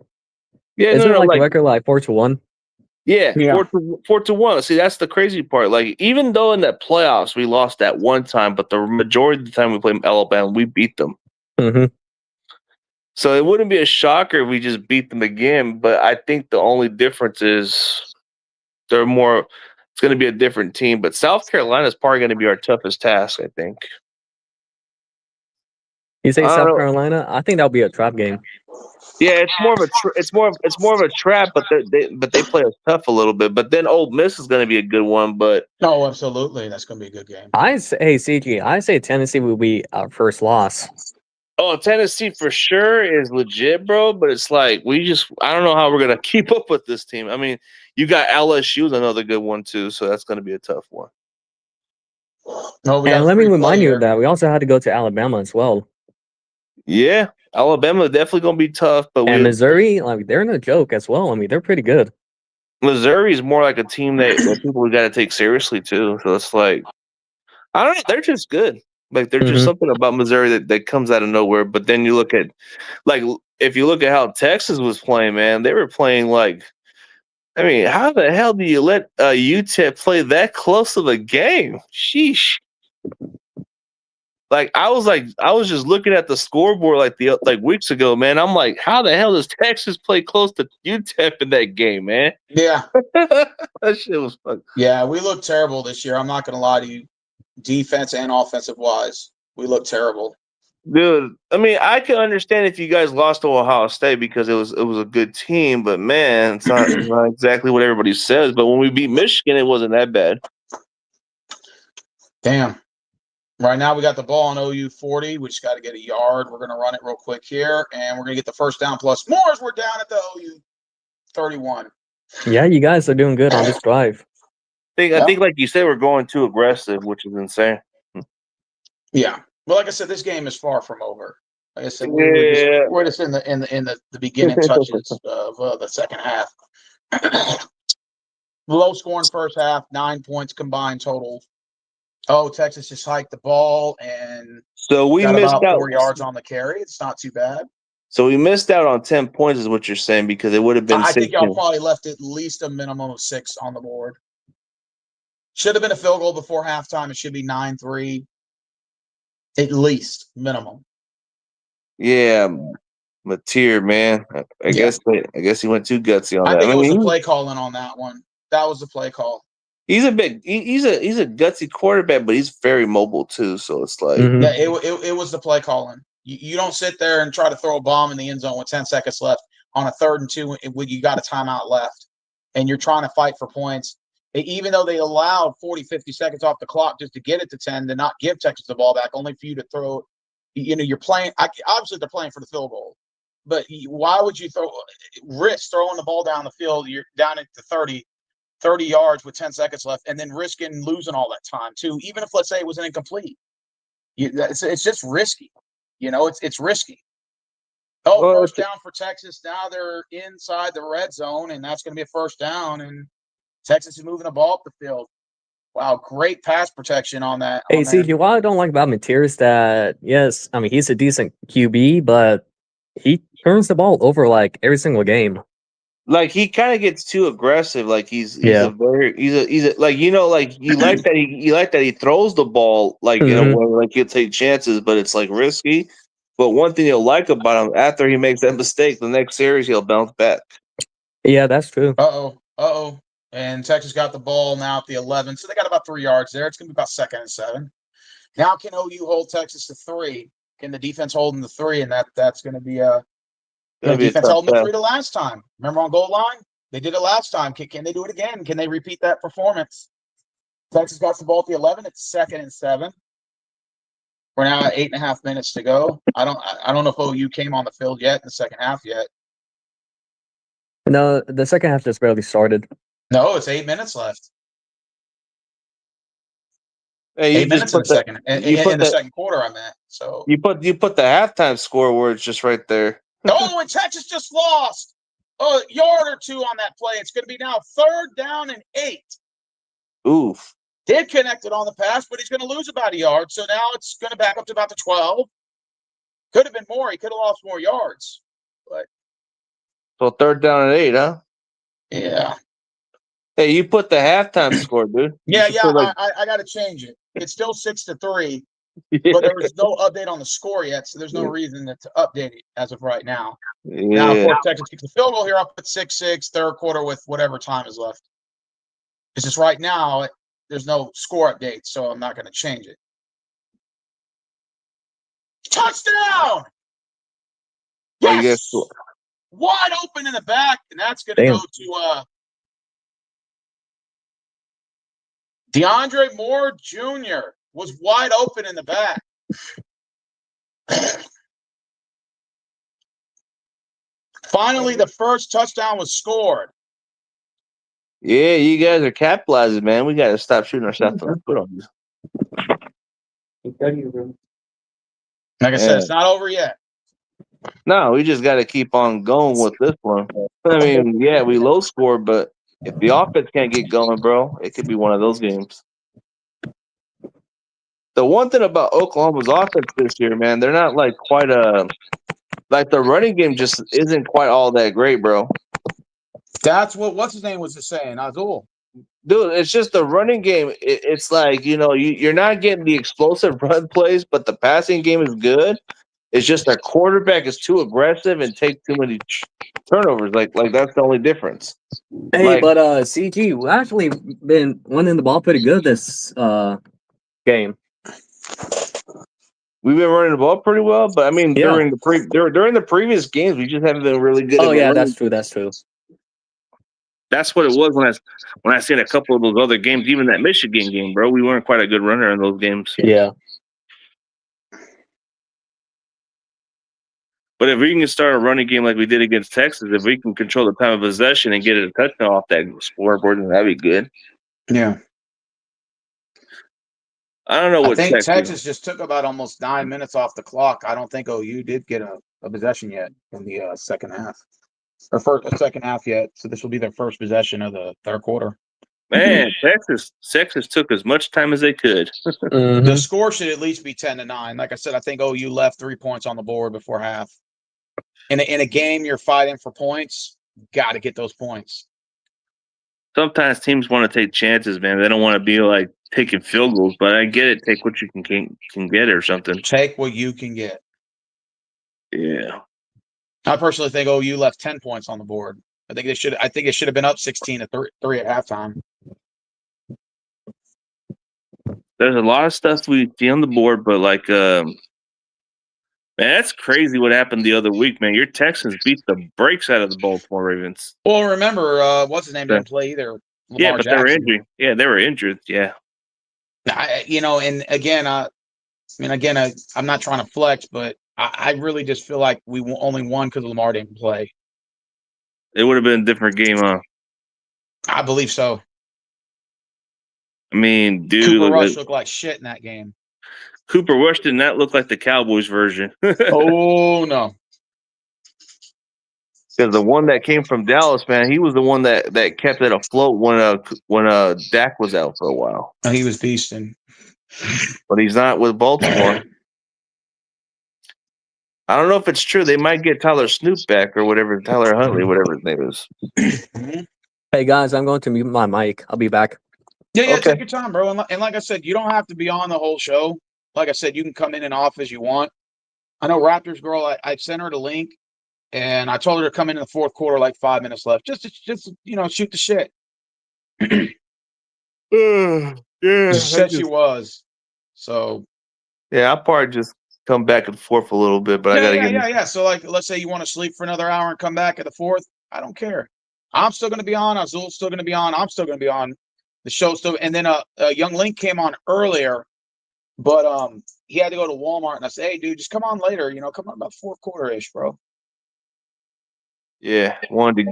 Yeah, is it like a record like 4-1? Yeah, 4-1. See, that's the crazy part. Like, even though in that playoffs we lost that one time, but the majority of the time we played Alabama, we beat them. So it wouldn't be a shocker if we just beat them again. But I think the only difference is they're more. It's going to be a different team. But South Carolina is probably going to be our toughest task, I think. You say South Carolina? I think that'll be a trap game. Yeah, it's more of a trap, but they play us tough a little bit. But then Ole Miss is going to be a good one. But no, absolutely, that's going to be a good game. CG, I say Tennessee will be our first loss. Oh, Tennessee for sure is legit, bro. But it's like I don't know how we're going to keep up with this team. I mean, you got LSU, another good one too, so that's going to be a tough one. No, and let me remind you of that. We also had to go to Alabama as well. Yeah, Alabama definitely going to be tough, but Missouri, like they're no joke as well. I mean, they're pretty good. Missouri is more like a team that people we got to take seriously too. So it's like, I don't know, they're just good. Like there's just something about Missouri that comes out of nowhere. But then you look at, like, if you look at how Texas was playing, man, they were playing like, I mean, how the hell do you let UTEP play that close of a game? Sheesh. Like I was just looking at the scoreboard like weeks ago, man. I'm like, how the hell does Texas play close to UTEP in that game, man? Yeah, that shit was fun. Yeah, we look terrible this year. I'm not going to lie to you, defense and offensive wise, we look terrible, dude. I mean, I can understand if you guys lost to Ohio State because it was a good team, but man, it's not exactly what everybody says. But when we beat Michigan, it wasn't that bad. Damn. Right now, we got the ball on OU 40. We just got to get a yard. We're going to run it real quick here, and we're going to get the first down plus more as we're down at the OU 31. Yeah, you guys are doing good on this drive. I think, like you said, we're going too aggressive, which is insane. Yeah. Well, like I said, this game is far from over. Like I said, we're just in the beginning touches of the second half. Low scoring first half, 9 points combined total. Oh, Texas just hiked the ball and so we got missed about out 4 yards on the carry. It's not too bad. So we missed out on 10 points, is what you're saying, because it would have been. I think y'all probably left at least a minimum of 6 on the board. Should have been a field goal before halftime. It should be 9-3, at least minimum. Yeah, Mateer, man. I guess he went too gutsy on that. I think it was the play calling on that one. That was the play call. He's a gutsy quarterback, but he's very mobile too. So it's like, yeah, it was the play calling. You don't sit there and try to throw a bomb in the end zone with 10 seconds left on a 3rd and 2 when you got a timeout left and you're trying to fight for points. Even though they allowed 40, 50 seconds off the clock just to get it to 10, to not give Texas the ball back, only for you to throw. You're playing. Obviously, they're playing for the field goal, but why would you risk throwing the ball down the field? You're down at the 30 yards with 10 seconds left, and then risking losing all that time too. Even if, let's say, it was an incomplete, it's just risky. It's risky. First down for Texas. Now they're inside the red zone, and that's going to be a first down. And Texas is moving the ball up the field. Wow, great pass protection on that. Hey, CG, what I don't like about Mateer is that, yes, I mean, he's a decent QB, but he turns the ball over like every single game. Like he kind of gets too aggressive. Like he's a like you like that he throws the ball like in a way like he'll take chances, but it's like risky. But one thing you'll like about him, after he makes that mistake, the next series he'll bounce back. Yeah, that's true. Uh-oh. And Texas got the ball now at the 11. So they got about 3 yards there. It's going to be about 2nd and 7. Now can OU hold Texas to 3? Can the defense hold them to 3? And that's going to be defense held them to 3 the last time. Remember on goal line? They did it last time. Can they do it again? Can they repeat that performance? Texas got the ball at the 11. It's 2nd and 7. We're now at 8.5 minutes to go. I don't know if OU came on the field yet in the second half yet. No, the second half just barely started. No, it's 8 minutes left. Hey, 8 minutes in the second. In the second quarter, I meant. So you put the halftime score where it's just right there. Oh, and Texas just lost a yard or 2 on that play. It's going to be now 3rd down and 8. Oof. Did connect it on the pass, but he's going to lose about a yard. So now it's going to back up to about the 12. Could have been more. He could have lost more yards. But so 3rd down and 8, huh? Yeah. Hey, you put the halftime score, dude. Yeah. I got to change it. It's still 6-3, but there was no update on the score yet, so there's no reason to update it as of right now. Yeah. Now, of course, Texas kicks the field goal here up at 6-6, 3rd quarter with whatever time is left. It's just right now, there's no score update, so I'm not going to change it. Touchdown! Yes! Wide open in the back, and that's going to go to DeAndre Moore Jr. was wide open in the back. Finally, the first touchdown was scored. Yeah, you guys are capitalizing, man. We got to stop shooting ourselves in the foot on this. Like I said, it's not over yet. No, we just got to keep on going with this one. I mean, yeah, we low score, but if the offense can't get going, bro, it could be one of those games. The one thing about Oklahoma's offense this year, man, they're not like quite like the running game just isn't quite all that great, bro. That's what's his name was just saying, Azul. Dude, it's just the running game. It's like, you're not getting the explosive run plays, but the passing game is good. It's just our quarterback is too aggressive and take too many turnovers. Like that's the only difference. Hey, but CG, we've actually been winning the ball pretty good this game. We've been running the ball pretty well, but I mean, during the previous games, we just haven't been really good. Oh yeah, that's true. That's true. That's what it was when I seen a couple of those other games, even that Michigan game, bro. We weren't quite a good runner in those games. Yeah. But if we can start a running game like we did against Texas, if we can control the time of possession and get a touchdown off that scoreboard, then that'd be good. Yeah. I don't know I what think Texas just took about almost 9 minutes off the clock. I don't think OU did get a possession yet in the second half. Or second half yet. So this will be their first possession of the third quarter. Man, Texas took as much time as they could. The score should at least be 10-9. Like I said, I think OU left 3 points on the board before half. In a game you're fighting for points, got to get those points. Sometimes teams want to take chances, man. They don't want to be like taking field goals, but I get it. Take what you can get or something. Take what you can get. Yeah. I personally think OU left 10 points on the board. I think it should have been up 16-3 at halftime. There's a lot of stuff we see on the board, but like man, that's crazy what happened the other week, man. Your Texans beat the brakes out of the Baltimore Ravens. Well, remember, what's his name didn't play either. Lamar Jackson. They were injured. Yeah, they were injured. Yeah. And again, I'm not trying to flex, but I really just feel like we only won because Lamar didn't play. It would have been a different game, huh? I believe so. I mean, dude, Cooper Rush looked like shit in that game. Cooper Rush did not look like the Cowboys version. Oh no! Because the one that came from Dallas, man, he was the one that kept it afloat when Dak was out for a while. He was beasting, but he's not with Baltimore. I don't know if it's true. They might get Tyler Snoop back or whatever, Tyler Huntley, whatever his name is. Hey guys, I'm going to mute my mic. I'll be back. Yeah, okay. Take your time, bro. And like I said, you don't have to be on the whole show. Like I said, you can come in and off as you want. I know Raptors girl. I sent her the link, and I told her to come in the fourth quarter, like 5 minutes left, just shoot the shit. Yeah, she said she was. So. Yeah, I'll probably just come back and forth a little bit, but I gotta get. Yeah. So, like, let's say you want to sleep for another hour and come back at the fourth. I don't care. I'm still going to be on. Azul's still going to be on. I'm still going to be on. The show still. And then a young Link came on earlier, but he had to go to Walmart, and I said, "Hey, dude, just come on later. Come on about fourth quarter-ish, bro." Yeah, wanted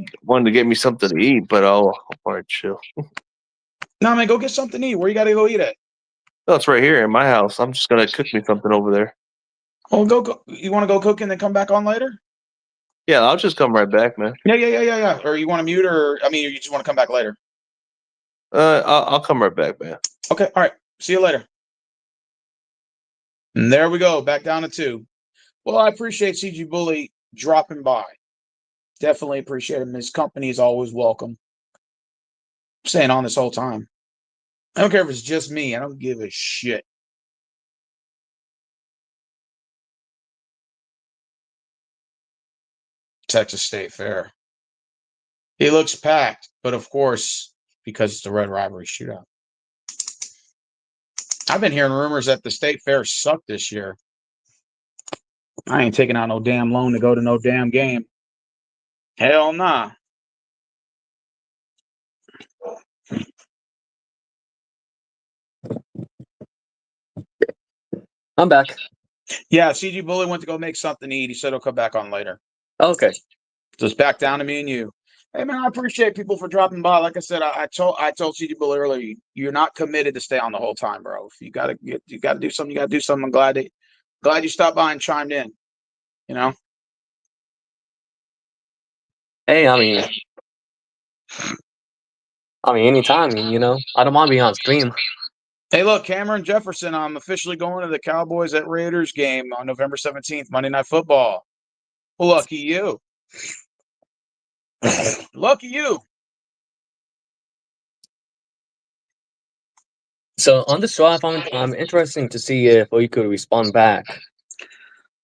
to get me something to eat, but I'll probably chill. No, man, go get something to eat. Where you got to go eat at? No, it's right here in my house. I'm just gonna cook me something over there. Oh, go. You want to go cook and then come back on later? Yeah, I'll just come right back, man. Yeah. Or you want to mute, or you just want to come back later? I'll come right back, man. Okay, all right. See you later. And there we go, back down to 2. Well, I appreciate CG Bully dropping by. Definitely appreciate him. His company is always welcome. I'm staying on this whole time. I don't care if it's just me. I don't give a shit. Texas State Fair. It looks packed, but of course, because it's the Red Rivalry shootout. I've been hearing rumors that the State Fair sucked this year. I ain't taking out no damn loan to go to no damn game. Hell nah. I'm back. Yeah, CG Bully went to go make something to eat. He said he'll come back on later. Okay. So it's back down to me and you. Hey man, I appreciate people for dropping by. Like I said, I told CG Bully earlier, you're not committed to stay on the whole time, bro. If you gotta do something, you gotta do something. I'm glad you stopped by and chimed in. Hey, I mean, anytime, I don't mind being on stream. Hey, look, Cameron Jefferson, I'm officially going to the Cowboys at Raiders game on November 17th, Monday Night Football. Lucky you. Lucky you. So on this drive, I'm interested to see if we could respond back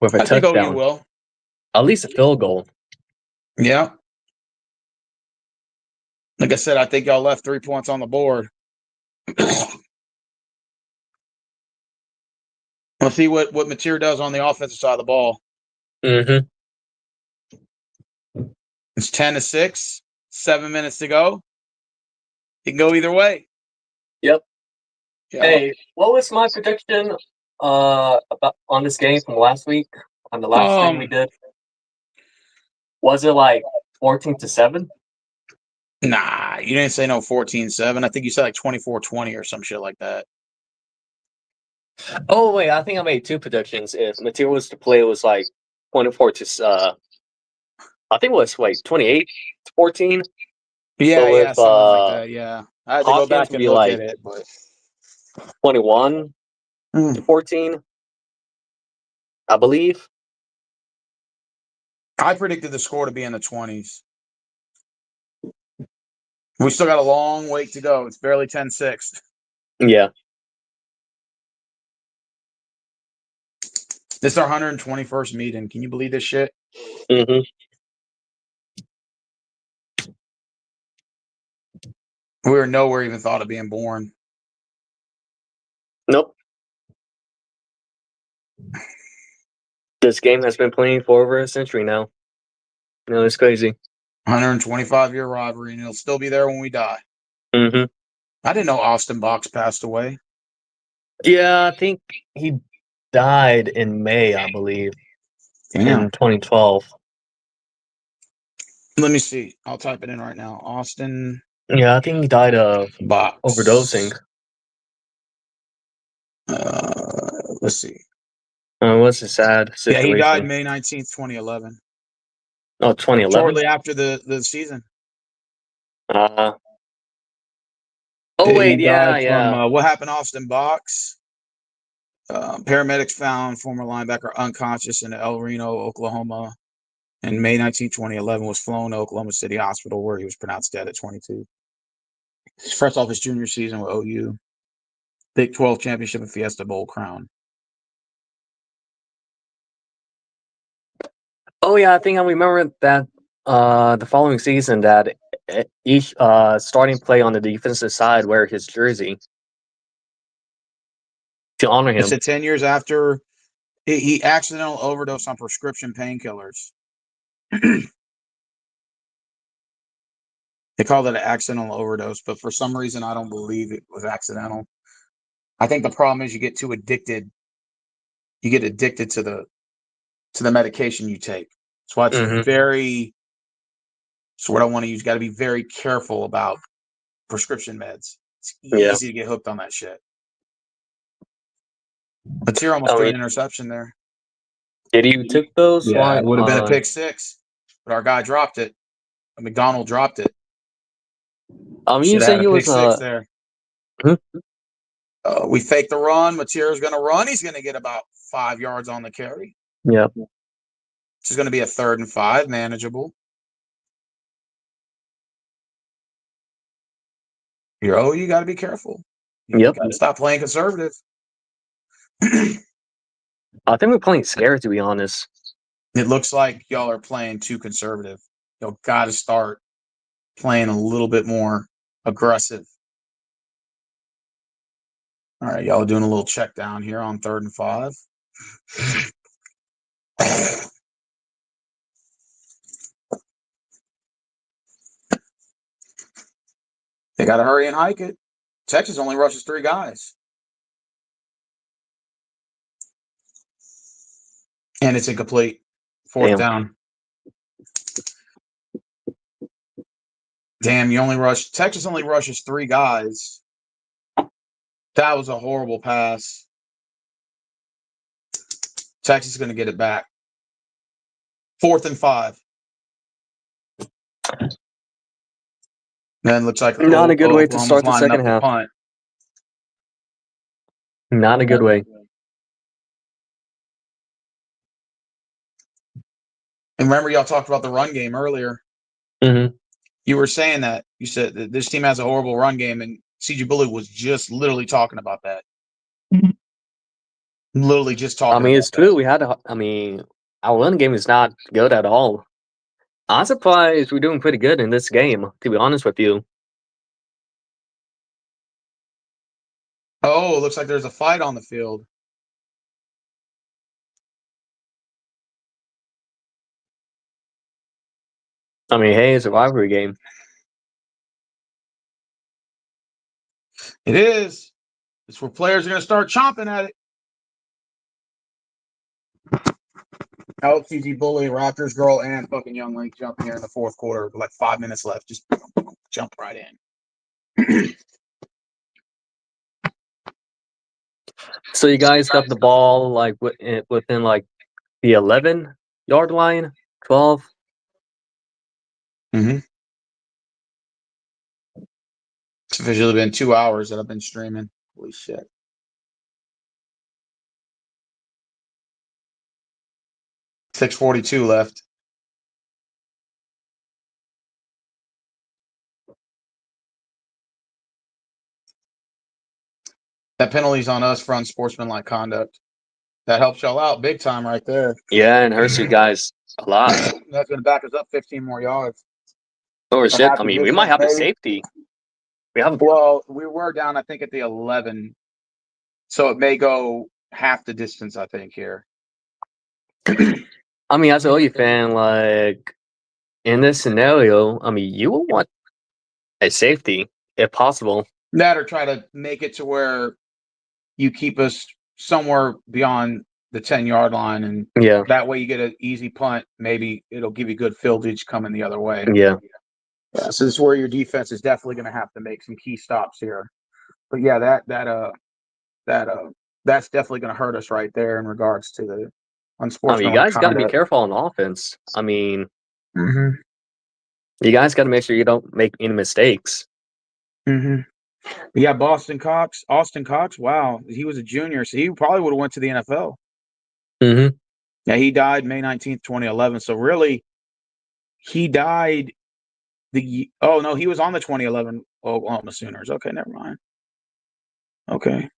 with a touchdown. I think OU will. At least a field goal. Yeah. Like I said, I think y'all left 3 points on the board. We'll see what Mateer does on the offensive side of the ball. Mm-hmm. It's 10-6, 7 minutes to go. It can go either way. Yep. Yeah. Hey, what was my prediction about on this game from last week on the last stream we did? Was it like 14-7? Nah, you didn't say no 14-7. I think you said like 24-20 or some shit like that. Oh wait, I think I made two predictions. If Material was to play, it was like 24 to I think it was 28-14. Yeah, So yeah, if something like that. Yeah, I had to go Hawkins back would and be look like at it, but 21-14, I believe. I predicted the score to be in the 20s. We still got a long wait to go. It's barely 10-6. Yeah. This is our 121st meeting. Can you believe this shit? Mm-hmm. We were nowhere even thought of being born. Nope. This game has been playing for over a century now. It's crazy. 125-year rivalry, and it'll still be there when we die. Mm-hmm. I didn't know Austin Box passed away. Yeah, I think he died in May, I believe, Damn. in 2012. Let me see. I'll type it in right now. Austin Yeah, I think he died of Box. overdosing. Let's see. It was a sad Yeah, he died situation. May 19th, 2011. Oh, 2011? Shortly after the season. Oh, He wait, died yeah. from what happened to Austin Box. Paramedics found former linebacker unconscious in El Reno, Oklahoma. In May 19, 2011, was flown to Oklahoma City Hospital, where he was pronounced dead at 22. Fresh off his junior season with OU. Big 12 championship and Fiesta Bowl crown. Oh, yeah, I think I remember that the following season that each starting play on the defensive side wear his jersey to honor him. It said 10 years after he accidental overdosed on prescription painkillers. They called it an accidental overdose, but for some reason, I don't believe it was accidental. I think the problem is you get too addicted. You get addicted to the medication you take. That's why it's very. So what I want to use, got to be very careful about prescription meds. It's easy to get hooked on that shit. Material almost threw an interception there. Did you took those? Yeah, Why? it would have been a pick six, but our guy dropped it. McDonald dropped it. You said you was six there. We fake the run. Material's going to run. He's going to get about 5 yards on the carry. Yeah. This is going to be a 3rd and 5, manageable. You got to be careful. You got to stop playing conservative. I think we're playing scared, to be honest. It looks like y'all are playing too conservative. Y'all got to start playing a little bit more aggressive. All right, y'all are doing a little check down here on 3rd and 5. They got to hurry and hike it. Texas only rushes 3 guys. And it's incomplete. 4th down. Damn, Texas only rushes 3 guys. That was a horrible pass. Texas is going to get it back. 4th and 5. Then looks like not a good way to start the second half. Punt. Not a good way. And remember, y'all talked about the run game earlier. Mm-hmm. You were saying that. You said that this team has a horrible run game, and CG Bully was just literally talking about that. Literally just talking about it's true. We had our run game is not good at all. I'm surprised we're doing pretty good in this game, to be honest with you. Oh, it looks like there's a fight on the field. Hey, it's a rivalry game. It is. It's where players are going to start chomping at it. LTG bully, Raptors girl, and fucking Young Link jumping here in the fourth quarter with like 5 minutes left. Just jump right in. So you guys got the ball like within like the 11-yard line, 12. Mm-hmm. It's officially been 2 hours that I've been streaming. Holy shit. $6:42 left. That penalty's on us for unsportsmanlike conduct. That helps y'all out big time right there. Yeah, and hurts you guys a lot. That's going to back us up 15 more yards. Oh shit! half I the mean, we might distance, have a maybe. safety. We have a Well, we were down, I think, at the 11. So it may go half the distance, I think, here. I mean, as an OU fan, like in this scenario, I mean, you will want a safety if possible. That or try to make it to where you keep us somewhere beyond the 10-yard line, and Yeah, that way you get an easy punt. Maybe it'll give you good fieldage coming the other way. yeah. Yeah, so this is where your defense is definitely going to have to make some key stops here. But yeah, that's definitely going to hurt us right there in regards to the I mean, you unsportsmanlike guys got to be conduct. careful on offense. I mean, Mm-hmm. you guys got to make sure you don't make any mistakes. Mm-hmm. Yeah, Austin Cox. Wow, he was a junior, so he probably would have went to the NFL. Mm-hmm. Yeah, he died May 19th, 2011. So really, he died he was on the 2011 Oklahoma Sooners. Okay, never mind. Okay.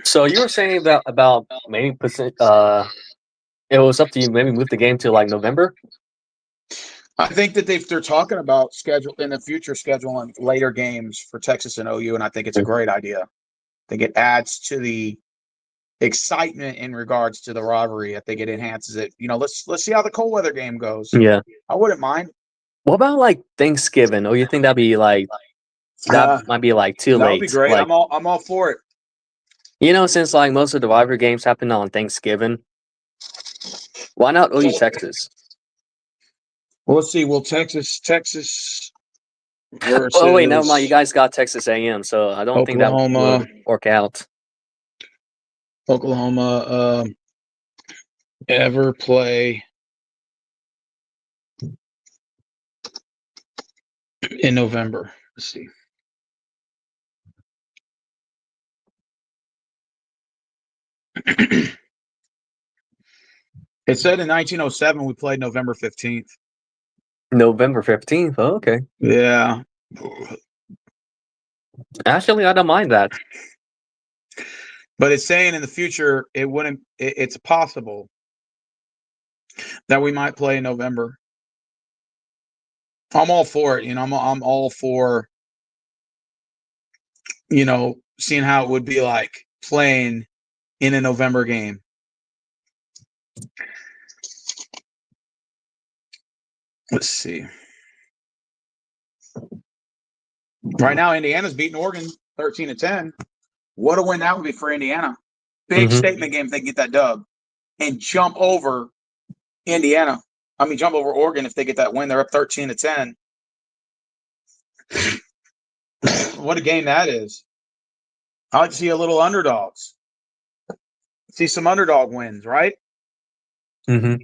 So you were saying about maybe it was up to you. Maybe move the game to like November. I think that they're talking about schedule in the future scheduling later games for Texas and OU, and I think it's a great idea. I think it adds to the excitement in regards to the rivalry. I think it enhances it. Let's see how the cold weather game goes. Yeah. I wouldn't mind. What about like Thanksgiving? Oh, you think that'd be like that might be like too That late? would be great. Like, I'm all for it. Since like most of the rivalry games happen on Thanksgiving, why not OU Texas? Well, let's see. Well, Texas versus Oh wait, never mind. You guys got Texas A&M, so I don't think that Oklahoma. would work out. Oklahoma ever play in November. Let's see. It said in 1907 we played November 15th. November 15th. Oh, okay. Yeah. Actually, I don't mind that. But it's saying in the future it's possible that we might play in November. I'm all for it. I'm all for seeing how it would be like playing in a November game. Let's see. Right now, Indiana's beating Oregon 13-10. What a win that would be for Indiana. Big statement game if they can get that dub and jump over Indiana. Jump over Oregon if they get that win. They're up 13-10. What a game that is. I like to see a little underdogs. See some underdog wins, right? Mm-hmm.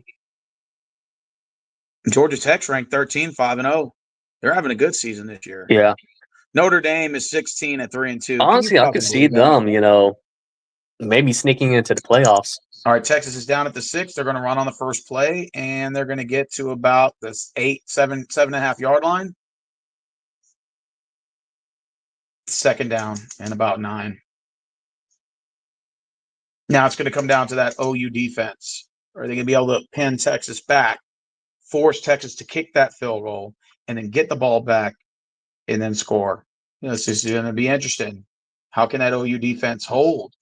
Georgia Tech's ranked 13, 5-0. They're having a good season this year. Yeah. Notre Dame is 16 at 3-2. Honestly, I could see them, maybe sneaking into the playoffs. All right, Texas is down at the 6. They're going to run on the first play, and they're going to get to about the 7.5 yard line. Second down and about 9. Now it's going to come down to that OU defense. are they going to be able to pin Texas back, force Texas to kick that field goal, and then get the ball back and then score? This is going to be interesting. How can that OU defense hold?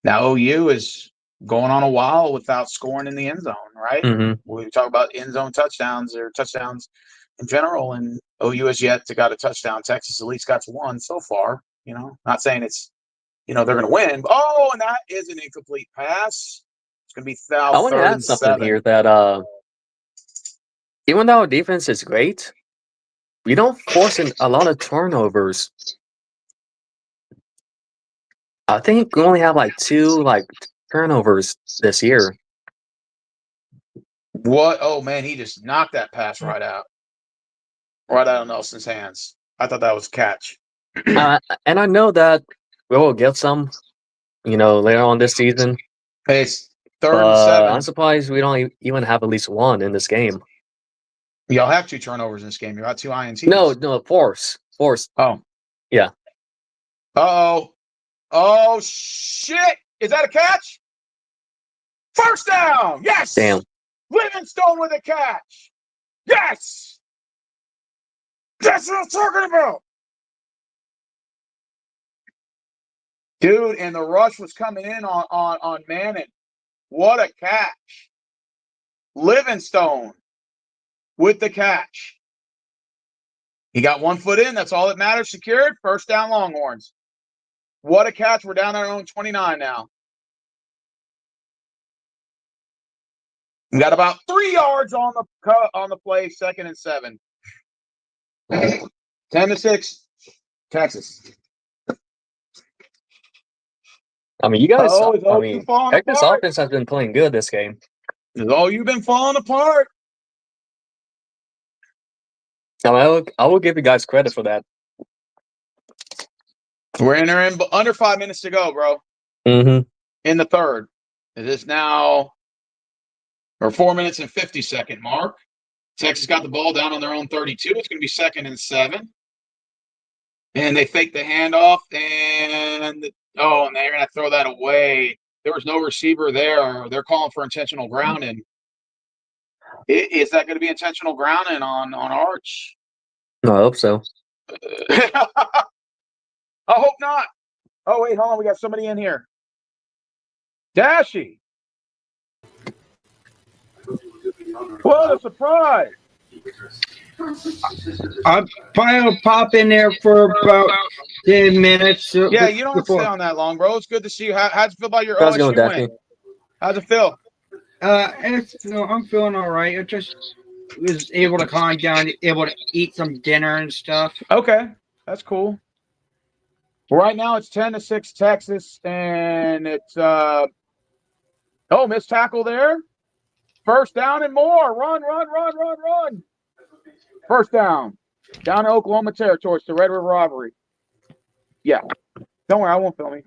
Now, OU is going on a while without scoring in the end zone, right? Mm-hmm. We talk about end zone touchdowns or touchdowns in general, and OU has yet to got a touchdown. Texas at least got to one so far. Not saying it's, they're going to win. But, and that is an incomplete pass. It's going to be foul. I want to add something here that even though our defense is great, we don't force a lot of turnovers. I think we only have like 2 turnovers this year. What? Oh man, he just knocked that pass right out of Nelson's hands. I thought that was a catch. And I know that we will get some, later on this season. It's 3rd and 7. I'm surprised we don't even have at least 1 in this game. Y'all have 2 turnovers in this game. You got 2 INTs. No, force. Oh. Yeah. Uh-oh. Oh, shit. Is that a catch? First down. Yes. Damn. Livingstone with a catch. Yes. That's what I'm talking about. Dude, and the rush was coming in on Manning. What a catch. Livingstone with the catch. He got 1 foot in. That's all that matters. Secured. First down, Longhorns. What a catch. We're down our own 29 now. We got about 3 yards on the play, 2nd and 7. 10-6, Texas. I mean, you guys. Texas offense has been playing good this game. You've been falling apart. I will give you guys credit for that. We're entering under 5 minutes to go, bro. Mm-hmm. In the 3rd. It is now 4 minutes and 50-second mark. Texas got the ball down on their own 32. It's going to be 2nd and 7. And they fake the handoff, and they're going to throw that away. There was no receiver there. They're calling for intentional grounding. Is that going to be intentional grounding on Arch? No, I hope so. I hope not. Oh, wait, hold on. We got somebody in here. Dashy. What a surprise. I'll probably pop in there for about 10 minutes. Yeah, you don't have to stay on that long, bro. It's good to see you. How'd you feel about your How's it OSU going, win? Daphne? How's it feel? I'm feeling all right. I just was able to calm down, able to eat some dinner and stuff. Okay, that's cool. Right now it's 10-6 Texas, and it's missed tackle there. First down and more. Run. First down. Down to Oklahoma territory. It's the Red River Rivalry. Yeah. Don't worry, I won't film you.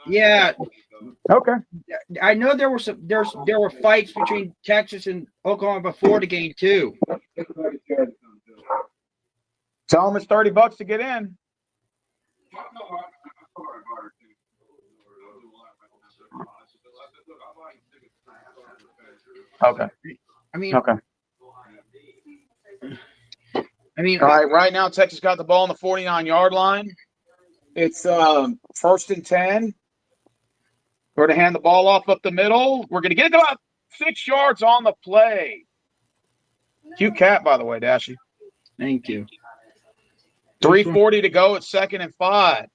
Yeah. Okay. I know there were fights between Texas and Oklahoma before the game too. Tell them it's $30 to get in. Okay. Okay. All right. Right now, Texas got the ball on the 49-yard line. It's 1st and 10. We're going to hand the ball off up the middle. We're going to get about 6 yards on the play. Cute cat, by the way, Dashy. Thank you. 3:40 to go. It's 2nd and 5.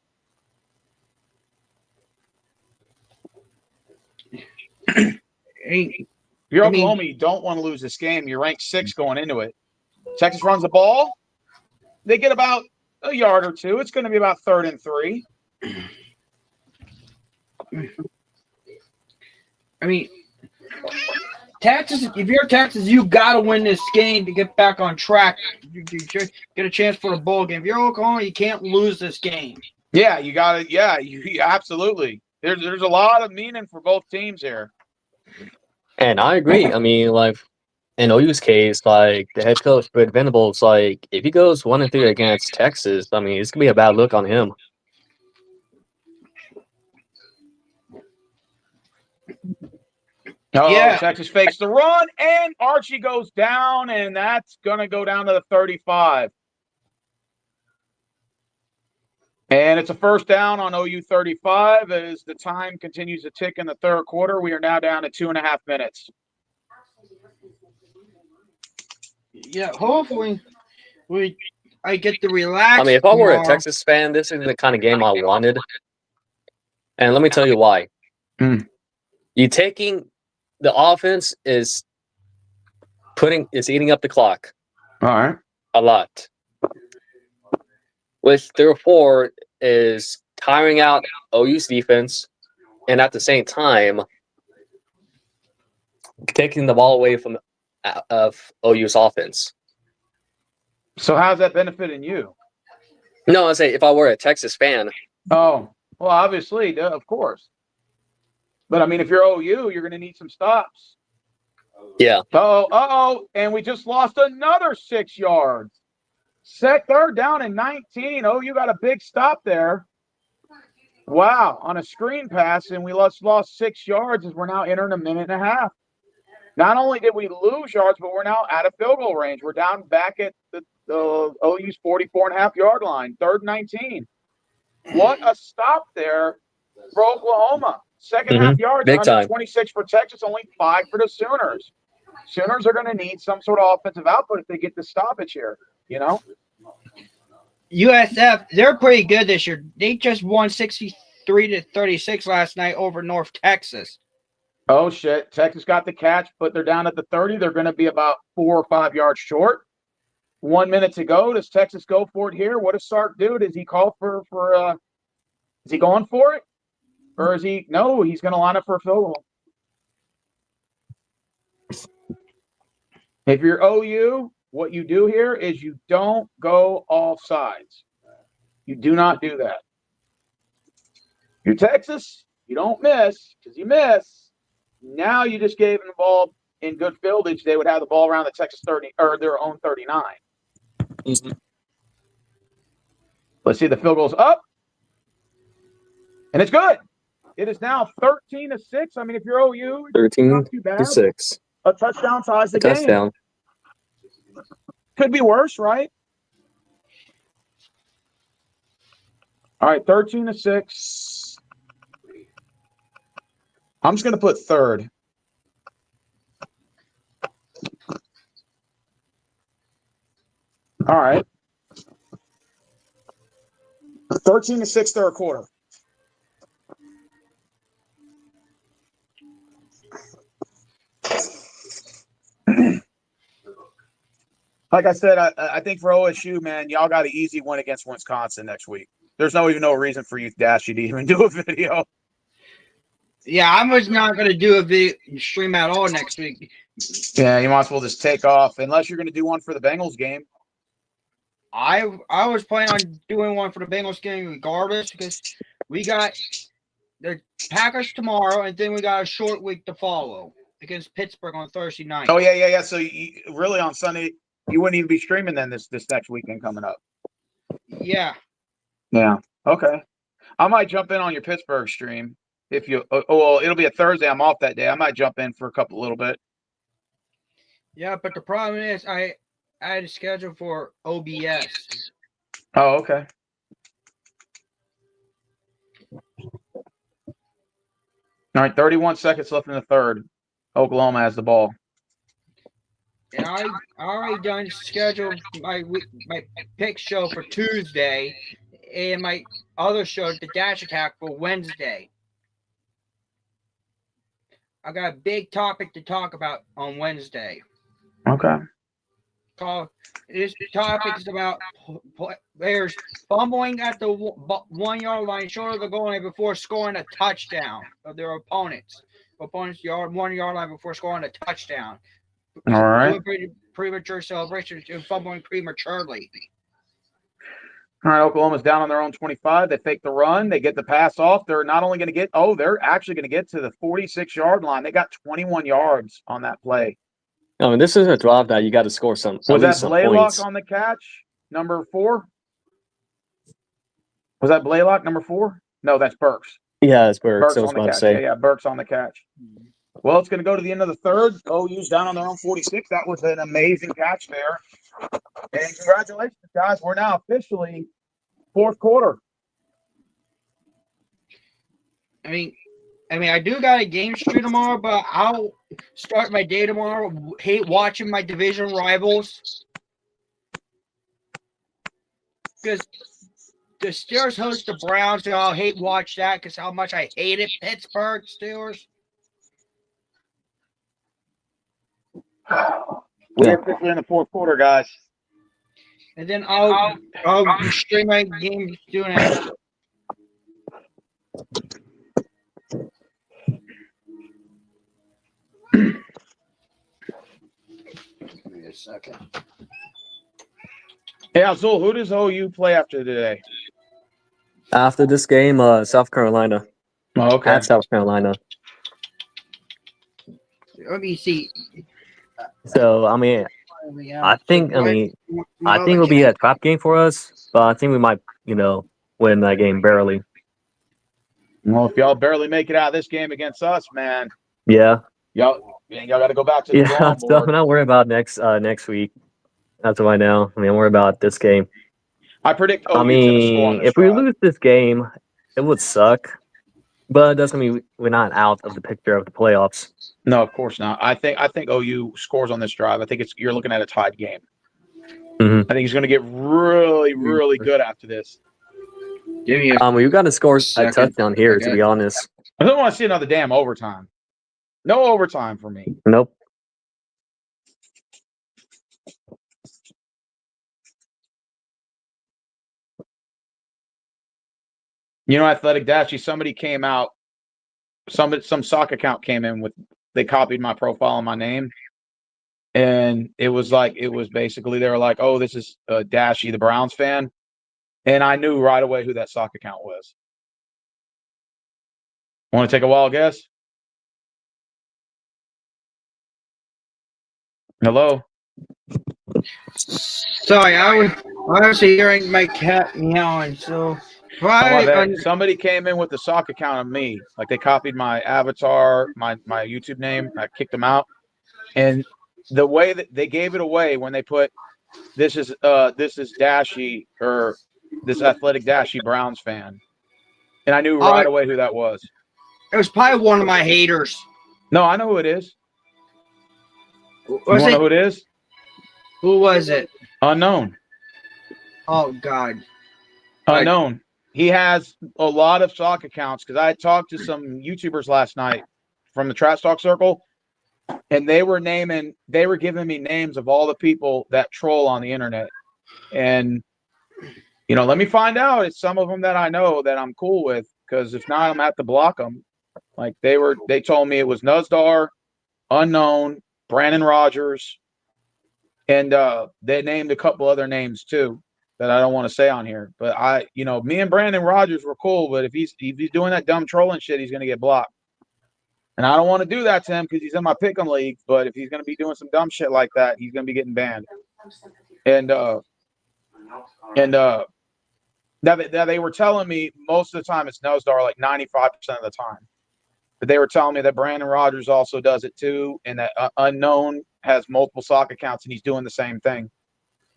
You're Oklahoma. You don't want to lose this game. You're ranked 6 going into it. Texas runs the ball. They get about a yard or 2. It's going to be about 3rd and 3. Texas, if you're Texas, you got to win this game to get back on track. You get a chance for the bowl game. If you're Oklahoma, you can't lose this game. Yeah, you got it. Yeah, you absolutely. There's a lot of meaning for both teams here. And I agree. In OU's case, the head coach, Britt Venables, if he goes 1-3 against Texas, it's going to be a bad look on him. Oh, Yeah. Texas fakes the run, and Archie goes down, and that's going to go down to the 35. And it's a first down on OU 35 as the time continues to tick in the third quarter. We are now down to 2.5 minutes. Yeah, hopefully I get to relax. I mean, if I were a tomorrow. Texas fan, this is the kind of game I wanted. And let me tell you why. You taking the offense is eating up the clock. All right. A lot. Which therefore is tiring out OU's defense and at the same time taking the ball away from of OU's offense. So how's that benefiting you? No, I say if I were a Texas fan. Oh, well, obviously, of course. But I mean, if you're OU, you're going to need some stops. Yeah. And we just lost another 6 yards. Third down and 19. OU got a big stop there. Wow, on a screen pass, and we lost 6 yards as we're now entering a minute and a half. Not only did we lose yards, but we're now out of field goal range. We're down back at the OU's 44.5-yard line, 3rd and 19. What a stop there for Oklahoma. Second half yards, Big time. 126 for Texas, only 5 for the Sooners. Sooners are going to need some sort of offensive output if they get the stoppage here, you know? USF, they're pretty good this year. They just won 63-36 last night over North Texas. Oh, shit. Texas got the catch, but they're down at the 30. They're going to be about 4 or 5 yards short. 1 minute to go. Does Texas go for it here? What does Sark do? Does he call for is he going for it? Or is he – no, he's going to line up for a field goal. If you're OU, what you do here is you don't go off sides. You do not do that. You're Texas, you don't miss because you miss. Now you just gave them the ball in good fieldage. They would have the ball around the Texas 30 or their own 39. Mm-hmm. Let's see, the field goal's up. And it's good. It is now 13-6. I mean, if you're OU, 13-6. A touchdown ties the game. Touchdown. Could be worse, right? All right, 13-6. I'm just going to put third. All right. 13-6 third quarter. Like I said, I think for OSU, man, y'all got an easy win against Wisconsin next week. There's no reason for you, Dashy, to even do a video. Yeah, I was not going to do a video stream at all next week. Yeah, you might as well just take off, unless you're going to do one for the Bengals game. I was planning on doing one for the Bengals game regardless because we got the Packers tomorrow, and then we got a short week to follow against Pittsburgh on Thursday night. Oh, yeah. So really on Sunday, you wouldn't even be streaming then this next weekend coming up. Yeah. Yeah. Okay. I might jump in on your Pittsburgh stream if you. Well, it'll be a Thursday. I'm off that day. I might jump in for a little bit. Yeah, but the problem is I had a schedule for OBS. Oh, okay. All right, 31 seconds left in the third. Oklahoma has the ball. And I already done scheduled my pick show for Tuesday and my other show, The Dash Attack, for Wednesday. I got a big topic to talk about on Wednesday. Okay. This topic is about players fumbling at the 1 yard line short of the goal line before scoring a touchdown of their opponents. Opponents' 1 yard line before scoring a touchdown. All right. Premature celebrations and fumbling prematurely. All right, Oklahoma's down on their own 25. They fake the run. They get the pass off. They're not only going to they're actually going to get to the 46-yard line. They got 21 yards on that play. I mean, this is a drive that you got to score some. Was that Blaylock on the catch? Number 4? Was that Blaylock, number 4? No, that's Burks. Yeah, it's Burks. Burks I was on the about to catch. say. Yeah, Burks on the catch. Well, it's going to go to the end of the third. OU's down on their own 46. That was an amazing catch there. And congratulations, guys. We're now officially fourth quarter. I mean, I do got a game stream tomorrow, but I'll start my day tomorrow. Hate watching my division rivals because the Steelers host the Browns, and I'll hate watch that because how much I hated Pittsburgh Steelers. We're officially in the fourth quarter, guys. And then I'll stream my game doing it. Give me a second. Hey, Azul, who does OU play after today? After this game, South Carolina. Oh, okay. At South Carolina. Let me see. So I mean, I think it'll be a trap game for us, but I think we might, win that game barely. Well, if y'all barely make it out of this game against us, man, Yeah. y'all got to go back to the drawing So board. I'm not worried about next week. That's what I know. I mean, I'm worried about this game. I predict OU's I going to score on mean, this if we drive. lose this game, it would suck, but it doesn't mean we're not out of the picture of the playoffs. No, of course not. I think OU scores on this drive. I think you're looking at a tied game. Mm-hmm. I think he's going to get really, really good after this. Give me a You got to score a second. touchdown here, to be honest. I don't want to see another damn overtime. No overtime for me. Nope. Athletic Dashy, somebody came out, some sock account came in with, they copied my profile and my name. And it was basically, they were like, oh, this is Dashy, the Browns fan. And I knew right away who that sock account was. Want to take a wild guess? Hello? Sorry, I was hearing my cat meowing, so Somebody came in with the sock account of me. Like they copied my avatar, my YouTube name. I kicked them out. And the way that they gave it away when they put this is Dashy, or this Athletic Dashy Browns fan. And I knew right away who that was. It was probably one of my haters. No, I know who it is. You Was want to it? know who it is? Who was it? Unknown. Oh God. Unknown. He has a lot of sock accounts because I talked to some YouTubers last night from the Trash Talk Circle, and they were giving me names of all the people that troll on the internet. And, let me find out. It's some of them that I know that I'm cool with, because if not, I'm going to have to block them. Like they told me it was Nuzdar, Unknown, Brandon Rogers, and they named a couple other names too that I don't want to say on here. But me and Brandon Rogers were cool, but if he's doing that dumb trolling shit, he's going to get blocked. And I don't want to do that to him because he's in my pick'em league. But if he's going to be doing some dumb shit like that, he's going to be getting banned. And they were telling me most of the time it's Nozdar, like 95% of the time. But they were telling me that Brandon Rogers also does it too, and that Unknown has multiple sock accounts and he's doing the same thing.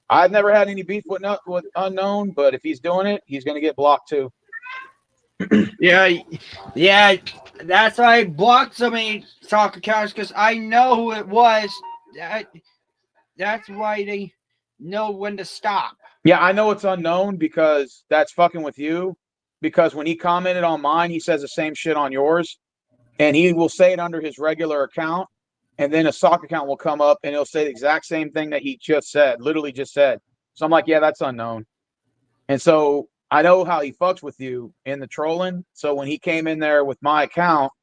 I've never had any beef with Unknown, but if he's doing it, he's going to get blocked too. Yeah. That's why I blocked so many sock accounts, because I know who it was. That's why they know when to stop. Yeah, I know it's Unknown because that's fucking with you. Because when he commented on mine, he says the same shit on yours. And he will say it under his regular account. And then a sock account will come up and he'll say the exact same thing that he just said, literally just said. So I'm like, yeah, that's Unknown. And so I know how he fucks with you in the trolling. So when he came in there with my account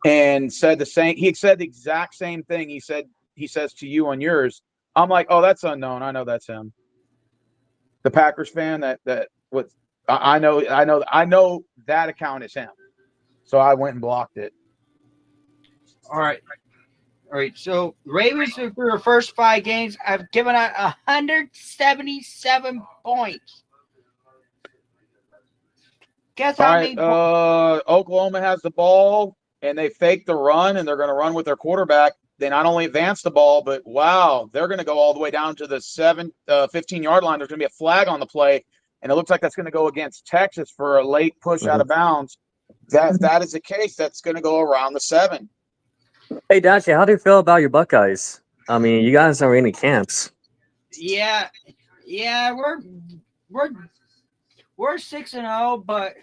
and said he said the exact same thing he says to you on yours. I'm like, oh, that's Unknown. I know that's him. The Packers fan I know that account is him. So I went and blocked it. All right. So Ravens for the first 5 games have given out 177 points. Guess All how right, many? Oklahoma has the ball, and they fake the run, and they're going to run with their quarterback. They not only advance the ball, but wow, they're going to go all the way down to the 15-yard line. There's going to be a flag on the play, and it looks like that's going to go against Texas for a late push out of bounds. If that is the case, that's going to go around the 7. Hey, Dashy, how do you feel about your Buckeyes? I mean, you guys are in the camps. Yeah, we're 6-0, but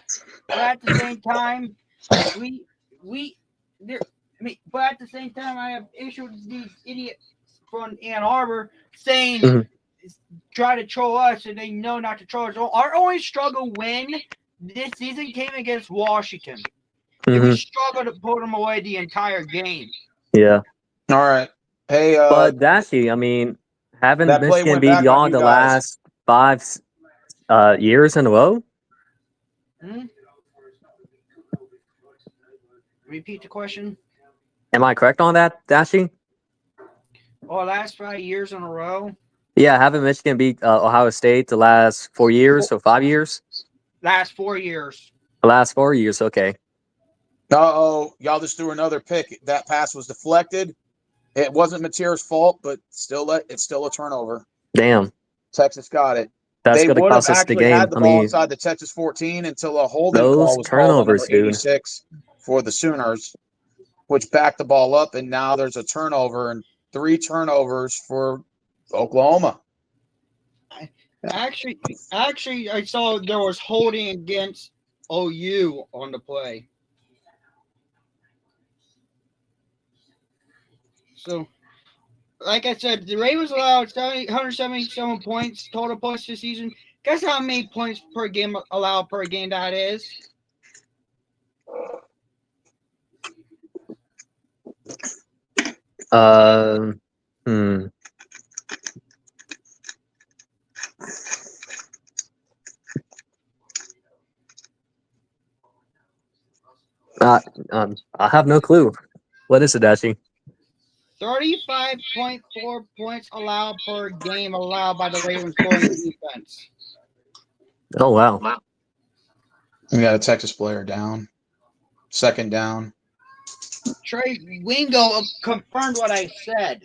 at the same time, we there. I mean, but at the same time, I have issues with these idiots from Ann Arbor saying Mhm. try to troll us, and they know not to troll us. Our only struggle win this season came against Washington. And we struggled to put them away the entire game. Yeah. All right. Hey, But Dashy, I mean, haven't that play Michigan went beat back on y'all you the guys. last 5 years in a row? Repeat the question. Am I correct on that, Dashy? Oh, last 5 years in a row. Yeah, haven't Michigan beat Ohio State the last 4 years or 5 years? Last 4 years. The last 4 years, okay. Uh-oh, y'all just threw another pick. That pass was deflected. It wasn't Mateer's fault, but it's still a turnover. Damn. Texas got it. That's They going to would have cost us the actually game. had the ball inside the Texas 14 until a holding those call was called on turnovers, number dude. 86 for the Sooners, which backed the ball up, and now there's a turnover and 3 turnovers for Oklahoma. Actually, I saw there was holding against OU on the play. So, like I said, the Ravens allowed 177 points total points this season. Guess how many points per game allowed per game that is? I have no clue. What is it, Dashy? 35.4 points allowed per game allowed by the Ravens scoring defense. Oh, wow. We got a Texas player down. Second down. Trey Wingo confirmed what I said.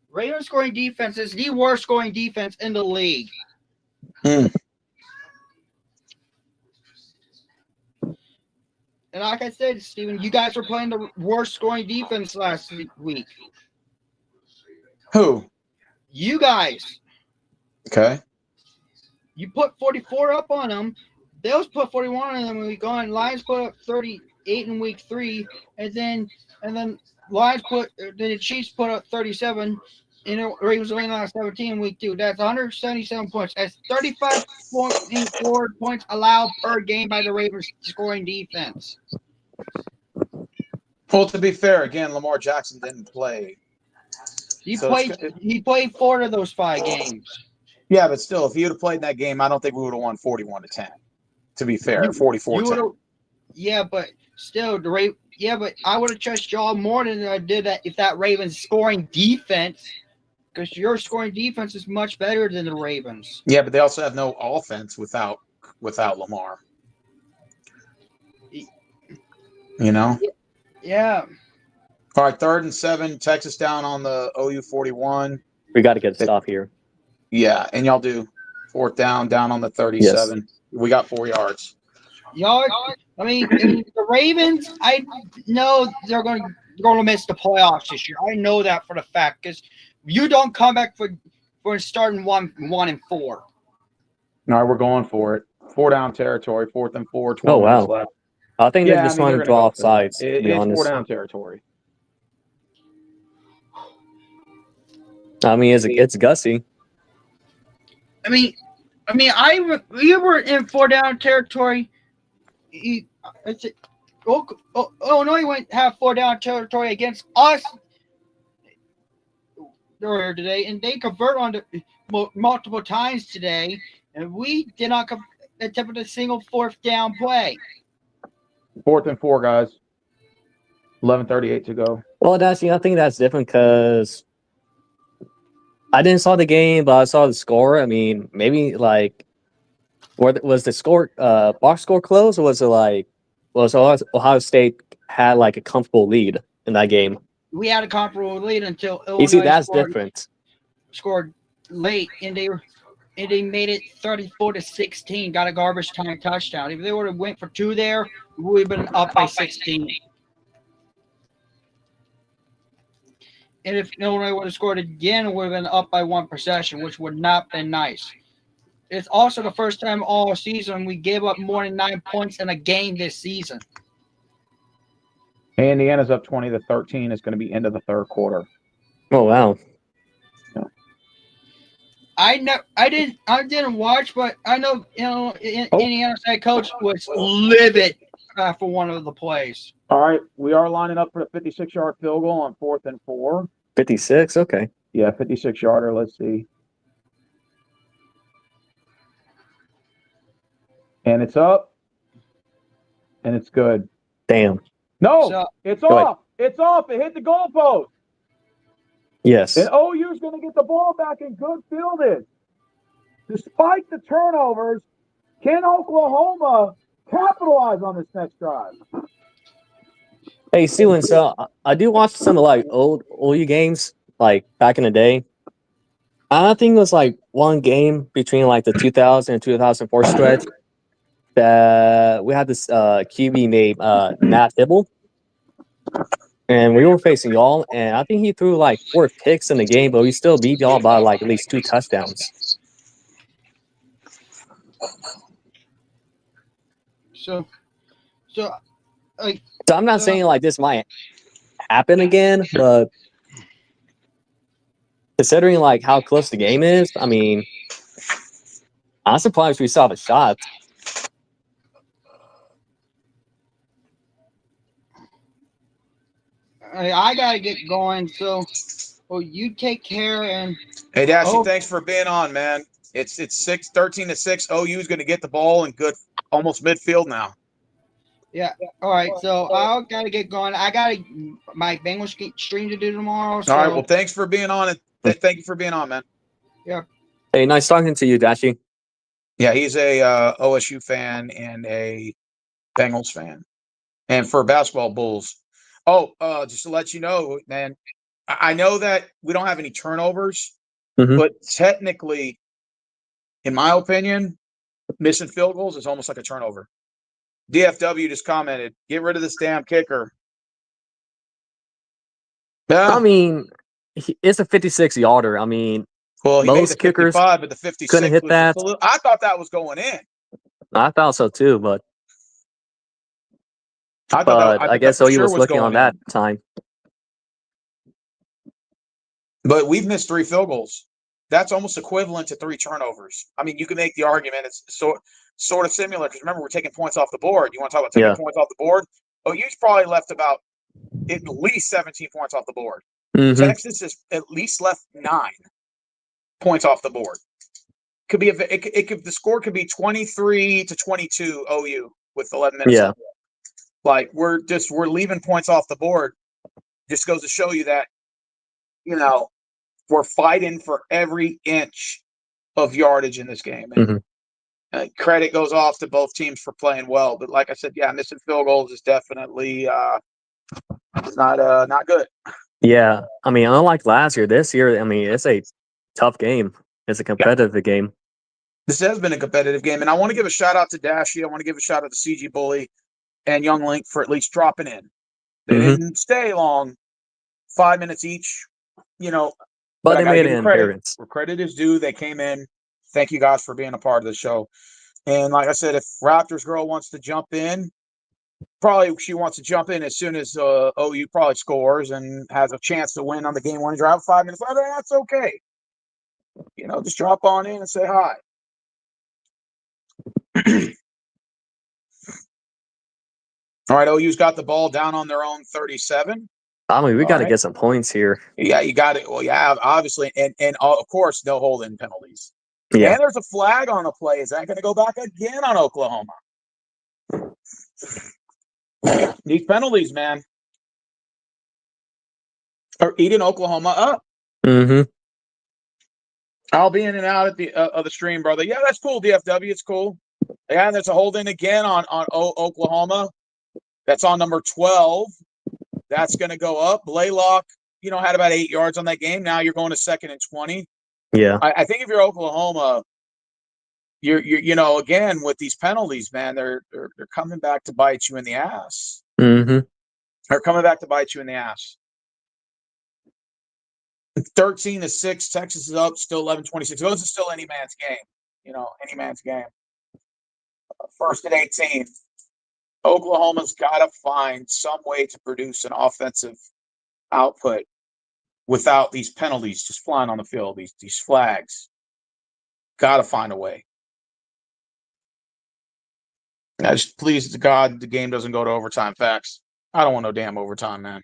Ravens scoring defense is the worst scoring defense in the league. And like I said, Steven, you guys were playing the worst scoring defense last week. Who? You guys. Okay. You put 44 up on them. Bills put 41 on them in week 1. Lions put up 38 in week 3. And then Lions the Chiefs put up 37. And the Ravens only lost 17 in week 2. That's 177 points. That's 35.4 points allowed per game by the Ravens scoring defense. Well, to be fair, again, Lamar Jackson didn't play. He played 4 of those 5 games. Yeah, but still, if he would have played in that game, I don't think we would have won 41-10. To be fair, 44-10. Yeah, but still, but I would have trusted y'all more than I did that if that Ravens scoring defense, because your scoring defense is much better than the Ravens. Yeah, but they also have no offense without Lamar. You know? Yeah. All right, 3rd and 7, Texas down on the OU 41. We got to get a stop here. Yeah, and y'all do 4th down on the 37. Yes. We got 4 yards. Y'all, I mean, the Ravens, I know they're going to miss the playoffs this year. I know that for the fact, because you don't come back for starting 1-4. All right, we're going for it. 4 down territory, 4th and 4, 12 oh, minutes wow. left. I think they just want to draw off sides. To be honest. 4 down territory. I mean, it's gutsy. I mean, we were in 4 down territory. Illinois went have 4 down territory against us earlier today, and they convert on multiple times today, and we did not attempt a single 4th down play. 4th and 4, guys. 11:38 to go. Well, I think that's different because I didn't saw the game, but I saw the score. I mean, maybe like Was the score box score close, or was it like was Ohio State had like a comfortable lead in that game? We had a comparable lead until You see, Illinois that's different. scored late, and they made it 34-16. Got a garbage time touchdown. If they would have went for 2 there, we would have been up by 16. And if Illinois would have scored again, it would have been up by 1 possession, which would not have been nice. It's also the first time all season we gave up more than 9 points in a game this season. Indiana's up 20-13. It's going to be into the third quarter. Oh wow! I didn't watch, but I know Indiana's head coach was livid for one of the plays. All right, we are lining up for the 56-yard field goal on 4th and 4. 56. Okay. Yeah, 56-yarder. Let's see. And it's up. And it's good. Damn. No, So- it's Go ahead. off. It's off. It hit the goalpost. Yes. And OU's going to get the ball back in good fielded. Despite the turnovers, can Oklahoma capitalize on this next drive? Hey, Steven, so I do watch some of like old OU games, like back in the day. I think it was like one game between like the 2000 and 2004 stretch that we had this QB named Matt Hibble, and we were facing y'all, and I think he threw like 4 picks in the game, but we still beat y'all by like at least 2 touchdowns. So So I'm not saying like this might happen again, but considering like how close the game is, I mean, I'm surprised we still have a shot. I gotta get going. So, you take care and. Hey, Dashy, Oh. thanks for being on, man. It's 13-6. OU's going to get the ball in good, almost midfield now. Yeah. All right. So I gotta get going. I got my Bengals stream to do tomorrow. So. All right. Well, thanks for being on. Thank you for being on, man. Hey, nice talking to you, Dashi. Yeah, he's a OSU fan and a Bengals fan, and for basketball Bulls. Oh, just to let you know, man, I know that we don't have any turnovers, but technically, in my opinion, missing field goals is almost like a turnover. DFW just commented, "Get rid of this damn kicker." Yeah. I mean, it's a 56-yarder. I mean, Well, he most made the kickers 55, but the 56 couldn't hit was that. just a little, I thought that was going in. I thought so too, but I guess that for OU sure was looking on going that in. time. But we've missed 3 field goals. That's almost equivalent to 3 turnovers. I mean, you can make the argument it's sort of similar because remember, we're taking points off the board. You want to talk about taking points off the board? OU's probably left about at least 17 points off the board. Texas has at least left 9 points off the board. Could be the score could be 23-22 OU with 11 minutes left. Like we're leaving points off the board. Just goes to show you that, we're fighting for every inch of yardage in this game. And credit goes off to both teams for playing well. But like I said, missing field goals is definitely not good. Yeah. I mean, unlike last year, this year, I mean, it's a tough game. It's a competitive game. This has been a competitive game. And I want to give a shout out to Dashy. I want to give a shout out to CG Bully and Young Link for at least dropping in. They didn't stay long, 5 minutes each, But they made an appearance. Where credit is due, they came in. Thank you guys for being a part of the show. And like I said, if Raptors girl wants to jump in, probably she wants to jump in as soon as OU probably scores and has a chance to win on the game-winning drive 5 minutes later. That's okay. Just drop on in and say hi. All right, OU's got the ball down on their own 37. I mean, we got to get some points here. Yeah, you got it. Well, yeah, obviously. And of course, no holding penalties. Yeah. And there's a flag on the play. Is that going to go back again on Oklahoma? These penalties, man, are eating Oklahoma up. I'll be in and out of the stream, brother. Yeah, that's cool, DFW. It's cool. Yeah, there's a holding again on Oklahoma. That's on number 12. That's going to go up. Blaylock, had about 8 yards on that game. Now you're going to 2nd and 20. Yeah. I think if you're Oklahoma, you're again with these penalties, man, they're coming back to bite you in the ass. Mm-hmm. They're coming back to bite you in the ass. 13-6, Texas is up, still 11-26. Those are still any man's game. Any man's game. 1st and 18. Oklahoma's got to find some way to produce an offensive output without these penalties just flying on the field, these flags. Got to find a way. I just please to God the game doesn't go to overtime. Facts. I don't want no damn overtime, man.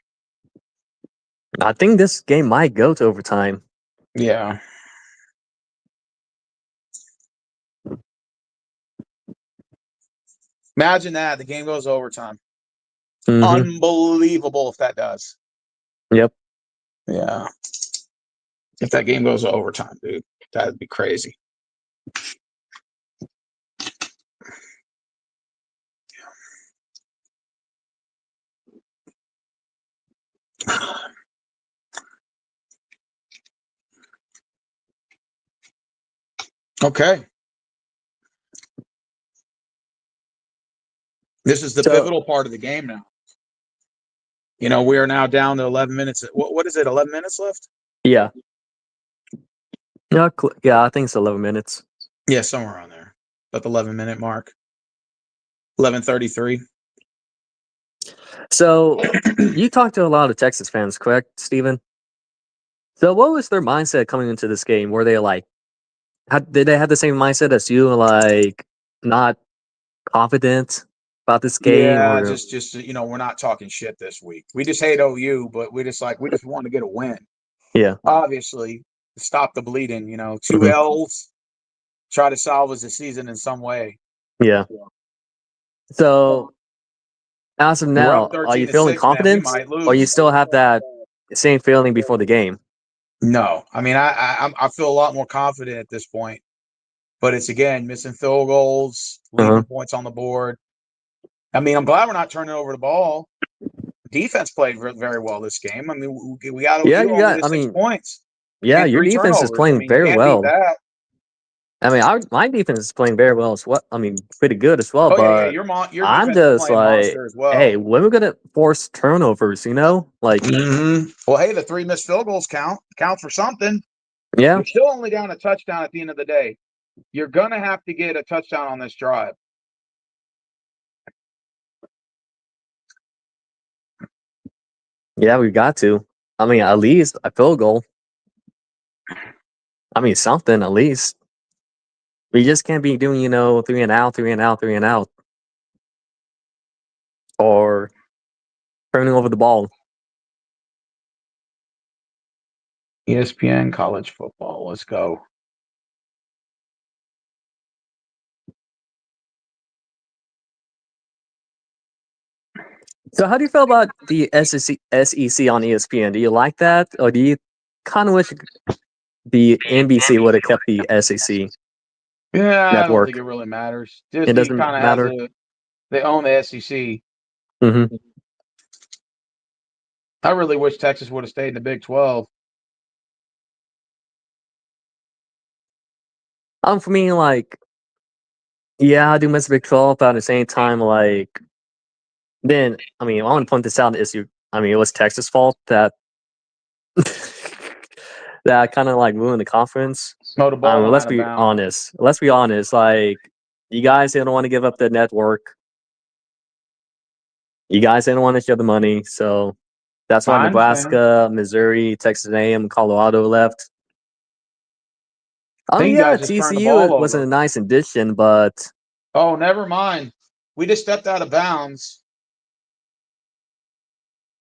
I think this game might go to overtime. Yeah. Imagine that. The game goes to overtime. Mm-hmm. Unbelievable if that does. Yep. Yeah. If that game goes to overtime, dude, that'd be crazy. Okay. This is the pivotal part of the game now. We are now down to 11 minutes. What is it, 11 minutes left? Yeah. Yeah, I think it's 11 minutes. Yeah, somewhere around there. About the 11-minute mark. 11:33. So, you talked to a lot of Texas fans, correct, Steven? So, what was their mindset coming into this game? Were they like, did they have the same mindset as you, like, not confident about this game? Yeah, or just we're not talking shit this week. We just hate OU, but we just want to get a win. Yeah. Obviously, stop the bleeding. 2 L's. Try to salvage the season in some way. Yeah. So, as of now, are you feeling 13-6, confident, man. We might lose. or you still have that same feeling before the game? No, I mean I feel a lot more confident at this point, but it's again missing field goals, leaving points on the board. I mean, I'm glad we're not turning over the ball. Defense played very well this game. I mean, we got only 6 points. Yeah, your defense is playing very well. I mean, my defense is playing very well as well. I mean, pretty good as well. Oh, but your I'm defense just is playing like, monster as well. hey, when we're gonna force turnovers? Like, well, hey, the 3 missed field goals count for something. Yeah, you're still only down a touchdown at the end of the day. You're gonna have to get a touchdown on this drive. Yeah, we got to. I mean, at least a field goal. I mean, something at least. We just can't be doing, 3 and out, 3 and out, 3 and out. Or turning over the ball. ESPN college football. Let's go. So how do you feel about the SEC on ESPN? Do you like that? Or do you kind of wish the NBC would have kept the SEC? Yeah, network? I don't think it really matters. Disney It doesn't kind of matter. they own the SEC. Mm-hmm. I really wish Texas would have stayed in the Big 12. For me, like, yeah, I do miss the Big 12, but at the same time, like, then, I mean, I want to point this out, it was Texas' fault that that kind of, like, ruined the conference. No, the ball Let's be honest. Like, you guys didn't want to give up the network. You guys didn't want to share the money, so that's why Nebraska, Missouri, Texas A&M, Colorado left. Oh yeah, TCU wasn't a nice addition, but oh, never mind. We just stepped out of bounds,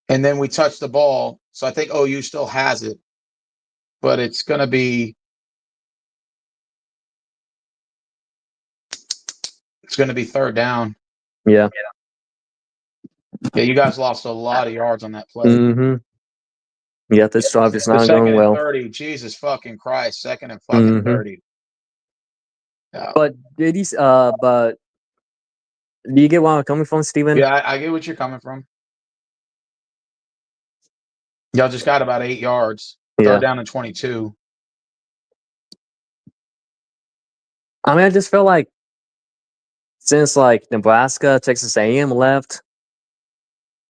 and then we touched the ball. So I think OU still has it, but it's going to be 3rd down. Yeah. Yeah, you guys lost a lot of yards on that play. Mm-hmm. Yeah, this drive is not going well. 2nd and 30. Jesus fucking Christ. 2nd and fucking 30. But did you? But do you get where I'm coming from, Steven? Yeah, I get what you're coming from. Y'all just got about 8 yards. Yeah. 3rd down and 22. I mean, I just feel like since like Nebraska, Texas A&M left,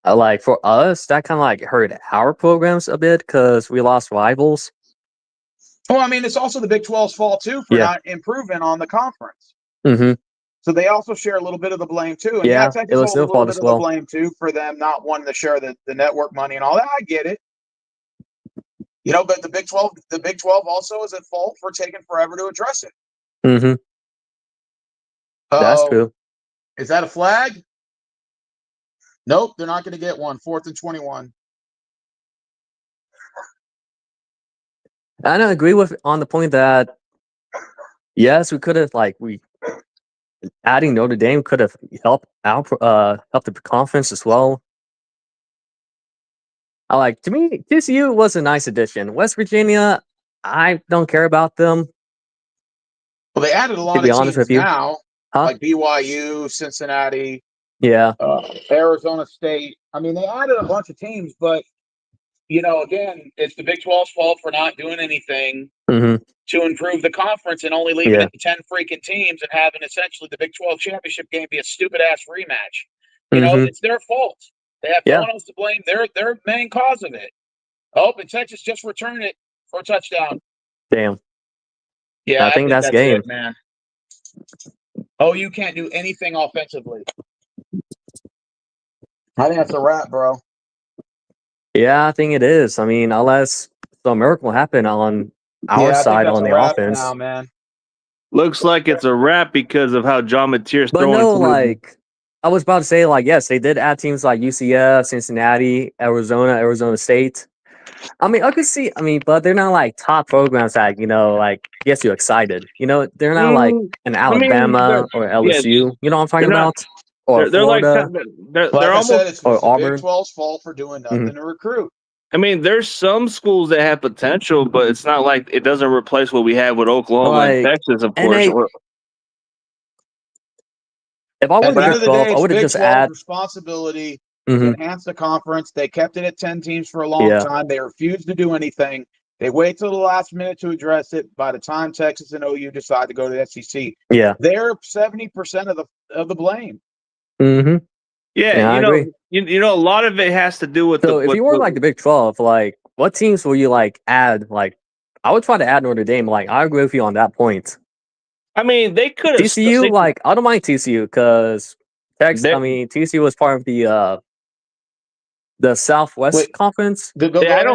like for us, that kind of like hurt our programs a bit because we lost rivals. Well, I mean, it's also the Big 12's fault too for not improving on the conference. Mm-hmm. So they also share a little bit of the blame too. And Yeah, Texas it was holds a their little fault bit as of well. the blame too for them not wanting to share the network money and all that. I get it. You know, but the Big 12 also is at fault for taking forever to address it. Mm-hmm. That's true. Is that a flag? Nope, they're not going to get one. 4th and 21. I don't agree with on the point that yes, we could have adding Notre Dame could have helped the conference as well. To me, TCU was a nice addition. West Virginia, I don't care about them. Well, they added a lot To be of honest teams with you. now, Huh? like BYU, Cincinnati, Yeah. Arizona State. I mean, they added a bunch of teams, but you know, again, it's the Big 12's fault for not doing anything Mm-hmm. to improve the conference and only leaving Yeah. it to 10 freaking teams and having essentially the Big 12 championship game be a stupid ass rematch. You know, Mm-hmm. it's their fault. They have no one else to blame. They're main cause of it. Oh, and Texas just returned it for a touchdown. Damn. Yeah, I think that's game. it, man. Oh, you can't do anything offensively. I think that's a wrap, bro. Yeah, I think it is. I mean, unless some miracle happen on our side on the offense. Now, man. Looks like it's a wrap because of how John Mateer's But throwing. no, I was about to say, yes, they did add teams like UCF, Cincinnati, Arizona State. I mean, I could see. I mean, but they're not like top programs that gets you excited. You know, they're not like an Alabama or LSU. You know what I'm talking about? Or They're Florida. They're almost. Said, it's the Auburn. Big 12's fault for doing nothing to recruit. I mean, there's some schools that have potential, but it's not like it doesn't replace what we have with Oklahoma and Texas, of course. If I were the Big 12, I would have just added responsibility to enhance the conference. They kept it at 10 teams for a long time. They refused to do anything. They wait till the last minute to address it. By the time Texas and OU decide to go to the SEC, they're 70% of the blame. Mm-hmm. Yeah, I agree. You know, a lot of it has to do with. So, if you were like the Big 12, what teams will you add? I would try to add Notre Dame. I agree with you on that point. I mean, they could have TCU. I don't mind TCU because TCU was part of the Southwest Conference. Go ahead.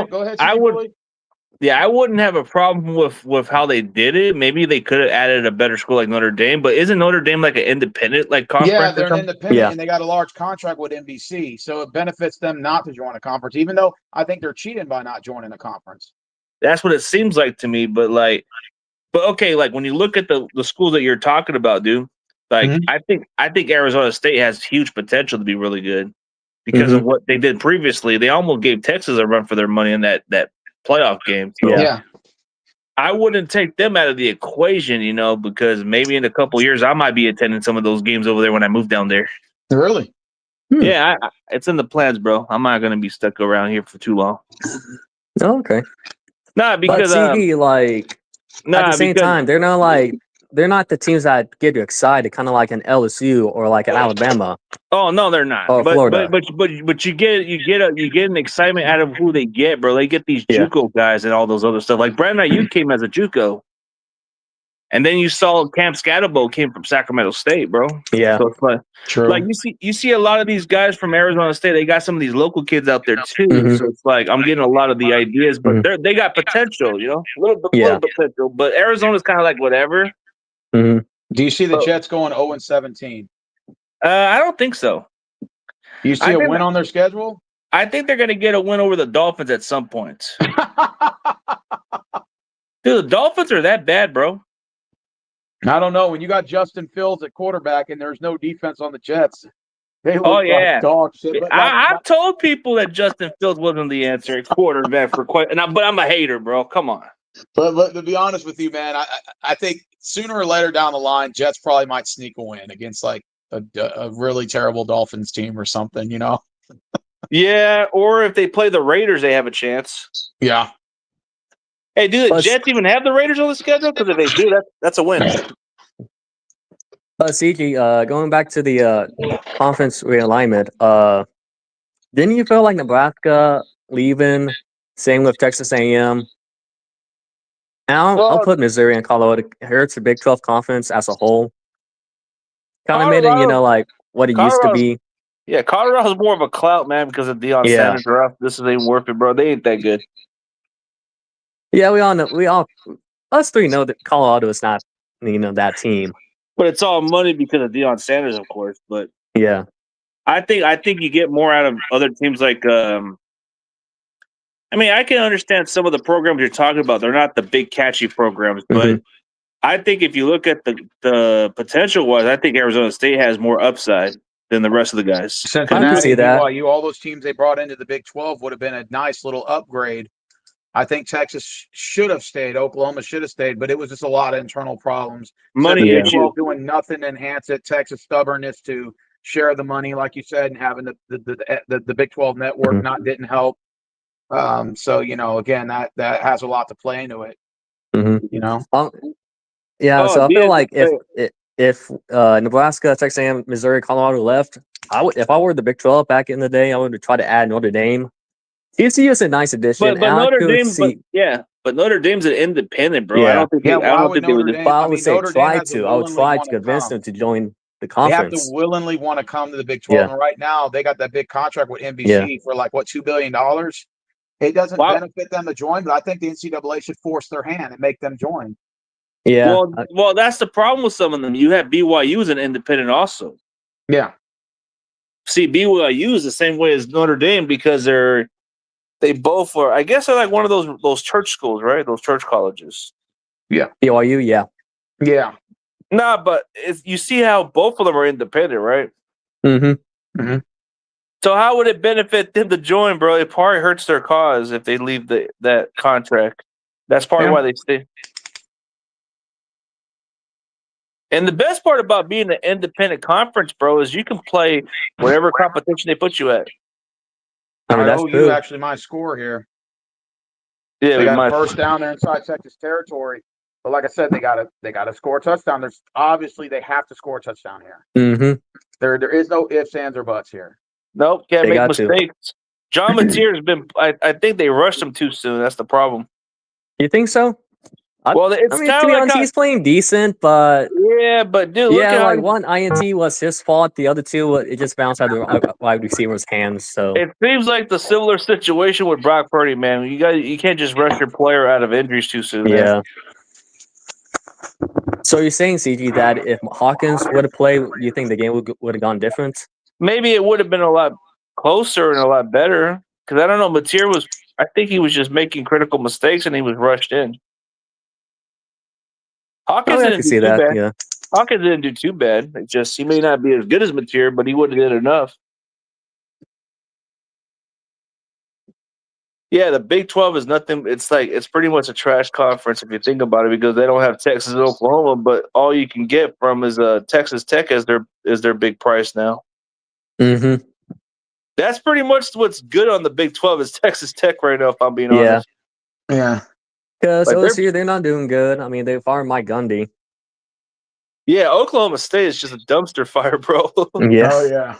I wouldn't have a problem with how they did it. Maybe they could have added a better school like Notre Dame, but isn't Notre Dame like an independent conference? Yeah, they're an independent, and they got a large contract with NBC, so it benefits them not to join a conference. Even though I think they're cheating by not joining a conference. That's what it seems like to me. But okay, when you look at the schools that you're talking about, dude, I think Arizona State has huge potential to be really good because of what they did previously. They almost gave Texas a run for their money in that playoff game. So I wouldn't take them out of the equation, because maybe in a couple years I might be attending some of those games over there when I move down there. Really? Yeah, it's in the plans, bro. I'm not going to be stuck around here for too long. Oh, okay. Nah, because at the same time, they're not the teams that get you excited, kind of like an LSU or like an Alabama. Oh no, they're not. Or Florida. But you get an excitement out of who they get, bro. They get these JUCO guys and all those other stuff. Like Brandon Ayuk came as a JUCO, and then you saw Cam Scatterbo came from Sacramento State, bro. Yeah, so it's true. You see a lot of these guys from Arizona State. They got some of these local kids out there too. So it's I'm getting a lot of the ideas, but they got potential, a little potential. But Arizona's kind of like whatever. Mm-hmm. Do you see the Jets going 0-17? I don't think so. Do you see a win on their schedule? I think they're going to get a win over the Dolphins at some point. Dude, the Dolphins are that bad, bro. I don't know. When you got Justin Fields at quarterback and there's no defense on the Jets, they look like dog shit. But I've told people that Justin Fields wasn't the answer at quarterback for but I'm a hater, bro. Come on. But to be honest with you, man, I think sooner or later down the line, Jets probably might sneak a win against like a really terrible Dolphins team or something. Yeah, or if they play the Raiders, they have a chance. Yeah. Hey, do the But- Jets even have the Raiders on the schedule? Because if they do, that's a win. CG, going back to the conference realignment, didn't you feel like Nebraska leaving? Same with Texas A&M. And I'll put Missouri and Colorado. It hurts the Big 12 conference as a whole. Kind of made it, like what it used to be. Yeah, Colorado's more of a clout, man, because of Deion Sanders draft. This ain't worth it, bro. They ain't that good. Yeah, we all know. Us three know that Colorado is not, that team. But it's all money because of Deion Sanders, of course. But yeah, I think you get more out of other teams like. I mean, I can understand some of the programs you're talking about. They're not the big catchy programs, but I think if you look at the potential wise, I think Arizona State has more upside than the rest of the guys. Cincinnati, BYU, all those teams they brought into the Big 12 would have been a nice little upgrade. I think Texas should have stayed. Oklahoma should have stayed, but it was just a lot of internal problems. Money issue. Doing nothing to enhance it. Texas stubbornness to share the money, like you said, and having the Big 12 network didn't help. So again, that has a lot to play into it. So I feel like if Nebraska, Texas A&M, Missouri, Colorado left, if I were the Big 12 back in the day, I would try to add Notre Dame. TCU is a nice addition. But Notre Dame, but Notre Dame's an independent, bro. Yeah. I don't think. I don't think they would. I would say try to. I would try to convince them to join the conference. They have to willingly want to come to the Big 12, and right now they got that big contract with NBC for like $2 billion. It doesn't benefit them to join, but I think the NCAA should force their hand and make them join. Yeah. Well, that's the problem with some of them. You have BYU as an independent also. Yeah. See, BYU is the same way as Notre Dame because they both are. I guess they're like one of those church schools, right? Those church colleges. Yeah. BYU, yeah. Yeah. Nah, but you see how both of them are independent, right? Mm-hmm. So how would it benefit them to join, bro? It probably hurts their cause if they leave that contract. That's probably why they stay. And the best part about being an independent conference, bro, is you can play whatever competition they put you at. I mean, that's true. You actually my score here. Yeah, they got a first down there inside Texas territory. But like I said, they gotta score a touchdown. There's obviously they have to score a touchdown here. Mm-hmm. There is no ifs, ands, or buts here. Nope, can't make mistakes. John Mateer has been. I think they rushed him too soon. That's the problem. You think so? Well, it's to be honest, he's playing decent, but but dude, look at like one INT was his fault. The other two, it just bounced out of the wide receiver's hands. So it seems like the similar situation with Brock Purdy, man. You can't just rush your player out of injuries too soon. Yeah. Man. So you're saying, CG, that if Hawkins would have played, you think the game would have gone different? Maybe it would have been a lot closer and a lot better. Because I don't know, Mateer I think he was just making critical mistakes and he was rushed in. Hawkins didn't do too bad. Yeah. Hawkins didn't do too bad. It's just he may not be as good as Mateer, but he would have did enough. Yeah, the Big 12 is nothing. It's pretty much a trash conference if you think about it because they don't have Texas and Oklahoma, but all you can get from is Texas Tech as their big price now. Mm-hmm. That's pretty much what's good on the Big 12 is Texas Tech right now, if I'm being honest. Yeah. Because OSU, they're not doing good. I mean, they fired Mike Gundy. Yeah, Oklahoma State is just a dumpster fire, bro. Yeah. Oh,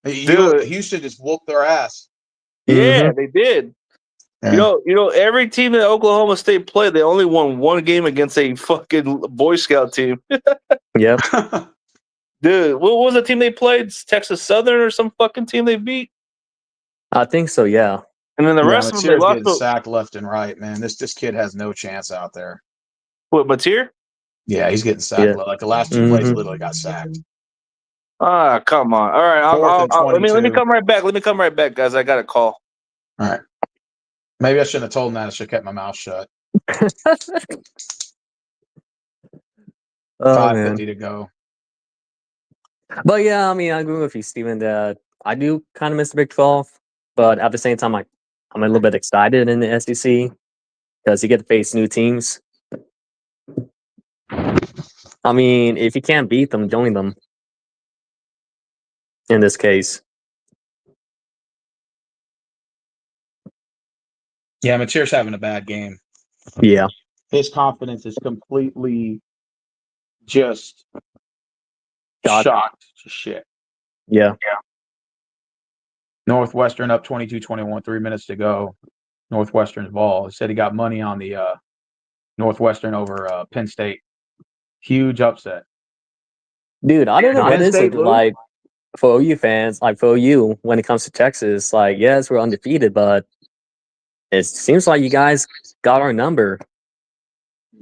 yeah. Houston just whooped their ass. Yeah, they did. Yeah. You know, every team that Oklahoma State played, they only won one game against a fucking Boy Scout team. Yep. Dude, what was the team they played? Texas Southern or some fucking team they beat? I think so, yeah. And then the rest of them, they lost. Getting sacked left and right, man. This kid has no chance out there. What, Mateer? Yeah, he's getting sacked. Yeah. Like the last two plays, literally got sacked. Ah, come on. All right, let me come right back. Let me come right back, guys. I got a call. All right. Maybe I shouldn't have told him that. I should have kept my mouth shut. 5:50 to go. But yeah, I mean, I agree with you, Steven, that I do kind of miss the Big 12, but at the same time, I'm a little bit excited in the SEC because you get to face new teams. I mean, if you can't beat them, join them. In this case, Yeah, Mateer's having a bad game. yeah, His confidence is completely just Shot. shocked to shit. yeah. Northwestern up 22-21, 3 minutes to go. Northwestern's ball. He said he got money on the Northwestern over Penn State. Huge upset. Dude, I don't know what Penn is State it lose? like for OU fans, like for OU when it comes to Texas. Like, yes, we're undefeated, but it seems like you guys got our number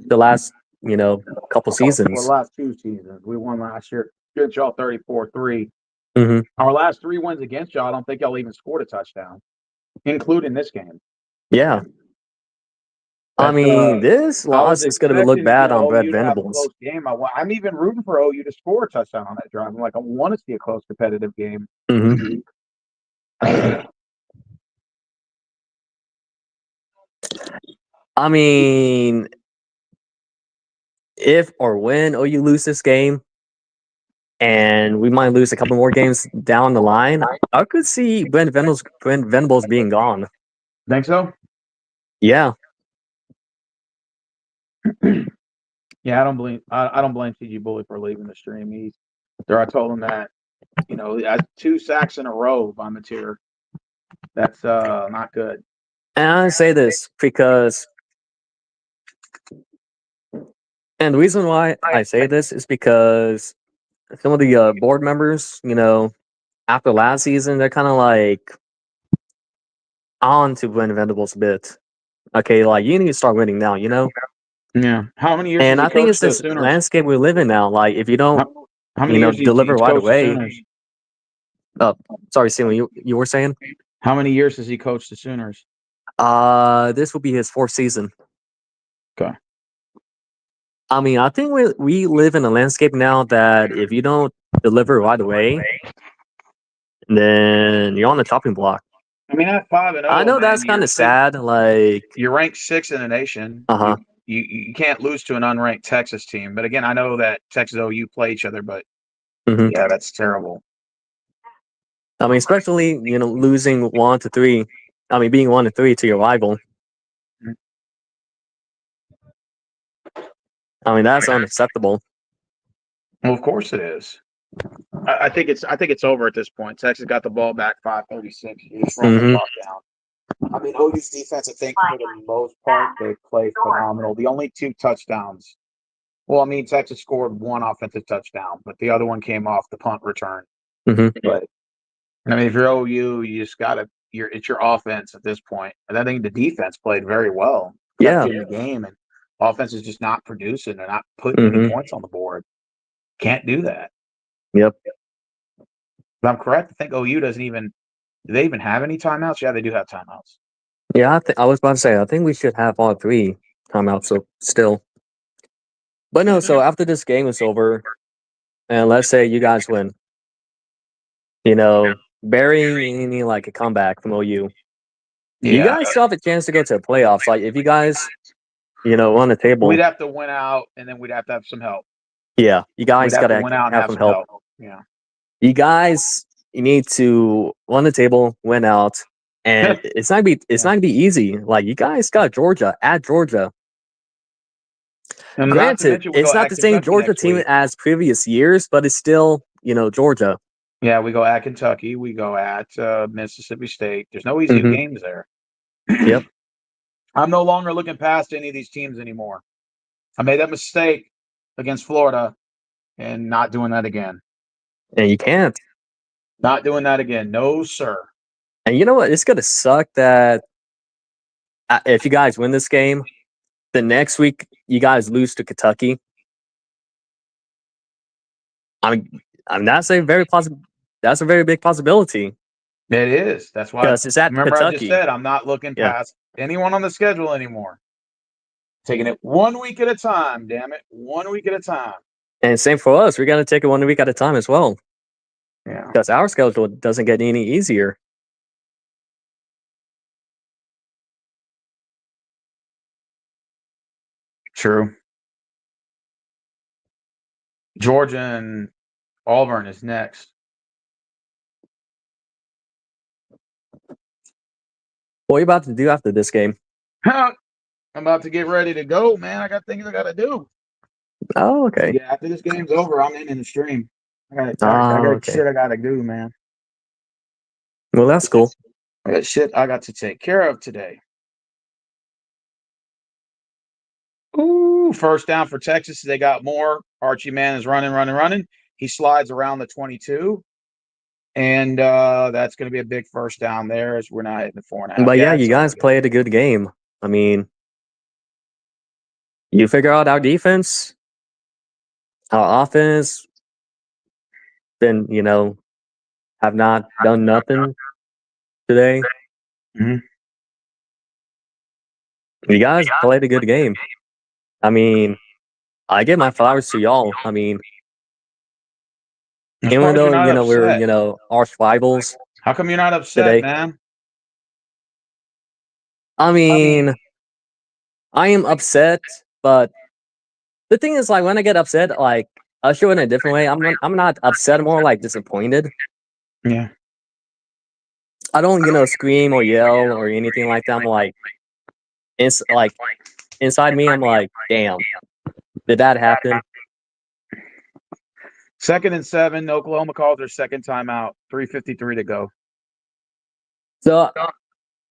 the last, couple Well, seasons. last 2 seasons. We won last year. Good y'all 34-3. Mhm. Our last 3 wins against y'all, I don't think y'all even scored a touchdown, including this game. Yeah. I mean, this I was loss is going to look expecting bad on Brett OU to have a Venables. close game. I'm even rooting for OU to score a touchdown on that drive. I'm like, I want to see a close, competitive game. Mhm. I mean, if or when OU lose this game, and we might lose a couple more games down the line, I could see Brent Venables being gone. Think so? Yeah. Yeah, I don't blame CG Bully for leaving the stream. I told him that, 2 sacks in a row by Mateer. That's not good. And I say this because, and the reason why I say this is because some of the board members, after last season, they're kind of like on to Brent Venables a bit. Okay, like you need to start winning now, Yeah. How many years And has I he think coached it's the this Sooners? landscape we live in now. Like if you don't, How many years deliver he's right coached the away. Sooners? Sorry, Simon, you were saying? How many years has he coached the Sooners? This will be his 4th season. Okay. I mean, I think we live in a landscape now that if you don't deliver right away, then you're on the chopping block. I mean, at 5-0, I know that's kind of sad. Like, you're ranked 6th in the nation. uh-huh. You can't lose to an unranked Texas team. But again, I know that Texas OU play each other, but Mhm. yeah, that's terrible. I mean, especially losing 1-3. I mean, being 1-3 to your rival. I mean, that's unacceptable. Well, of course it is. I think it's over at this point. Texas got the ball back 5:36. You just run the clock down. I mean, OU's defense, I think for the most part, they play phenomenal. The only 2 touchdowns. Well, I mean, Texas scored 1 offensive touchdown, but the other one came off the punt return. Mhm. But I mean, if you're OU, you just gotta. It's your offense at this point. And I think the defense played very well. Yeah. In the game, and offense is just not producing. They're not putting any points on the board. Can't do that. Yep. If I'm correct, I think OU doesn't even. Do they even have any timeouts? Yeah, they do have timeouts. Yeah, I was about to say, I think we should have all 3 timeouts. So still, but no. So after this game is over, and let's say you guys win, burying any like a comeback from OU, you guys still have a chance to go to the playoffs. Like if you guys, on the table, we'd have to win out, and then we'd have to have some help. Yeah, you guys We'd have gotta to win out and have have some some help. Yeah. You need to run the table, win out, and it's not gonna be easy. Like you guys got Georgia at Georgia. And Granted, it's not the same Georgia team as previous years, but it's still Georgia. Yeah, we go at Kentucky. We go at Mississippi State. There's no easy games there. Yep. I'm no longer looking past any of these teams anymore. I made that mistake against Florida and not doing that again. And you can't. Not doing that again. No, sir. And you know what? It's going to suck that if you guys win this game, the next week you guys lose to Kentucky. I mean that's a very big possibility. It is. That's why. Because it's at Remember, Kentucky. I just said I'm not looking past anyone on the schedule anymore. Taking it 1 week at a time. Damn it, 1 week at a time. And same for us. We're going to take it 1 week at a time as well. Yeah. Because our schedule doesn't get any easier. True. Georgia and Auburn is next. What are you about to do after this game? I'm about to get ready to go, man. I got things I got to do. Oh, okay. Yeah, after this game's over, I'm in the stream. I got Okay. shit I got to do, man. Well, that's cool. I got shit I got to take care of today. Ooh, first down for Texas. They got more. Archie Man is running. He slides around the 22. And that's going to be a big first down there as we're not hitting the 4.5. But yeah, it's you guys okay. played a good game. I mean, you figure out our defense, our offense, then, have not done nothing today. Mhm. You guys played a good game. I mean, I give my flowers to y'all. I mean, I'm even surprised you're though, not upset. we're, arch rivals How come you're not upset, today. man? I mean, I am upset, but the thing is, like, when I get upset, like, I'll show it in a different way. I'm not upset, I'm more like disappointed. Yeah. I don't, scream or yell or anything like that. I'm like, inside me, I'm like, damn, did that happen? 2nd and 7. Oklahoma calls their second timeout. 3:53 to go. So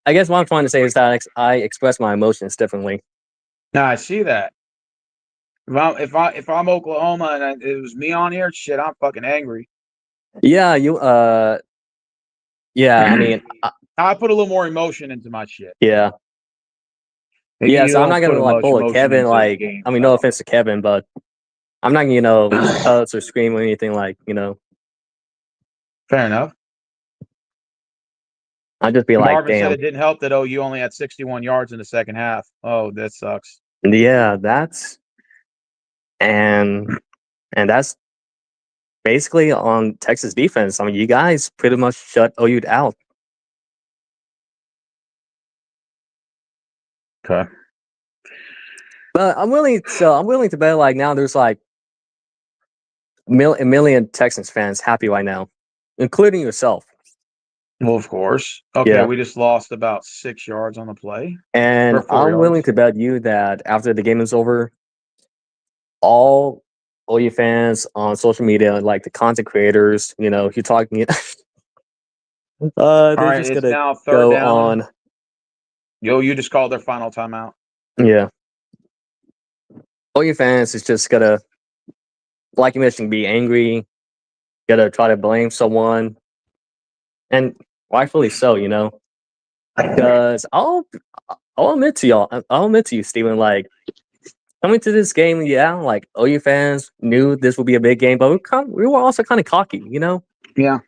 I guess what I'm trying to say is that I express my emotions differently. Now I see that. If I'm Oklahoma and it was me on here, shit, I'm fucking angry. Yeah, yeah, I mean, I put a little more emotion into my shit. yeah. Maybe Yeah, you so I'm don't not gonna put like much pull a emotion Kevin, into the like, game I mean, no style. offense to Kevin, but I'm not cuss or scream or anything like, Fair enough. I'd just be like, Marvin said damn. it didn't help that OU only had 61 yards in the second half. Oh, that sucks. Yeah, and that's basically on Texas defense. I mean, you guys pretty much shut OU out. Okay. But I'm willing to bet like now there's like a million Texans fans happy right now, including yourself. Well, of course. Okay, Yeah. we just lost about 6 yards on the play. And Or 4 I'm willing yards. to bet you that after the game is over, all OU fans on social media, like the content creators, you're talking. All They're right, just it's gonna now 3rd go down. on. You just called their final timeout. Yeah. OU fans is just gonna, like you mentioned, be angry, gotta try to blame someone, and rightfully so, because I'll admit to y'all, I'll admit to you, Steven, like coming to this game, yeah, like OU fans knew this would be a big game, but we were also kind of cocky, Yeah.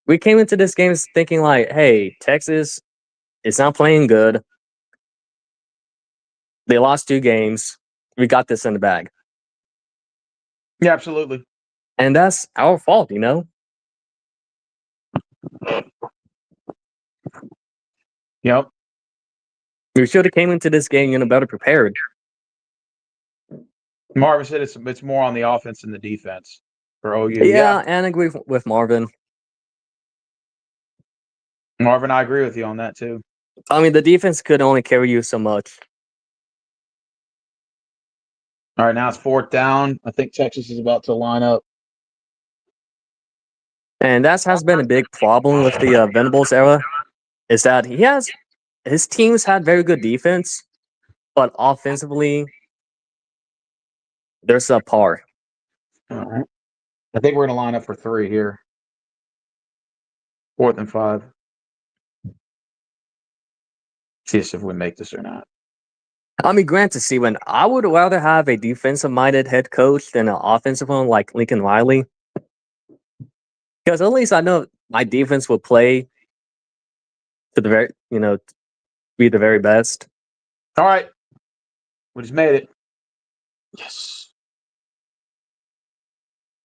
We came into this game thinking like, hey, Texas is not playing good. They lost 2 games. We got this in the bag. Yeah, absolutely. And that's our fault, Yep. We should have came into this game, better prepared. Marvin said it's more on the offense than the defense for OU. Yeah, and I agree with Marvin. Marvin, I agree with you on that too. I mean, the defense could only carry you so much. All right, now it's 4th down. I think Texas is about to line up. And that has been a big problem with the Venables era, is that his teams had very good defense, but offensively, they're subpar. All right. I think we're going to line up for 3 here. 4th and 5. See if we make this or not. I mean, granted, Steven, I would rather have a defensive-minded head coach than an offensive one like Lincoln Riley. Because at least I know my defense will play to the very, be the very best. All right. We just made it. Yes.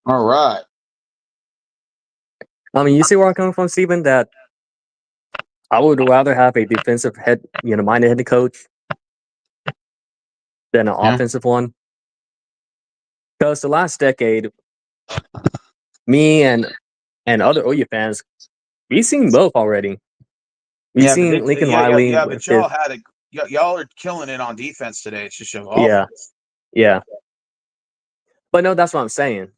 All right. I mean, you see where I'm coming from, Steven? That I would rather have a defensive minded head coach than an Yeah. offensive one. Because the last decade, me and other OU fans, we've seen both already. We've Yeah, but seen Lincoln Riley with but his y'all are killing it on defense today. It's just your yeah, offense. yeah. But no, that's what I'm saying.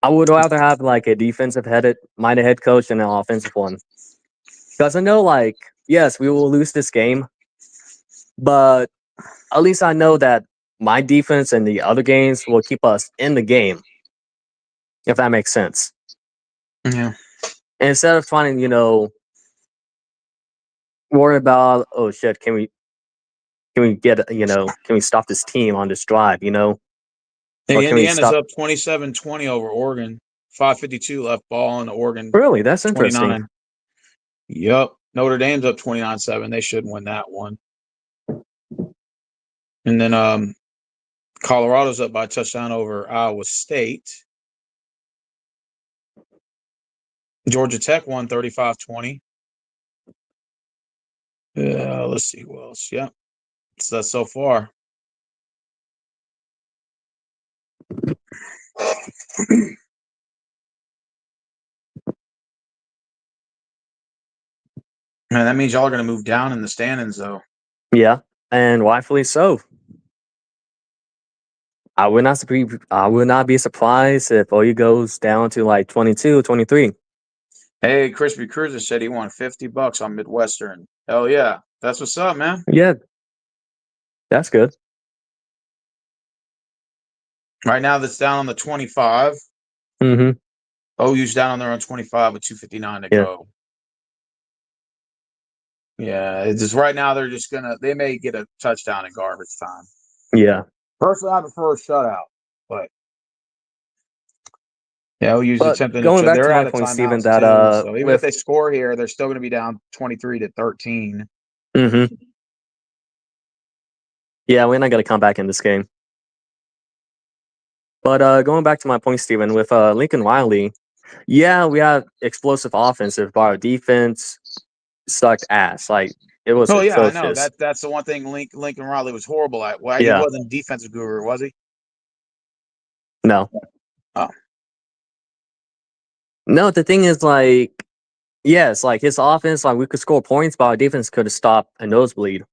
I would rather have like a defensive minded head coach than an offensive one. Because I know, like, yes, we will lose this game, but at least I know that my defense and the other games will keep us in the game, if that makes sense. Yeah. And instead of trying to, worry about, oh shit, can we stop this team on this drive, or Hey, can we Indiana's stop? up 27-20 over Oregon. 5:52 left, ball in Oregon Really, that's interesting. 29. Yep. Notre Dame's up 29-7. They should win that one. And then Colorado's up by a touchdown over Iowa State. Georgia Tech won 35-20. Let's see who else. Yep. So that's so far. Man, that means y'all are going to move down in the standings, though. Yeah, and rightfully so. I would not be surprised if OU goes down to like 22, 23. Hey, Crispy Cruiser said he won $50 on Midwestern. Hell yeah. That's what's up, man. Yeah, that's good. Right now, that's down on the 25. Mm-hmm. OU's down on their own 25 with 2:59 to go. Yeah, it's just right now they're just they may get a touchdown in garbage time. Yeah. Personally, I prefer a shutout, but yeah, OU's But attempting going to. back to They're my out of point, Stephen, timeouts that too. So even if with they score here, they're still going to be down 23-13. mm-hmm. Yeah, we're not gonna come back in this game. But going back to my point, Stephen, with Lincoln Riley, yeah, we have explosive offensive, but our defense sucked ass. Like, it was Oh yeah, I know. atrocious. That's the one thing Lincoln Riley was horrible at. Well, he Yeah. wasn't defensive guru, was he? No. Oh. No, the thing is, like, yes, like his offense, like we could score points, but our defense could have stopped a nosebleed.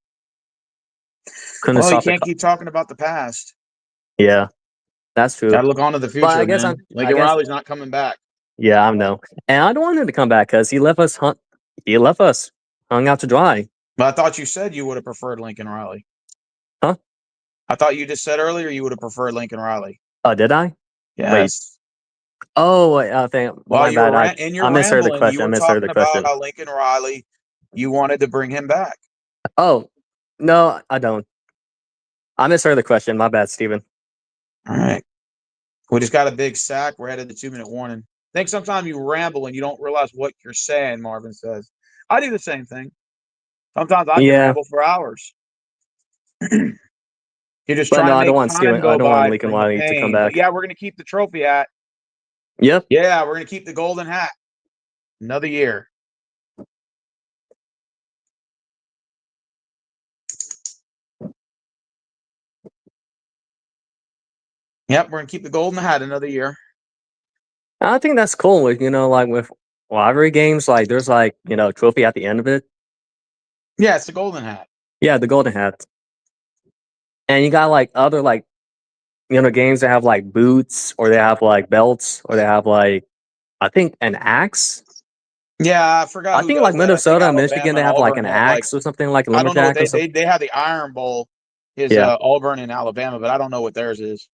Couldn't have Well, you stopped can't keep talking about the past. Yeah, that's true. Got to look on to the But future, man. Lincoln Riley's not coming back. Yeah, I know, and I don't want him to come back because he left us hung out to dry. But I thought you said you would have preferred Lincoln Riley. Huh? I thought you just said earlier you would have preferred Lincoln Riley. Oh, did I? Yes. Wait. Oh, I think. While my bad. I misheard the question. I misheard the question. About how Lincoln Riley, you wanted to bring him back. Oh, no, I don't. I misheard the question. My bad, Steven. All right. We just got a big sack. We're headed to 2-minute warning. I think sometimes you ramble and you don't realize what you're saying, Marvin says. I do the same thing. Sometimes I can ramble for hours. You're just trying to make time go by. I don't want Lincoln Riley to come back. But yeah, we're going to keep the trophy hat. Yep. Yeah, we're going to keep the golden hat. Another year. Yep, we're going to keep the golden hat another year. I think that's cool. With with rivalry games, like there's trophy at the end of it. Yeah, it's the golden hat. Yeah, the golden hat. And you got other games that have boots, or they have belts, or they have I think an axe. Yeah, I forgot. I think Minnesota and Michigan, they have an axe or something, like a lumberjack. I don't know. They have the Iron Bowl. Is Auburn in Alabama, but I don't know what theirs is.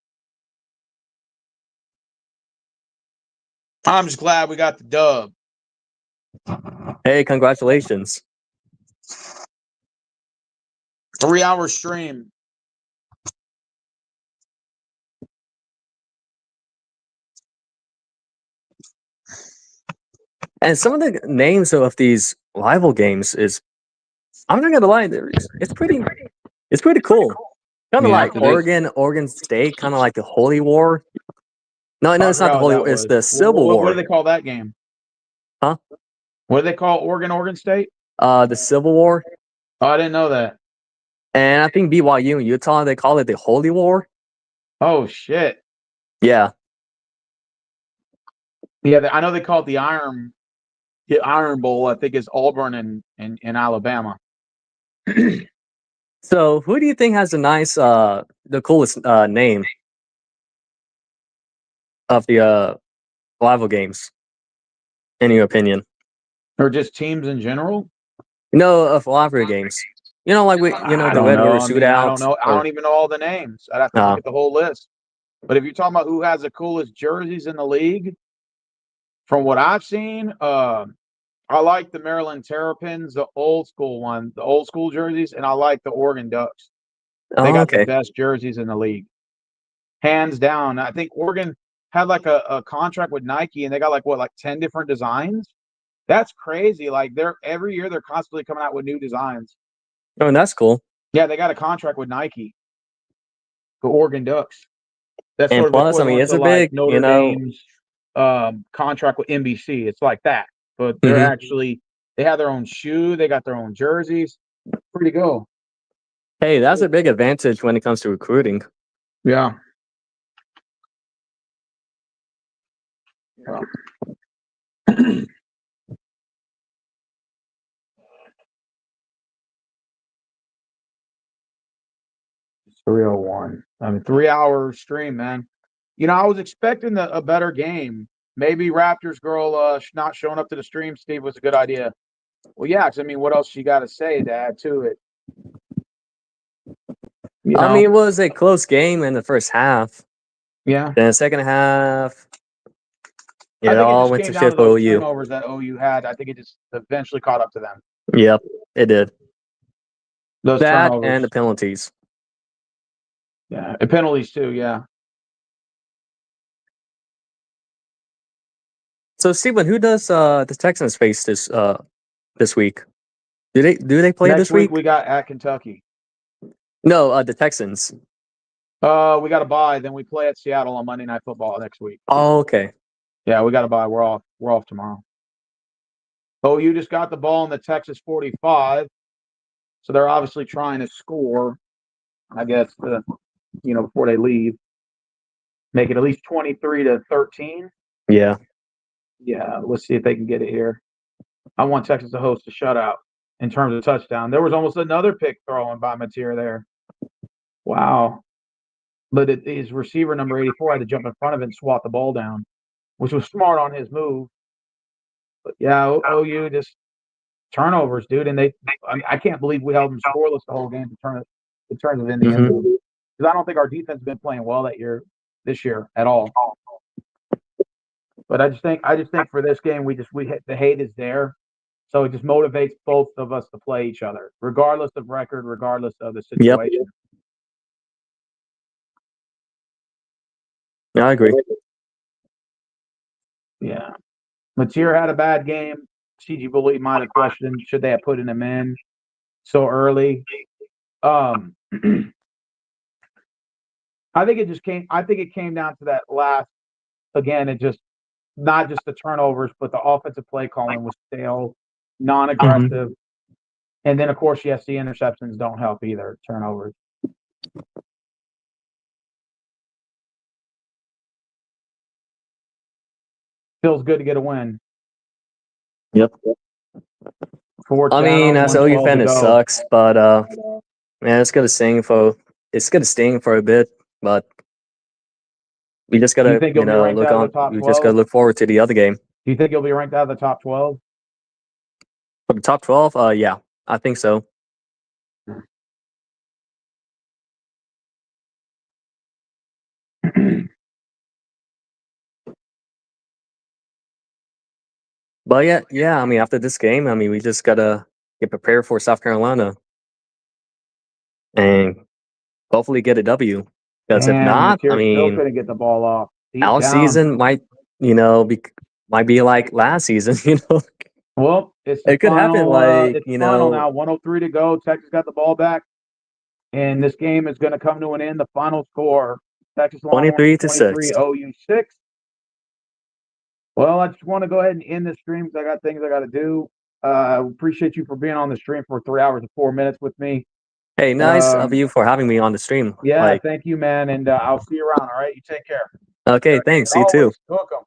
I'm just glad we got the dub. Hey, congratulations. 3-hour stream. And some of the names of these rival games is, I'm not gonna lie, it's pretty cool. Kind of like Oregon State, kind of like the Holy War. No, it's not the Holy War. It's the Civil War. What do they call that game? Huh? What do they call Oregon State? The Civil War, Oh, I didn't know that. and I think BYU and Utah they call it the Holy War. Oh shit. Yeah. Yeah, I know they call it the Iron Bowl. I think it's Auburn and Alabama. So who do you think has the coolest name of the rival games? In your opinion? Or just teams in general? No, of rivalry games. Like I the don't Red know. River I mean, I don't Shootout. know. I don't even know all the names. I'd have to look Uh, at the whole list. But if you're talking about who has the coolest jerseys in the league, from what I've seen, I like the Maryland Terrapins, the old school one, the old school jerseys, and I like the Oregon Ducks. They got the okay. best jerseys in the league, hands down. I think Oregon had like a contract with Nike, and they got like 10 different designs. That's crazy. Like every year they're constantly coming out with new designs. Oh, and that's cool. Yeah, they got a contract with Nike, the Oregon Ducks. That's And sort of plus, I mean, equivalent it's to a like big, Notre Dame's contract with NBC. It's like that, but they're Mhm. actually they have their own shoe. They got their own jerseys. Pretty cool. Hey, that's a big advantage when it comes to recruiting. Yeah. 301. I mean, 3 hour stream, man. I was expecting a better game. Maybe Raptors girl not showing up to the stream, Steve, was a good idea. Well, yeah, 'cause I mean, what else you got to say to add to it? I mean, it was a close game in the first half. Yeah. Then the second half, I it think it all just went to came down shit to for those OU. turnovers that OU had. I think it just eventually caught up to them. Yep, it did. Those That turnovers. and the penalties. Yeah, and penalties too. Yeah. So, Stephen, who does the Texans face this week? Do they play Next this week week? we got at Kentucky. No, the Texans. We got a bye. Then we play at Seattle on Monday Night Football next week. Oh, okay. Yeah, we got a bye. We're off. We're off tomorrow. OU just got the ball in the Texas 45, so they're obviously trying to score. I guess before they leave, make it at least 23-13. Yeah. Yeah, let's see if they can get it here. I want Texas to host a shutout in terms of touchdown. There was almost another pick thrown by Mateer there. Wow. But his receiver, number 84, had to jump in front of it and swat the ball down, which was smart on his move. But yeah, OU just turnovers, dude. And I can't believe we held them scoreless the whole game to turn it in the end zone. Because I don't think our defense has been playing well this year at all. But I just think for this game the hate is there. So it just motivates both of us to play each other, regardless of record, regardless of the situation. Yep. Yeah, I agree. Yeah. Mateer had a bad game. CG Bully might have questioned should they have put him in so early. I think it came down to that last again, it just not just the turnovers, but the offensive play calling was stale, non-aggressive. And then of course, yes, the interceptions don't help either, turnovers. Feels good to get a win. Yep. Fourth I mean, down, as an OU 112 fan, to it go. sucks, but man, it's gonna sting for a bit, but we just Do you gotta think you'll be ranked out of the top we 12? just gotta look forward to the other game. Do you think you'll be ranked out of the top 12? For the top 12, yeah, I think so. But yeah, I mean, after this game, I mean, we just gotta get prepared for South Carolina and hopefully get a W. Because if And not, I Mateer still mean, couldn't get the ball off. Deep our down. season might be like last season. Well, it's the It could happen, final. like, It's final now. 103 to go. Texas got the ball back, and this game is going to come to an end. The final score: Texas Longhorns 23-6. OU 6. Well, I just want to go ahead and end this stream because I got things I got to do. Appreciate you for being on the stream for 3 hours and 4 minutes with me. Hey, nice of you for having me on the stream. Yeah, Like, thank you, man, and I'll see you around. All right, you take care. okay, thanks. You too. Always welcome.